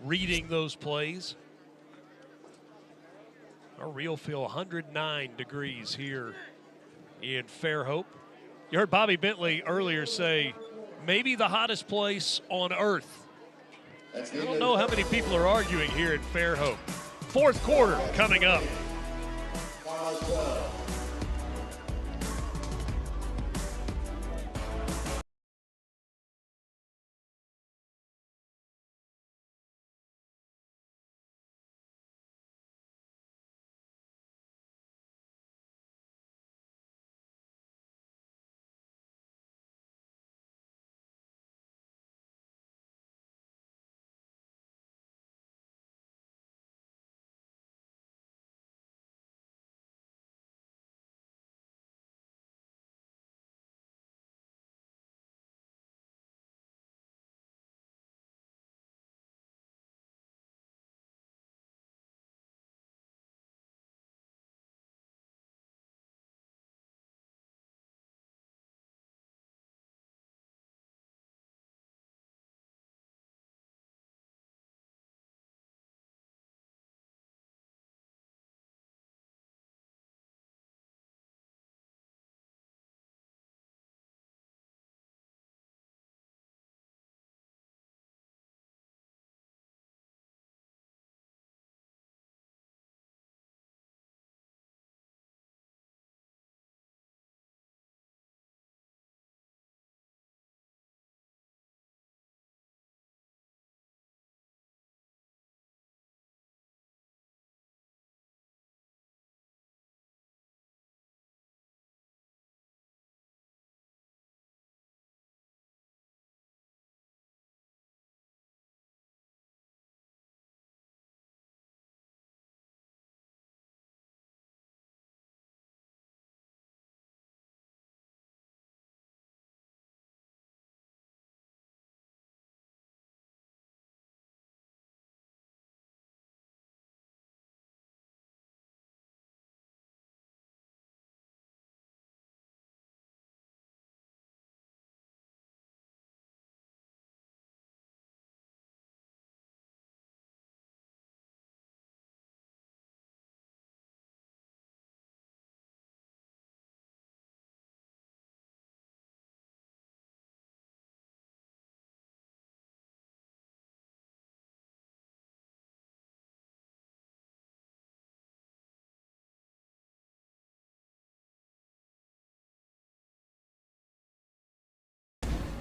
Speaker 1: reading those plays. Our real feel 109 degrees here in Fairhope. You heard Bobby Bentley earlier say, maybe the hottest place on earth. I don't know how many people are arguing here in Fairhope. Fourth quarter coming up.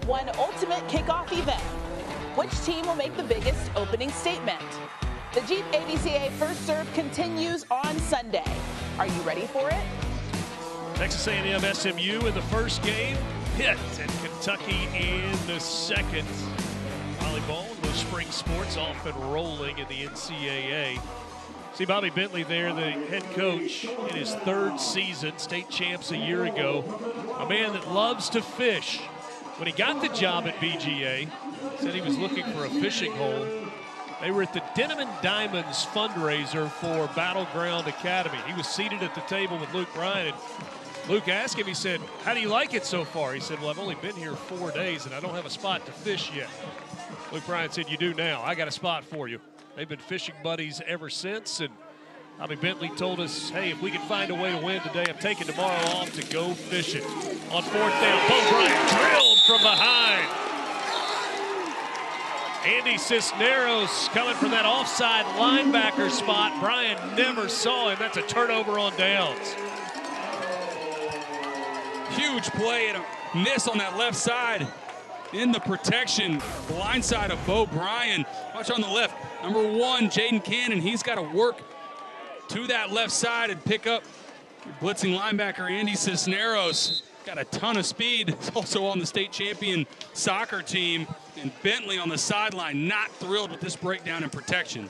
Speaker 12: one ultimate kickoff event. Which team will make the biggest opening statement? The Jeep ABCA First Serve continues on Sunday. Are you ready for it?
Speaker 1: Texas A&M SMU in the first game, Pitt and Kentucky in the second. Volleyball and those spring sports off and rolling in the NCAA. See Bobby Bentley there, the head coach in his third season, state champs a year ago. A man that loves to fish. When he got the job at BGA, said he was looking for a fishing hole. They were at the Denim and Diamonds fundraiser for Battleground Academy. He was seated at the table with Luke Bryan, and Luke asked him, he said, how do you like it so far? He said, well, I've only been here 4 days and I don't have a spot to fish yet. Luke Bryan said, you do now. I got a spot for you. They've been fishing buddies ever since, and Bobby Bentley told us, hey, if we can find a way to win today, I'm taking tomorrow off to go fishing. On fourth down, Bo Bryant drilled from behind. Andy Cisneros coming from that offside linebacker spot. Bryant never saw him. That's a turnover on downs.
Speaker 2: Huge play and a miss on that left side. In the protection, blind side of Bo Bryant. Watch on the left, number 1, Jaden Cannon. He's got to work to that left side and pick up blitzing linebacker Andy Cisneros. Got a ton of speed. He's also on the state champion soccer team. And Bentley on the sideline, not thrilled with this breakdown in protection.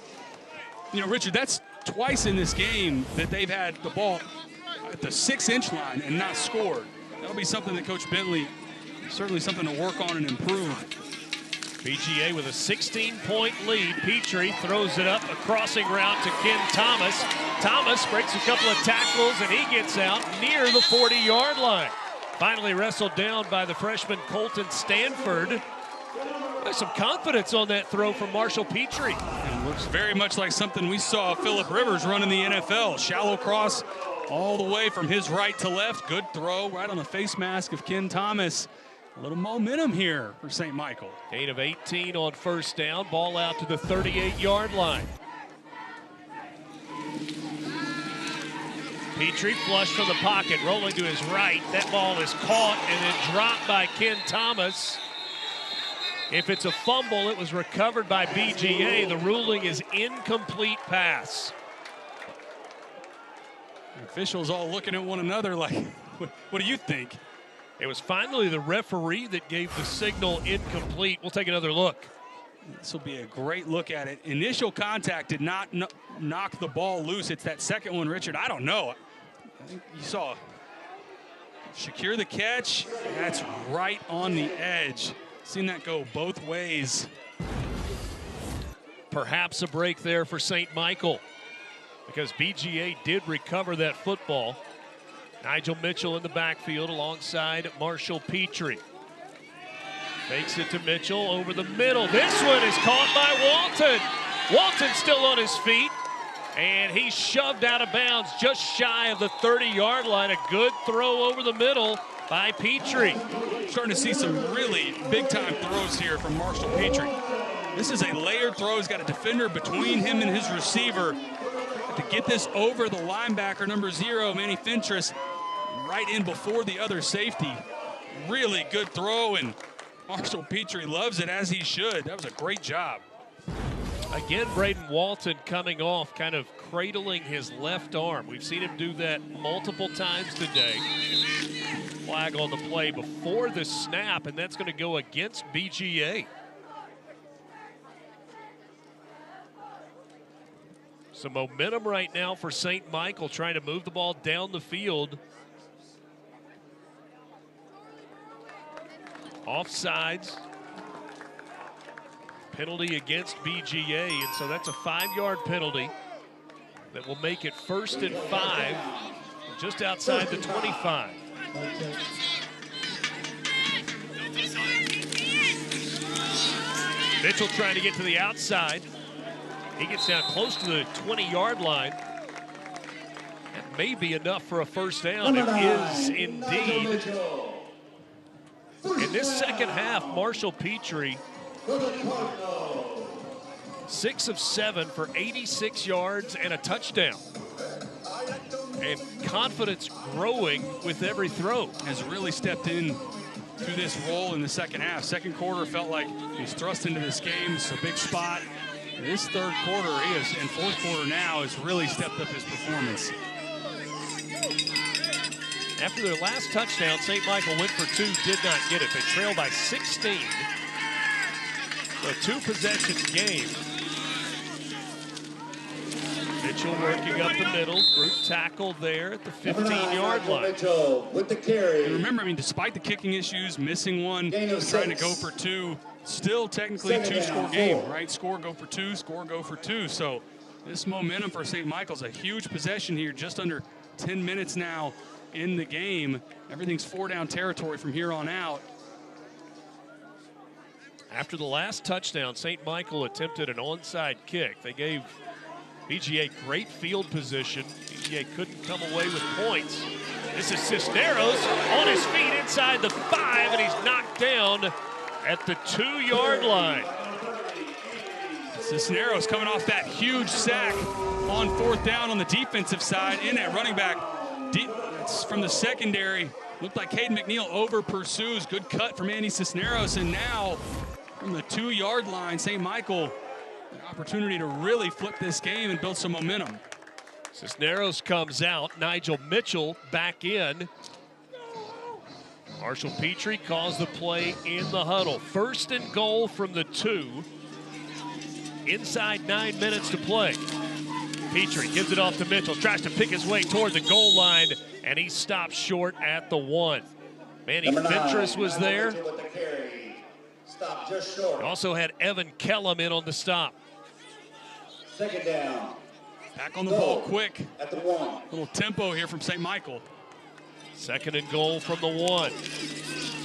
Speaker 2: You know, Richard, that's twice in this game that they've had the ball at the 6-inch line and not scored. That'll be something that Coach Bentley, certainly something to work on and improve.
Speaker 1: BGA with a 16-point lead. Petrie throws it up, a crossing route to Ken Thomas. Thomas breaks a couple of tackles, and he gets out near the 40-yard line. Finally wrestled down by the freshman Colton Stanford. There's some confidence on that throw from Marshall Petrie.
Speaker 2: It looks very much like something we saw Phillip Rivers run in the NFL. Shallow cross all the way from his right to left. Good throw right on the face mask of Ken Thomas. A little momentum here for St. Michael.
Speaker 1: Gain of 18 on first down. Ball out to the 38-yard line. Petrie flushed from the pocket, rolling to his right. That ball is caught and then dropped by Ken Thomas. If it's a fumble, it was recovered by BGA. The ruling is incomplete pass.
Speaker 2: Officials all looking at one another like, what do you think?
Speaker 1: It was finally the referee that gave the signal incomplete. We'll take another look.
Speaker 2: This will be a great look at it. Initial contact did not knock the ball loose. It's that second one, Richard. I don't know. I think you saw Shakir the catch. That's right on the edge. Seen that go both ways.
Speaker 1: Perhaps a break there for St. Michael because BGA did recover that football. Nigel Mitchell in the backfield alongside Marshall Petrie. Fakes it to Mitchell over the middle. This one is caught by Walton. Walton still on his feet, and he's shoved out of bounds just shy of the 30-yard line. A good throw over the middle by Petrie.
Speaker 2: Starting to see some really big-time throws here from Marshall Petrie. This is a layered throw. He's got a defender between him and his receiver. To get this over the linebacker, number 0, Manny Fentress, right in before the other safety. Really good throw, and Marshall Petrie loves it, as he should. That was a great job.
Speaker 1: Again, Braden Walton coming off, kind of cradling his left arm. We've seen him do that multiple times today. Flag on the play before the snap, and that's going to go against BGA. Some momentum right now for St. Michael, trying to move the ball down the field. Offsides. Penalty against BGA, and so that's a 5-yard penalty that will make it 1st and 5, just outside the 25. Mitchell trying to get to the outside. He gets down close to the 20-yard line. That may be enough for a first down. It is indeed. In this second half, Marshall Petrie, 6 of 7 for 86 yards and a touchdown. And confidence growing with every throw.
Speaker 2: Has really stepped in to this role in the second half. Second quarter felt like he's thrust into this game. It's a big spot. This third quarter, and fourth quarter now, has really stepped up his performance.
Speaker 1: After their last touchdown, St. Michael went for 2, did not get it. They trailed by 16. So a 2-possession game. Mitchell working up the middle. Group tackle there at the 15-yard line.
Speaker 7: Mitchell with the carry.
Speaker 2: And remember, I mean, despite the kicking issues, missing one, trying to go for 2, still technically a 2-score game, right? Score, go for 2, score, go for 2. So this momentum for St. Michael's a huge possession here, just under 10 minutes now in the game. Everything's 4-down territory from here on out.
Speaker 1: After the last touchdown, St. Michael attempted an onside kick. They gave BGA great field position. BGA couldn't come away with points. This is Cisneros on his feet inside the 5, and he's knocked down at the 2-yard line.
Speaker 2: Cisneros coming off that huge sack on 4th down on the defensive side in at running back. It's from the secondary. Looked like Caden McNeil over pursues. Good cut from Andy Cisneros. And now from the 2-yard line, St. Michael, an opportunity to really flip this game and build some momentum.
Speaker 1: Cisneros comes out. Nigel Mitchell back in. Marshall Petrie calls the play in the huddle. 1st and goal from the 2. Inside 9 minutes to play. Petrie gives it off to Mitchell, tries to pick his way toward the goal line, and he stops short at the 1. Manny Fentress was there.
Speaker 7: Stop just short.
Speaker 1: Also had Evan Kellum in on the stop.
Speaker 7: 2nd down.
Speaker 2: Back on the ball quick.
Speaker 7: At the 1.
Speaker 2: Little tempo here from St. Michael.
Speaker 1: 2nd and goal from the 1.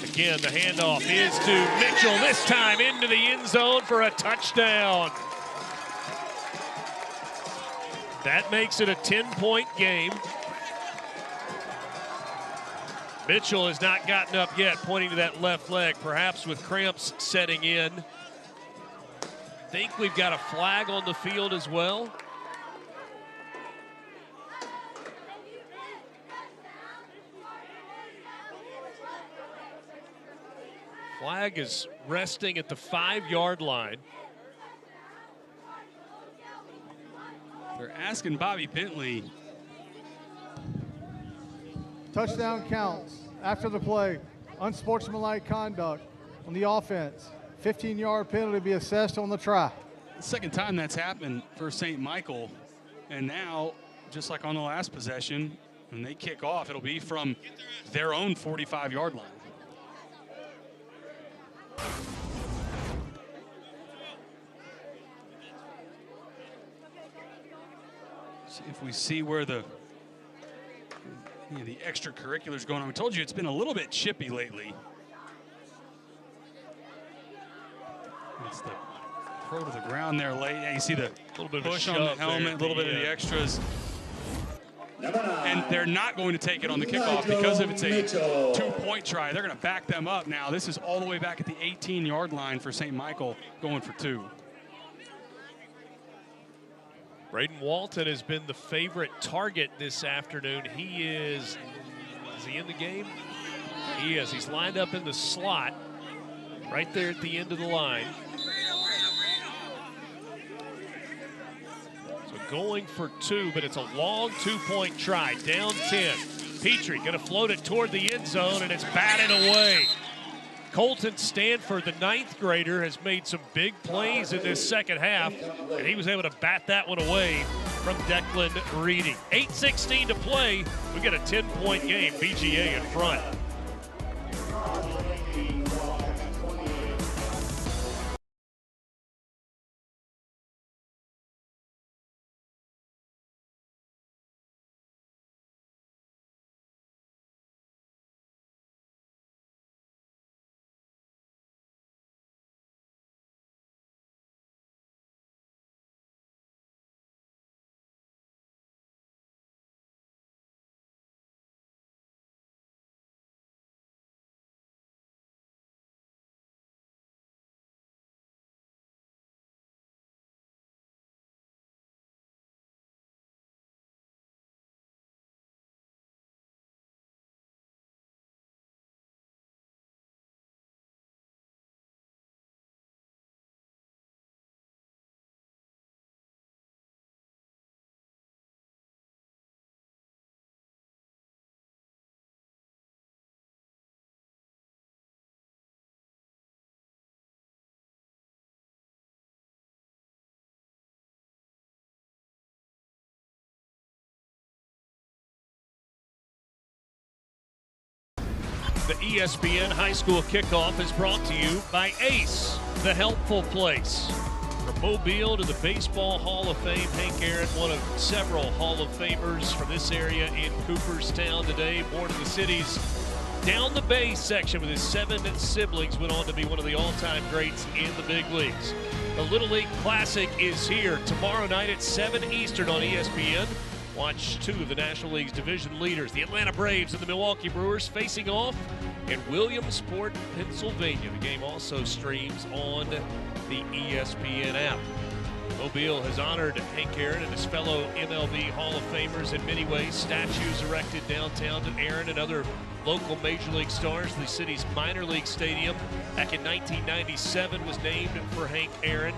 Speaker 1: Again, the handoff is to Mitchell, this time into the end zone for a touchdown. That makes it a 10-point game. Mitchell has not gotten up yet, pointing to that left leg, perhaps with cramps setting in. Think we've got a flag on the field as well. Flag is resting at the 5-yard line.
Speaker 2: They're asking Bobby Bentley.
Speaker 11: Touchdown counts after the play. Unsportsmanlike conduct on the offense. 15-yard penalty to be assessed on the try.
Speaker 2: The second time that's happened for St. Michael. And now, just like on the last possession, when they kick off, it'll be from their own 45-yard line. See if we see where the extracurriculars going on. We told you it's been a little bit chippy lately. It's the throw to the ground there late. Yeah, you see the
Speaker 1: little bit
Speaker 2: push
Speaker 1: of
Speaker 2: on the helmet, a little bit of the extras. And they're not going to take it on the kickoff because if it's a 2-point try, they're going to back them up now. This is all the way back at the 18-yard line for St. Michael going for 2.
Speaker 1: Braden Walton has been the favorite target this afternoon. He is he in the game? He is. He's lined up in the slot right there at the end of the line. So going for 2, but it's a long 2-point try, down 10. Petrie gonna float it toward the end zone, and it's batted away. Colton Stanford, the 9th grader, has made some big plays in this second half, and he was able to bat that one away from Declan Reading. 8:16 to play. We got a 10-point game. BGA in front. The ESPN High School Kickoff is brought to you by Ace, the helpful place. From Mobile to the Baseball Hall of Fame, Hank Aaron, one of several Hall of Famers from this area in Cooperstown today, born in the city's down the Bay section with his 7 siblings, went on to be one of the all-time greats in the big leagues. The Little League Classic is here tomorrow night at 7 Eastern on ESPN. Watch 2 of the National League's division leaders, the Atlanta Braves and the Milwaukee Brewers, facing off in Williamsport, Pennsylvania. The game also streams on the ESPN app. Mobile has honored Hank Aaron and his fellow MLB Hall of Famers in many ways. Statues erected downtown to Aaron and other local Major League stars. The city's minor league stadium back in 1997 was named for Hank Aaron.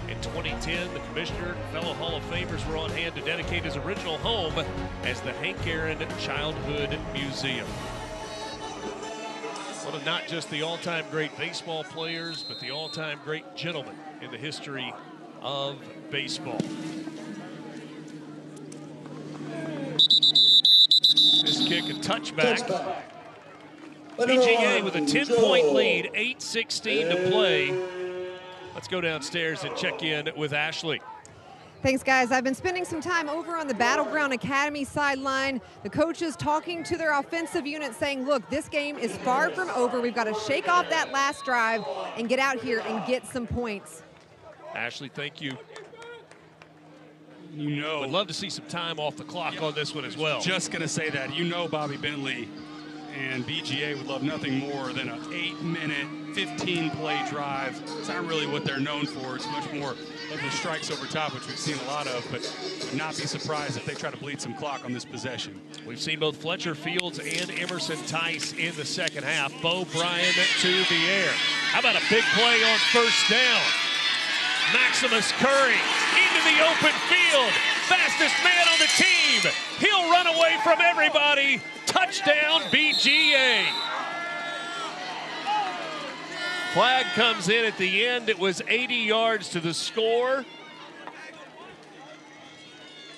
Speaker 1: In 2010, the commissioner and fellow Hall of Famers were on hand to dedicate his original home as the Hank Aaron Childhood Museum. One of not just the all-time great baseball players, but the all-time great gentleman in the history of baseball. This kick, a touchback. BGA with a 10-point lead, 8:16 to play. Let's go downstairs and check in with Ashley.
Speaker 3: Thanks, guys. I've been spending some time over on the Battleground Academy sideline. The coaches talking to their offensive unit saying, look, this game is far from over. We've got to shake off that last drive and get out here and get some points.
Speaker 1: Ashley, thank you.
Speaker 2: You know,
Speaker 1: would love to see some time off the clock on this one as well.
Speaker 2: Just going to say that. You know Bobby Bentley and BGA would love nothing more than an 8-minute, 15-play drive. It's not really what they're known for. It's much more of the strikes over top, which we've seen a lot of, but would not be surprised if they try to bleed some clock on this possession.
Speaker 1: We've seen both Fletcher Fields and Emerson Tice in the second half. Bo Bryan to the air. How about a big play on first down? Maximus Curry into the open field. Fastest man on the team. He'll run away from everybody. Touchdown, BGA. Flag comes in at the end. It was 80 yards to the score.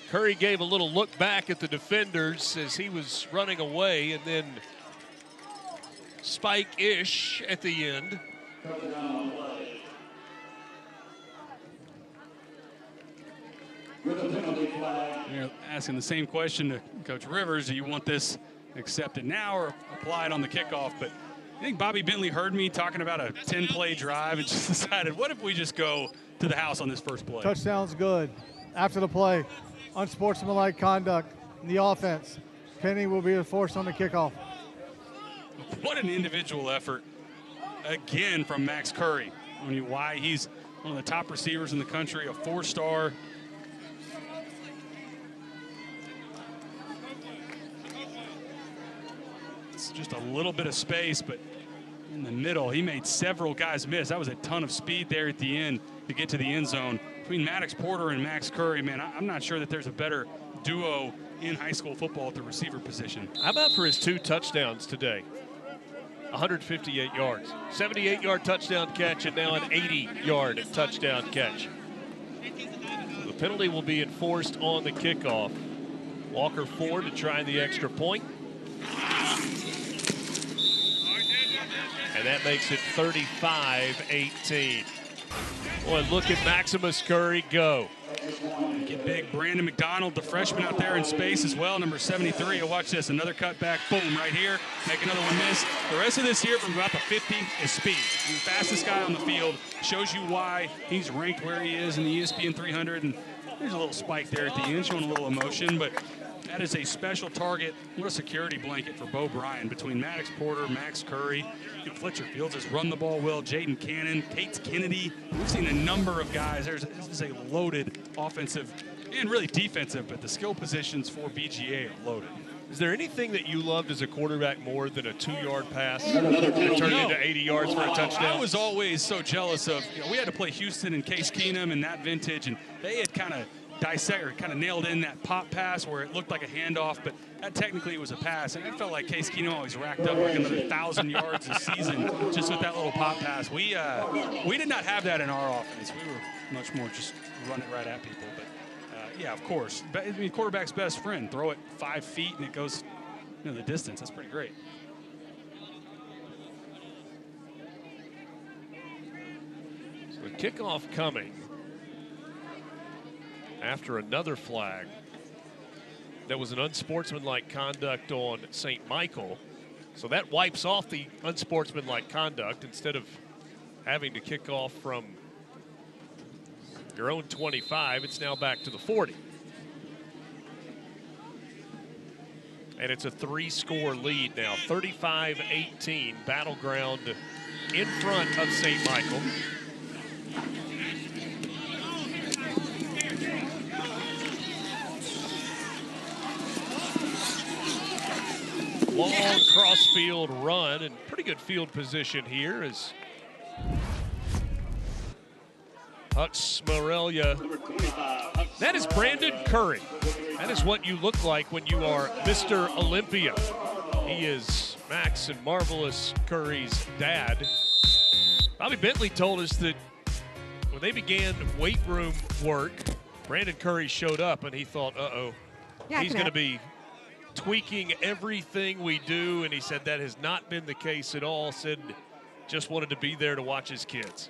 Speaker 1: Curry gave a little look back at the defenders as he was running away, and then Spike-ish at the end.
Speaker 2: You're asking the same question to Coach Rivers. Do you want this accepted now or applied on the kickoff? But I think Bobby Bentley heard me talking about a 10-play drive and just decided, what if we just go to the house on this first play?
Speaker 11: Touchdown's good. After the play, unsportsmanlike conduct in the offense. Penny will be forced on the kickoff.
Speaker 2: What an individual effort, again, from Max Curry. I mean, why he's one of the top receivers in the country, a 4-star. It's just a little bit of space, but in the middle, he made several guys miss. That was a ton of speed there at the end to get to the end zone. Between Maddox Porter and Max Curry, man, I'm not sure that there's a better duo in high school football at the receiver position.
Speaker 1: How about for his 2 touchdowns today? 158 yards. 78-yard touchdown catch and now an 80-yard touchdown catch. The penalty will be enforced on the kickoff. Walker Ford to try the extra point. And that makes it 35-18. Boy, look at Maximus Curry go.
Speaker 2: Get big. Brandon McDonald, the freshman out there in space as well, number 73. You'll watch this. Another cutback. Boom, right here. Make another one miss. The rest of this here from about the 50 is speed. He's the fastest guy on the field. Shows you why he's ranked where he is in the ESPN 300. And there's a little spike there at the end, showing a little emotion. But that is a special target. What a security blanket for Bo Bryan between Maddox Porter, Max Curry. Fletcher Fields has run the ball well. Jaden Cannon, Cates Kennedy. We've seen a number of guys. This is a loaded offensive and really defensive, but the skill positions for BGA are loaded.
Speaker 1: Is there anything that you loved as a quarterback more than a 2-yard pass that turned into 80 yards for a touchdown?
Speaker 2: I was always so jealous of, we had to play Houston and Case Keenum in that vintage, and they had kind of nailed in that pop pass where it looked like a handoff, but that technically was a pass. And I felt like Case Keenum always racked up like another 1,000 yards a season just with that little pop pass. We did not have that in our offense. We were much more just run it right at people. But yeah, of course. I mean, quarterback's best friend. Throw it 5 feet and it goes the distance. That's pretty great.
Speaker 1: kickoff coming after another flag that was an unsportsmanlike conduct on St. Michael. So that wipes off the unsportsmanlike conduct instead of having to kick off from your own 25. It's now back to the 40. And it's a 3-score lead now, 35-18, Battleground in front of St. Michael. Long cross-field run and pretty good field position here as Hux Morelia. That is Brandon Curry. That is what you look like when you are Mr. Olympia. He is Max and Marvelous Curry's dad. Bobby Bentley told us that when they began weight room work, Brandon Curry showed up and he thought, uh-oh, he's going to be tweaking everything we do, and he said that has not been the case at all. Said just wanted to be there to watch his kids.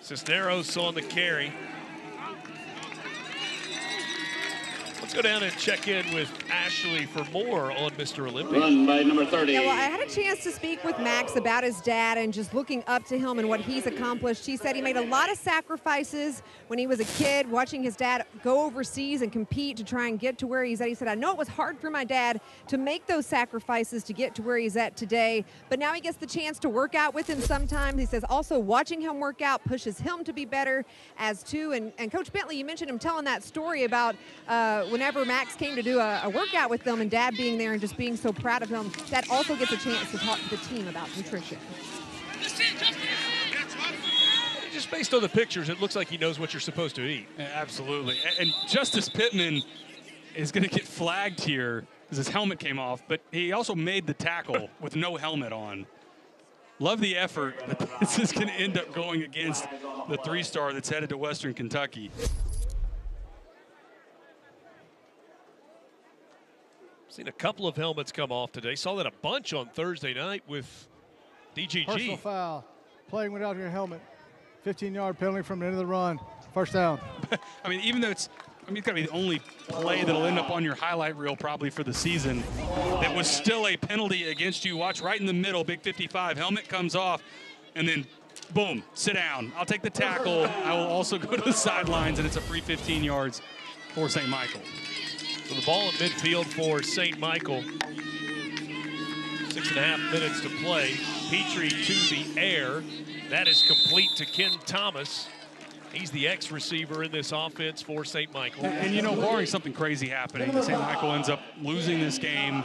Speaker 1: Cisneros on the carry. Let's go down and check in with Ashley for more on Mr. Olympia.
Speaker 7: Run by number 30.
Speaker 3: Yeah, well, I had a chance to speak with Max about his dad and just looking up to him and what he's accomplished. He said he made a lot of sacrifices when he was a kid, watching his dad go overseas and compete to try and get to where he's at. He said, I know it was hard for my dad to make those sacrifices to get to where he's at today, but now he gets the chance to work out with him sometimes. He says also watching him work out pushes him to be better as too. And Coach Bentley, you mentioned him telling that story about whenever Max came to do a workout with them and Dad being there and just being so proud of him, Dad also gets a chance to talk to the team about nutrition.
Speaker 1: Just based on the pictures, it looks like he knows what you're supposed to eat.
Speaker 2: Yeah, absolutely. And Justice Pittman is going to get flagged here because his helmet came off, but he also made the tackle with no helmet on. Love the effort, but this is going to end up going against the 3-star that's headed to Western Kentucky.
Speaker 1: Seen a couple of helmets come off today. Saw that a bunch on Thursday night with DGG.
Speaker 11: Personal foul, playing without your helmet. 15-yard penalty from the end of the run. First down.
Speaker 2: I mean, even though it's got to be the only play that'll end up on your highlight reel probably for the season. That was still a penalty against you. Watch right in the middle, big 55. Helmet comes off, and then boom, sit down. I'll take the tackle. I will also go to the sidelines, and it's a free 15 yards for St. Michael.
Speaker 1: So the ball in midfield for St. Michael. 6.5 minutes to play. Petrie to the air. That is complete to Ken Thomas. He's the ex-receiver in this offense for St. Michael.
Speaker 2: And you know, barring something crazy happening, St. Michael ends up losing this game.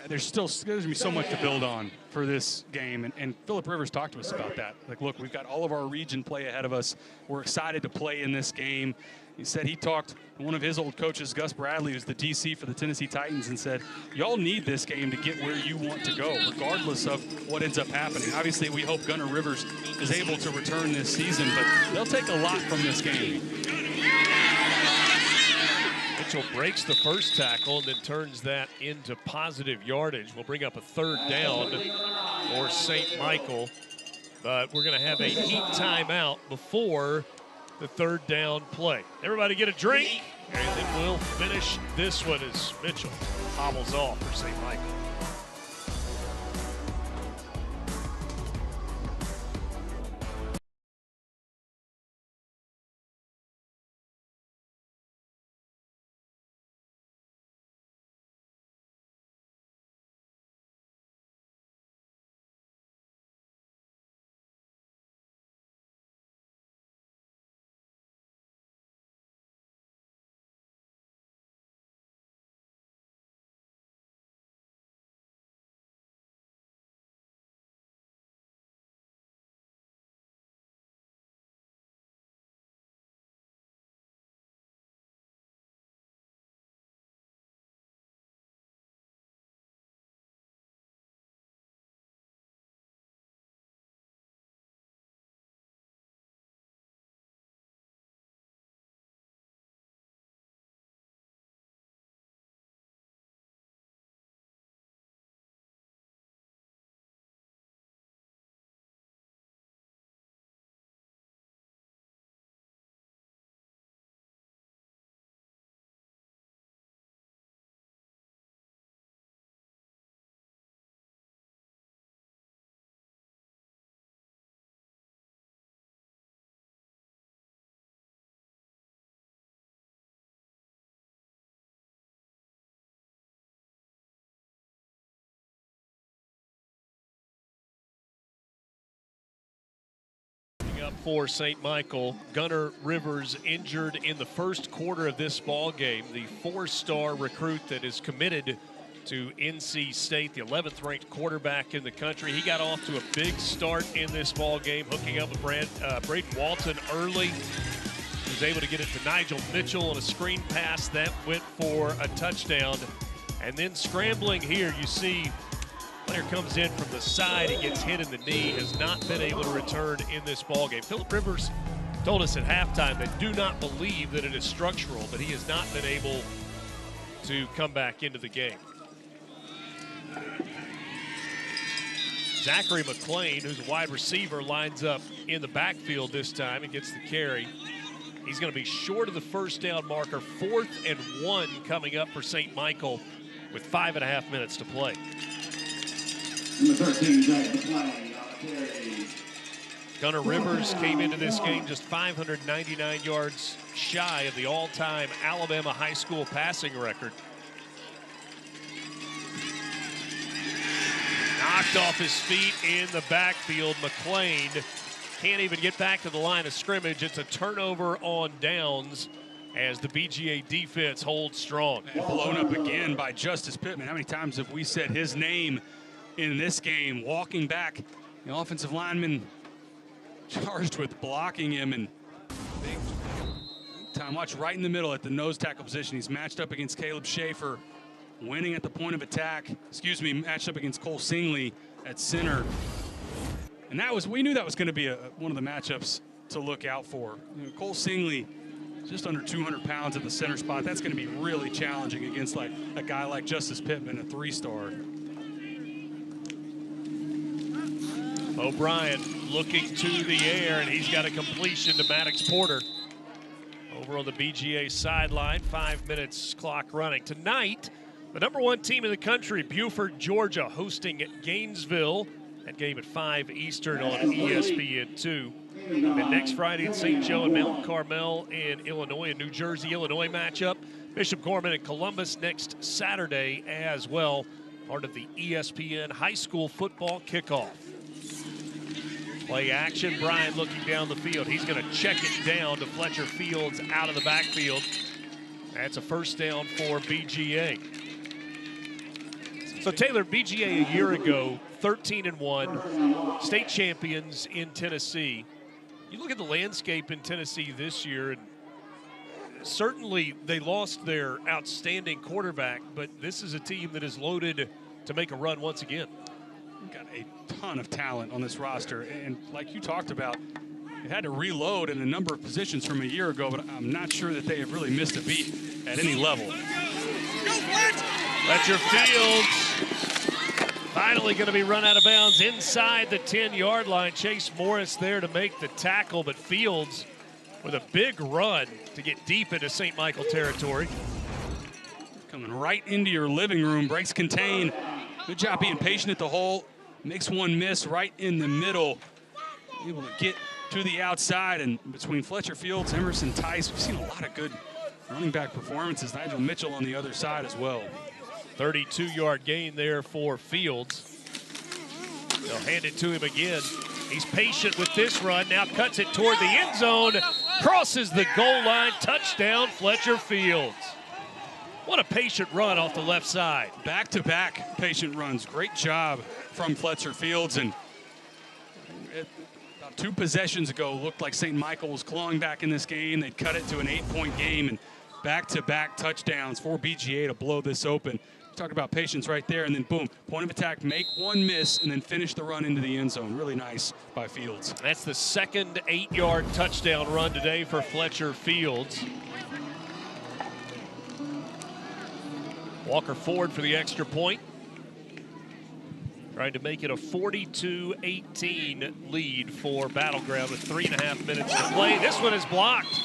Speaker 2: There's going to be so much to build on for this game. And Philip Rivers talked to us about that. Like, look, we've got all of our region play ahead of us. We're excited to play in this game. He said he talked to one of his old coaches, Gus Bradley, who's the DC for the Tennessee Titans, and said, y'all need this game to get where you want to go, regardless of what ends up happening. Obviously, we hope Gunnar Rivers is able to return this season, but they'll take a lot from this game.
Speaker 1: Mitchell breaks the first tackle and then turns that into positive yardage. We'll bring up a 3rd down for St. Michael, but we're going to have a heat timeout before the 3rd down play. Everybody get a drink, and then we'll finish this one as Mitchell hobbles off for St. Michael. for St. Michael. Gunnar Rivers injured in the first quarter of this ball game. The 4-star recruit that is committed to NC State, the 11th ranked quarterback in the country. He got off to a big start in this ball game, hooking up with Braden Walton early. He was able to get it to Nigel Mitchell on a screen pass that went for a touchdown. And then scrambling here, you see player comes in from the side, he gets hit in the knee, has not been able to return in this ball game. Philip Rivers told us at halftime they do not believe that it is structural, but he has not been able to come back into the game. Zachary McClain, who's a wide receiver, lines up in the backfield this time and gets the carry. He's going to be short of the first down marker. 4th and 1 coming up for St. Michael with 5.5 minutes to play.
Speaker 7: Number 13, Zach McClain on the carry.
Speaker 1: Gunnar Rivers came into this game just 599 yards shy of the all-time Alabama high school passing record. Knocked off his feet in the backfield. McClain can't even get back to the line of scrimmage. It's a turnover on downs as the BGA defense holds strong.
Speaker 2: And blown up again by Justice Pittman. How many times have we said his name in this game? Walking back, the offensive lineman charged with blocking him, and big time watch right in the middle at the nose tackle position. He's matched up against Caleb Schaefer, winning at the point of attack. Matched up against Cole Singley at center. And we knew that was going to be one of the matchups to look out for. Cole Singley, just under 200 pounds at the center spot. That's going to be really challenging against like a guy like Justice Pittman, a 3-star.
Speaker 1: O'Brien looking to the air, and he's got a completion to Maddox Porter. Over on the BGA sideline, 5 minutes clock running. Tonight, the #1 team in the country, Buford, Georgia, hosting Gainesville. That game at 5 Eastern on ESPN2. And next Friday at St. Joe and Mount Carmel in Illinois, a New Jersey-Illinois matchup. Bishop Gorman and Columbus next Saturday as well, part of the ESPN high school football kickoff. Play action, Bryant looking down the field. He's going to check it down to Fletcher Fields out of the backfield. That's a first down for BGA. So Taylor, BGA a year ago, 13-1, state champions in Tennessee. You look at the landscape in Tennessee this year, and certainly they lost their outstanding quarterback, but this is a team that is loaded to make a run once again.
Speaker 2: We've got a ton of talent on this roster, and like you talked about, they had to reload in a number of positions from a year ago, but I'm not sure that they have really missed a beat at any level.
Speaker 1: Fletcher Fields finally going to be run out of bounds inside the 10-yard line. Chase Morris there to make the tackle, but Fields with a big run to get deep into St. Michael territory.
Speaker 2: Coming right into your living room, breaks contain. Good job being patient at the hole. Makes one miss right in the middle. Able to get to the outside, and between Fletcher Fields, Emerson Tice, we've seen a lot of good running back performances. Nigel Mitchell on the other side as well.
Speaker 1: 32-yard gain there for Fields. They'll hand it to him again. He's patient with this run, now cuts it toward the end zone, crosses the goal line, touchdown Fletcher Fields. What a patient run off the left side.
Speaker 2: Back-to-back patient runs. Great job from Fletcher Fields. And about 2 possessions ago, looked like St. Michael was clawing back in this game. They'd cut it to an 8-point game, and back-to-back touchdowns for BGA to blow this open. Talk about patience right there, and then boom, point of attack, make one miss, and then finish the run into the end zone. Really nice by Fields.
Speaker 1: That's the second 8-yard touchdown run today for Fletcher Fields. Walker Ford for the extra point. Trying to make it a 42-18 lead for Battleground with 3.5 minutes to play. This one is blocked.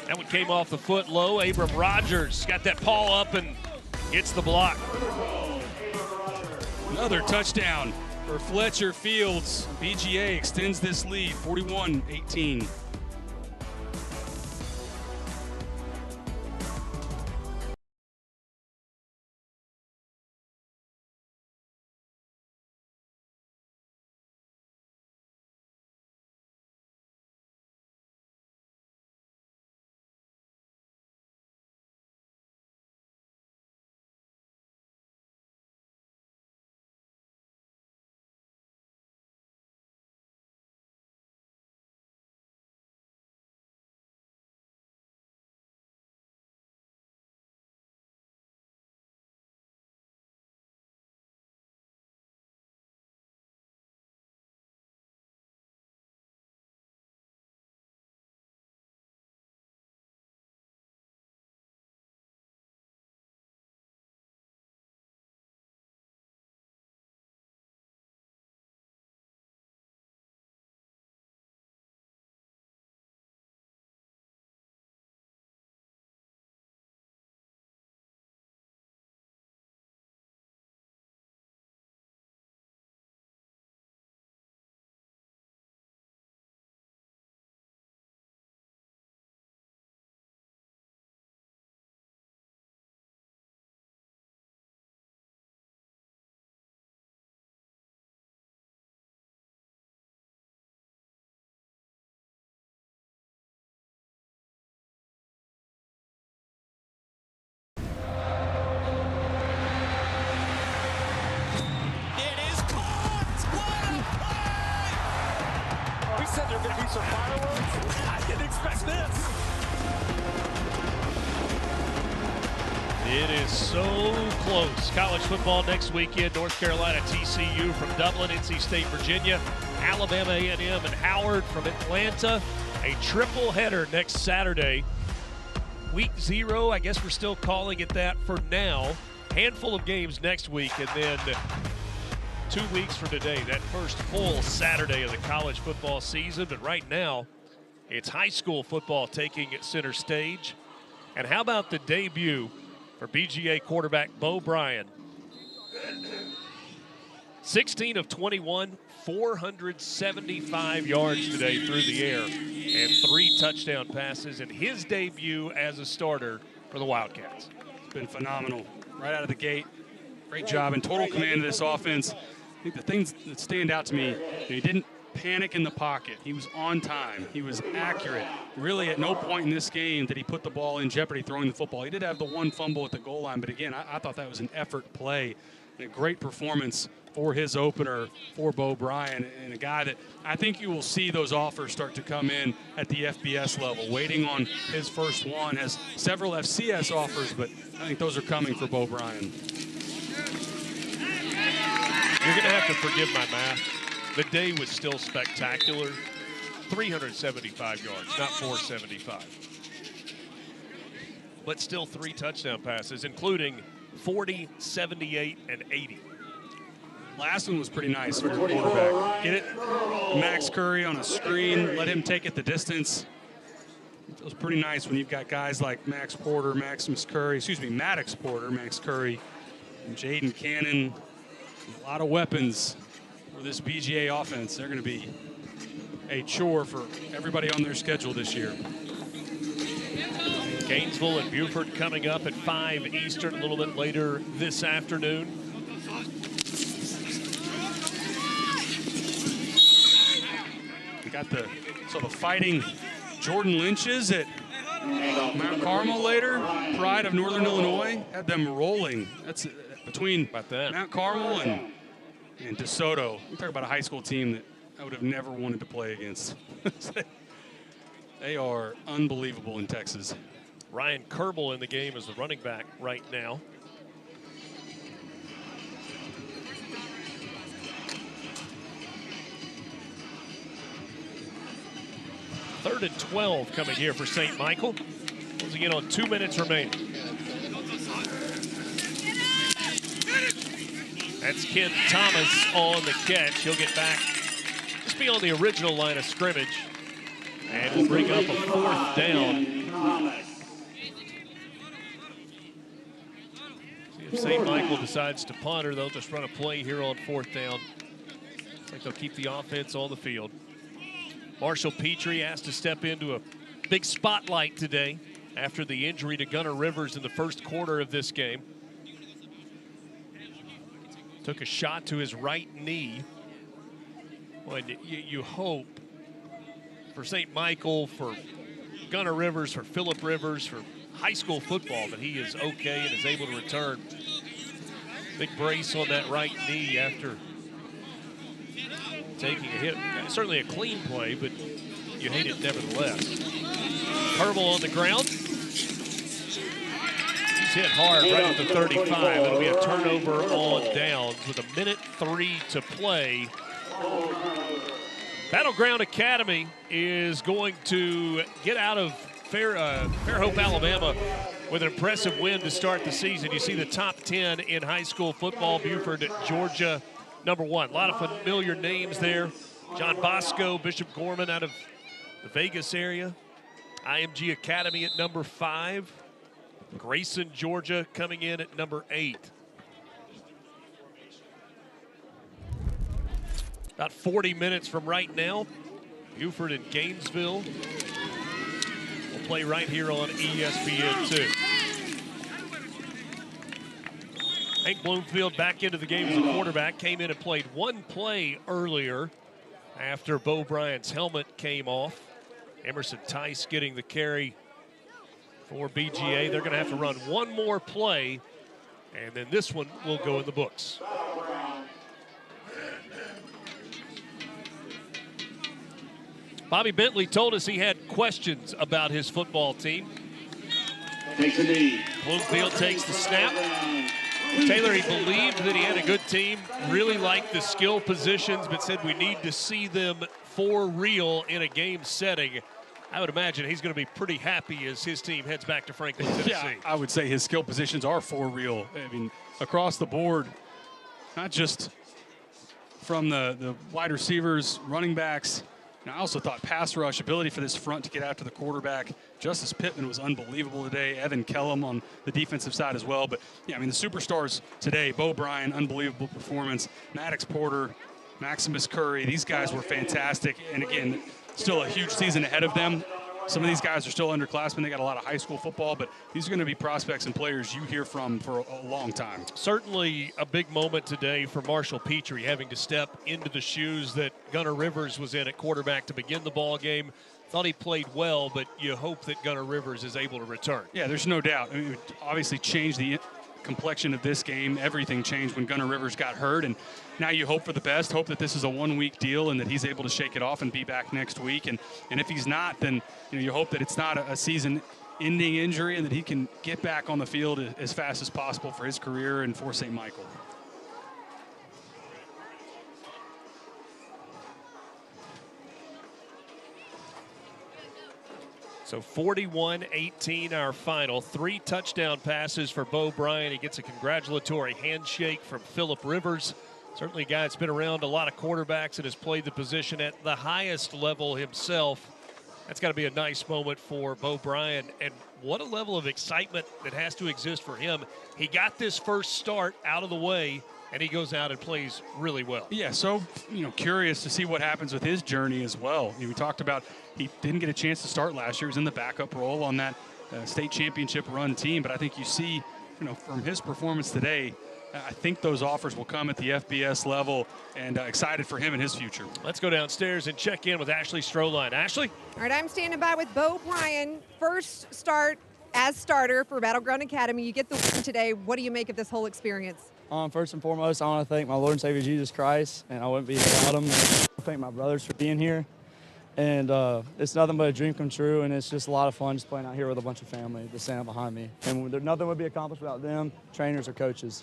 Speaker 1: That one came off the foot low. Abram Rogers got that paw up and gets the block.
Speaker 2: Another touchdown for Fletcher Fields. BGA extends this lead, 41-18.
Speaker 13: Watch this.
Speaker 1: It is so close. College football next weekend. North Carolina, TCU from Dublin, NC State, Virginia, Alabama A&M, and Howard from Atlanta. A triple header next Saturday. Week 0, I guess we're still calling it that for now. Handful of games next week, and then 2 weeks from today, that first full Saturday of the college football season. But right now, it's high school football taking center stage. And how about the debut for BGA quarterback Bo Bryan? 16 of 21, 475 yards today through the air, and 3 touchdown passes in his debut as a starter for the Wildcats.
Speaker 2: It's been phenomenal right out of the gate. Great job and total command of this offense. I think the things that stand out to me, he didn't panic in the pocket. He was on time. He was accurate. Really, at no point in this game did he put the ball in jeopardy throwing the football. He did have the one fumble at the goal line, but again, I thought that was an effort play and a great performance for his opener for Bo Bryan, and a guy that I think you will see those offers start to come in at the FBS level. Waiting on his first one, has several FCS offers, but I think those are coming for Bo Bryan.
Speaker 1: You're going to have to forgive my math. The day was still spectacular. 375 yards, not 475. But still 3 touchdown passes, including 40, 78, and 80.
Speaker 2: Last one was pretty nice for your quarterback. Get it? Max Curry on a screen, let him take it the distance. It feels pretty nice when you've got guys like Maddox Porter, Max Curry, and Jaden Cannon. A lot of weapons for this BGA offense. They're going to be a chore for everybody on their schedule this year.
Speaker 1: Gainesville and Buford coming up at 5 Eastern a little bit later this afternoon.
Speaker 2: We got the fighting Jordan Lynches at Mount Carmel later. Pride of Northern Illinois had them rolling. That's between Mount Carmel and DeSoto. We talk about a high school team that I would have never wanted to play against. They are unbelievable in Texas.
Speaker 1: Ryan Kerbel in the game as the running back right now. Third and 12 coming here for St. Michael. Closing in on 2 minutes remaining. That's Ken Thomas on the catch. He'll get back just beyond the original line of scrimmage. And we'll bring up a 4th down. See if St. Michael decides to punt, or they'll just run a play here on 4th down. Looks like they'll keep the offense on the field. Marshall Petrie asked to step into a big spotlight today after the injury to Gunnar Rivers in the first quarter of this game. Took a shot to his right knee. Well, you hope for St. Michael, for Gunnar Rivers, for Phillip Rivers, for high school football that he is okay and is able to return. Big brace on that right knee after taking a hit. Certainly a clean play, but you hate it nevertheless. Kerbel on the ground. He's hit hard right at the 35. It'll be a turnover on downs with 1:03 to play. Battleground Academy is going to get out of Fairhope, Alabama with an impressive win to start the season. You see the top 10 in high school football. Buford, Georgia, #1. A lot of familiar names there. John Bosco, Bishop Gorman out of the Vegas area. IMG Academy at #5. Grayson, Georgia coming in at #8. About 40 minutes from right now, Buford and Gainesville will play right here on ESPN2. Hank Bloomfield back into the game as a quarterback. Came in and played one play earlier after Bo Bryan's helmet came off. Emerson Tice getting the carry for BGA. They're going to have to run one more play, and then this one will go in the books. Bobby Bentley told us he had questions about his football team.
Speaker 7: Takes a knee.
Speaker 1: Bloomfield takes the snap. Taylor, he believed that he had a good team, really liked the skill positions, but said we need to see them for real in a game setting. I would imagine he's going to be pretty happy as his team heads back to Franklin, Tennessee.
Speaker 2: Yeah, I would say his skill positions are for real. I mean, across the board, not just from the wide receivers, running backs. And I also thought pass rush, ability for this front to get after the quarterback. Justice Pittman was unbelievable today. Evan Kellum on the defensive side as well. But, yeah, I mean, the superstars today, Bo Bryan, unbelievable performance. Maddox Porter, Maximus Curry, these guys were fantastic. And, again, still a huge season ahead of them. Some of these guys are still underclassmen. They got a lot of high school football, but these are going to be prospects and players you hear from for a long time.
Speaker 1: Certainly a big moment today for Marshall Petrie, having to step into the shoes that Gunnar Rivers was in at quarterback to begin the ball game. Thought he played well, but you hope that Gunnar Rivers is able to return.
Speaker 2: Yeah, there's no doubt. I mean, it obviously changed the complexion of this game. Everything changed when Gunnar Rivers got hurt, and now you hope for the best, hope that this is a one-week deal and that he's able to shake it off and be back next week. And if he's not, then you hope that it's not a season-ending injury and that he can get back on the field as fast as possible for his career and for St. Michael.
Speaker 1: So 41-18 our final. 3 touchdown passes for Bo Bryan. He gets a congratulatory handshake from Phillip Rivers. Certainly a guy that's been around a lot of quarterbacks and has played the position at the highest level himself. That's got to be a nice moment for Bo Bryan. And what a level of excitement that has to exist for him. He got this first start out of the way, and he goes out and plays really well.
Speaker 2: Yeah, so curious to see what happens with his journey as well. We talked about he didn't get a chance to start last year. He was in the backup role on that state championship run team, but I think you see, from his performance today, I think those offers will come at the FBS level, and excited for him and his future.
Speaker 1: Let's go downstairs and check in with Ashley Stroline. Ashley?
Speaker 3: All right, I'm standing by with Bo Bryan. First start as starter for Battleground Academy. You get the win today. What do you make of this whole experience?
Speaker 13: First and foremost, I want to thank my Lord and Savior Jesus Christ, and I wouldn't be here without him. I thank my brothers for being here. And it's nothing but a dream come true, and it's just a lot of fun just playing out here with a bunch of family that's standing behind me. And nothing would be accomplished without them, trainers or coaches.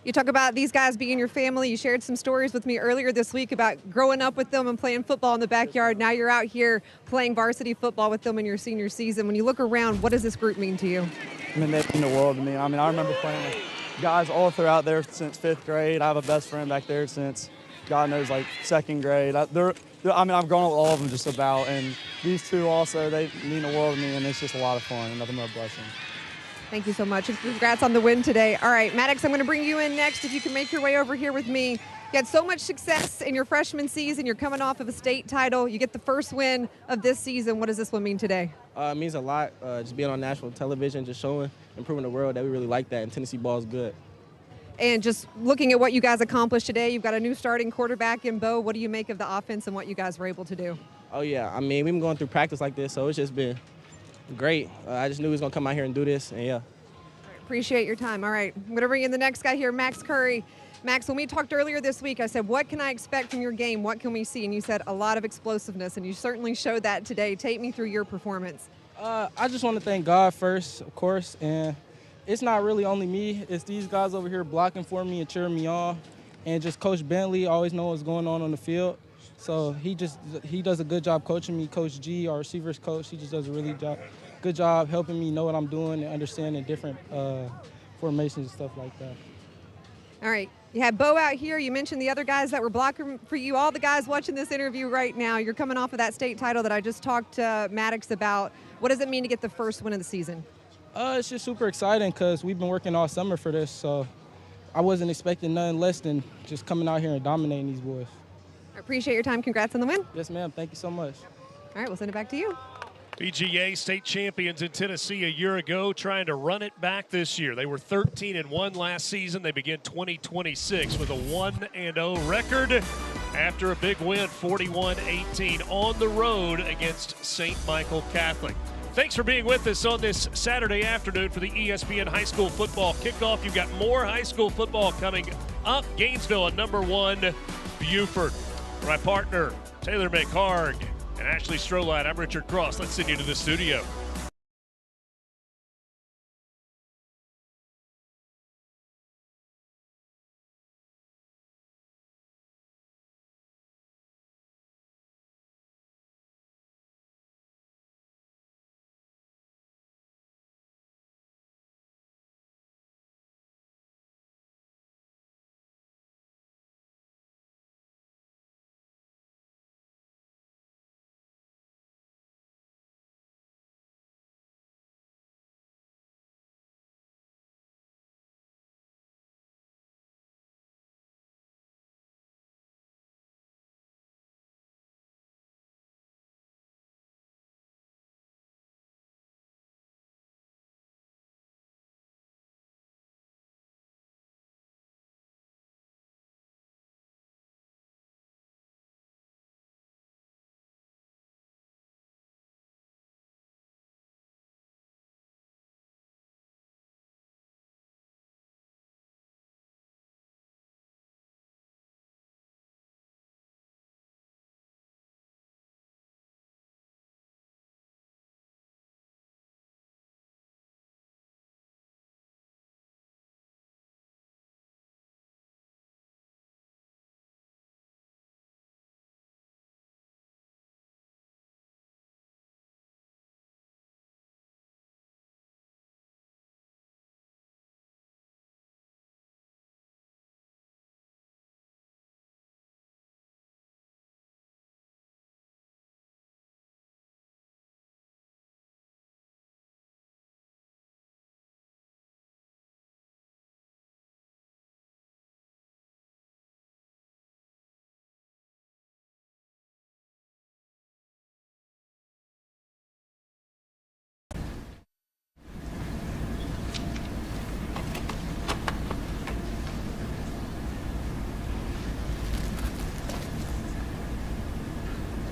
Speaker 3: You talk about these guys being your family. You shared some stories with me earlier this week about growing up with them and playing football in the backyard. Now you're out here playing varsity football with them in your senior season. When you look around, what does this group mean to you?
Speaker 13: I mean, they mean the world to me. I mean, I remember playing with guys all throughout there since 5th grade. I have a best friend back there since, God knows, like 2nd grade. I've grown up with all of them just about, and these two also, they mean the world to me, and it's just a lot of fun and nothing but a blessing.
Speaker 3: Thank you so much, and congrats on the win today. All right, Maddox, I'm going to bring you in next. If you can make your way over here with me. You had so much success in your freshman season. You're coming off of a state title. You get the first win of this season. What does this one mean today?
Speaker 14: It means a lot, just being on national television, just showing and proving the world that we really like that, and Tennessee ball is good.
Speaker 3: And just looking at what you guys accomplished today, you've got a new starting quarterback in Bo. What do you make of the offense and what you guys were able to do?
Speaker 14: Oh, yeah. I mean, we've been going through practice like this, so it's just been great. I just knew he was going to come out here and do this, and yeah.
Speaker 3: Appreciate your time. All right, I'm going to bring in the next guy here, Max Curry. Max, when we talked earlier this week, I said, what can I expect from your game? What can we see? And you said a lot of explosiveness, and you certainly showed that today. Take me through your performance.
Speaker 14: I just want to thank God first, of course, and it's not really only me. It's these guys over here blocking for me and cheering me on, and just Coach Bentley always knows what's going on the field. So he does a good job coaching me. Coach G, our receivers coach, he just does a really good job helping me know what I'm doing and understanding different formations and stuff like that.
Speaker 3: All right. You had Bo out here. You mentioned the other guys that were blocking for you. All the guys watching this interview right now, you're coming off of that state title that I just talked to Maddox about. What does it mean to get the first win of the season?
Speaker 14: It's just super exciting because we've been working all summer for this, so I wasn't expecting nothing less than just coming out here and dominating these boys.
Speaker 3: I appreciate your time. Congrats on the win.
Speaker 14: Yes, ma'am. Thank you so much.
Speaker 3: All right, we'll send it back to you.
Speaker 1: BGA state champions in Tennessee a year ago, trying to run it back this year. They were 13-1 last season. They begin 2026 with a 1-0 record after a big win, 41-18 on the road against St. Michael Catholic. Thanks for being with us on this Saturday afternoon for the ESPN High School Football Kickoff. You've got more high school football coming up. Gainesville at #1, Buford. My partner, Taylor McHarg. And Ashley Stroline, I'm Richard Cross. Let's send you to the studio.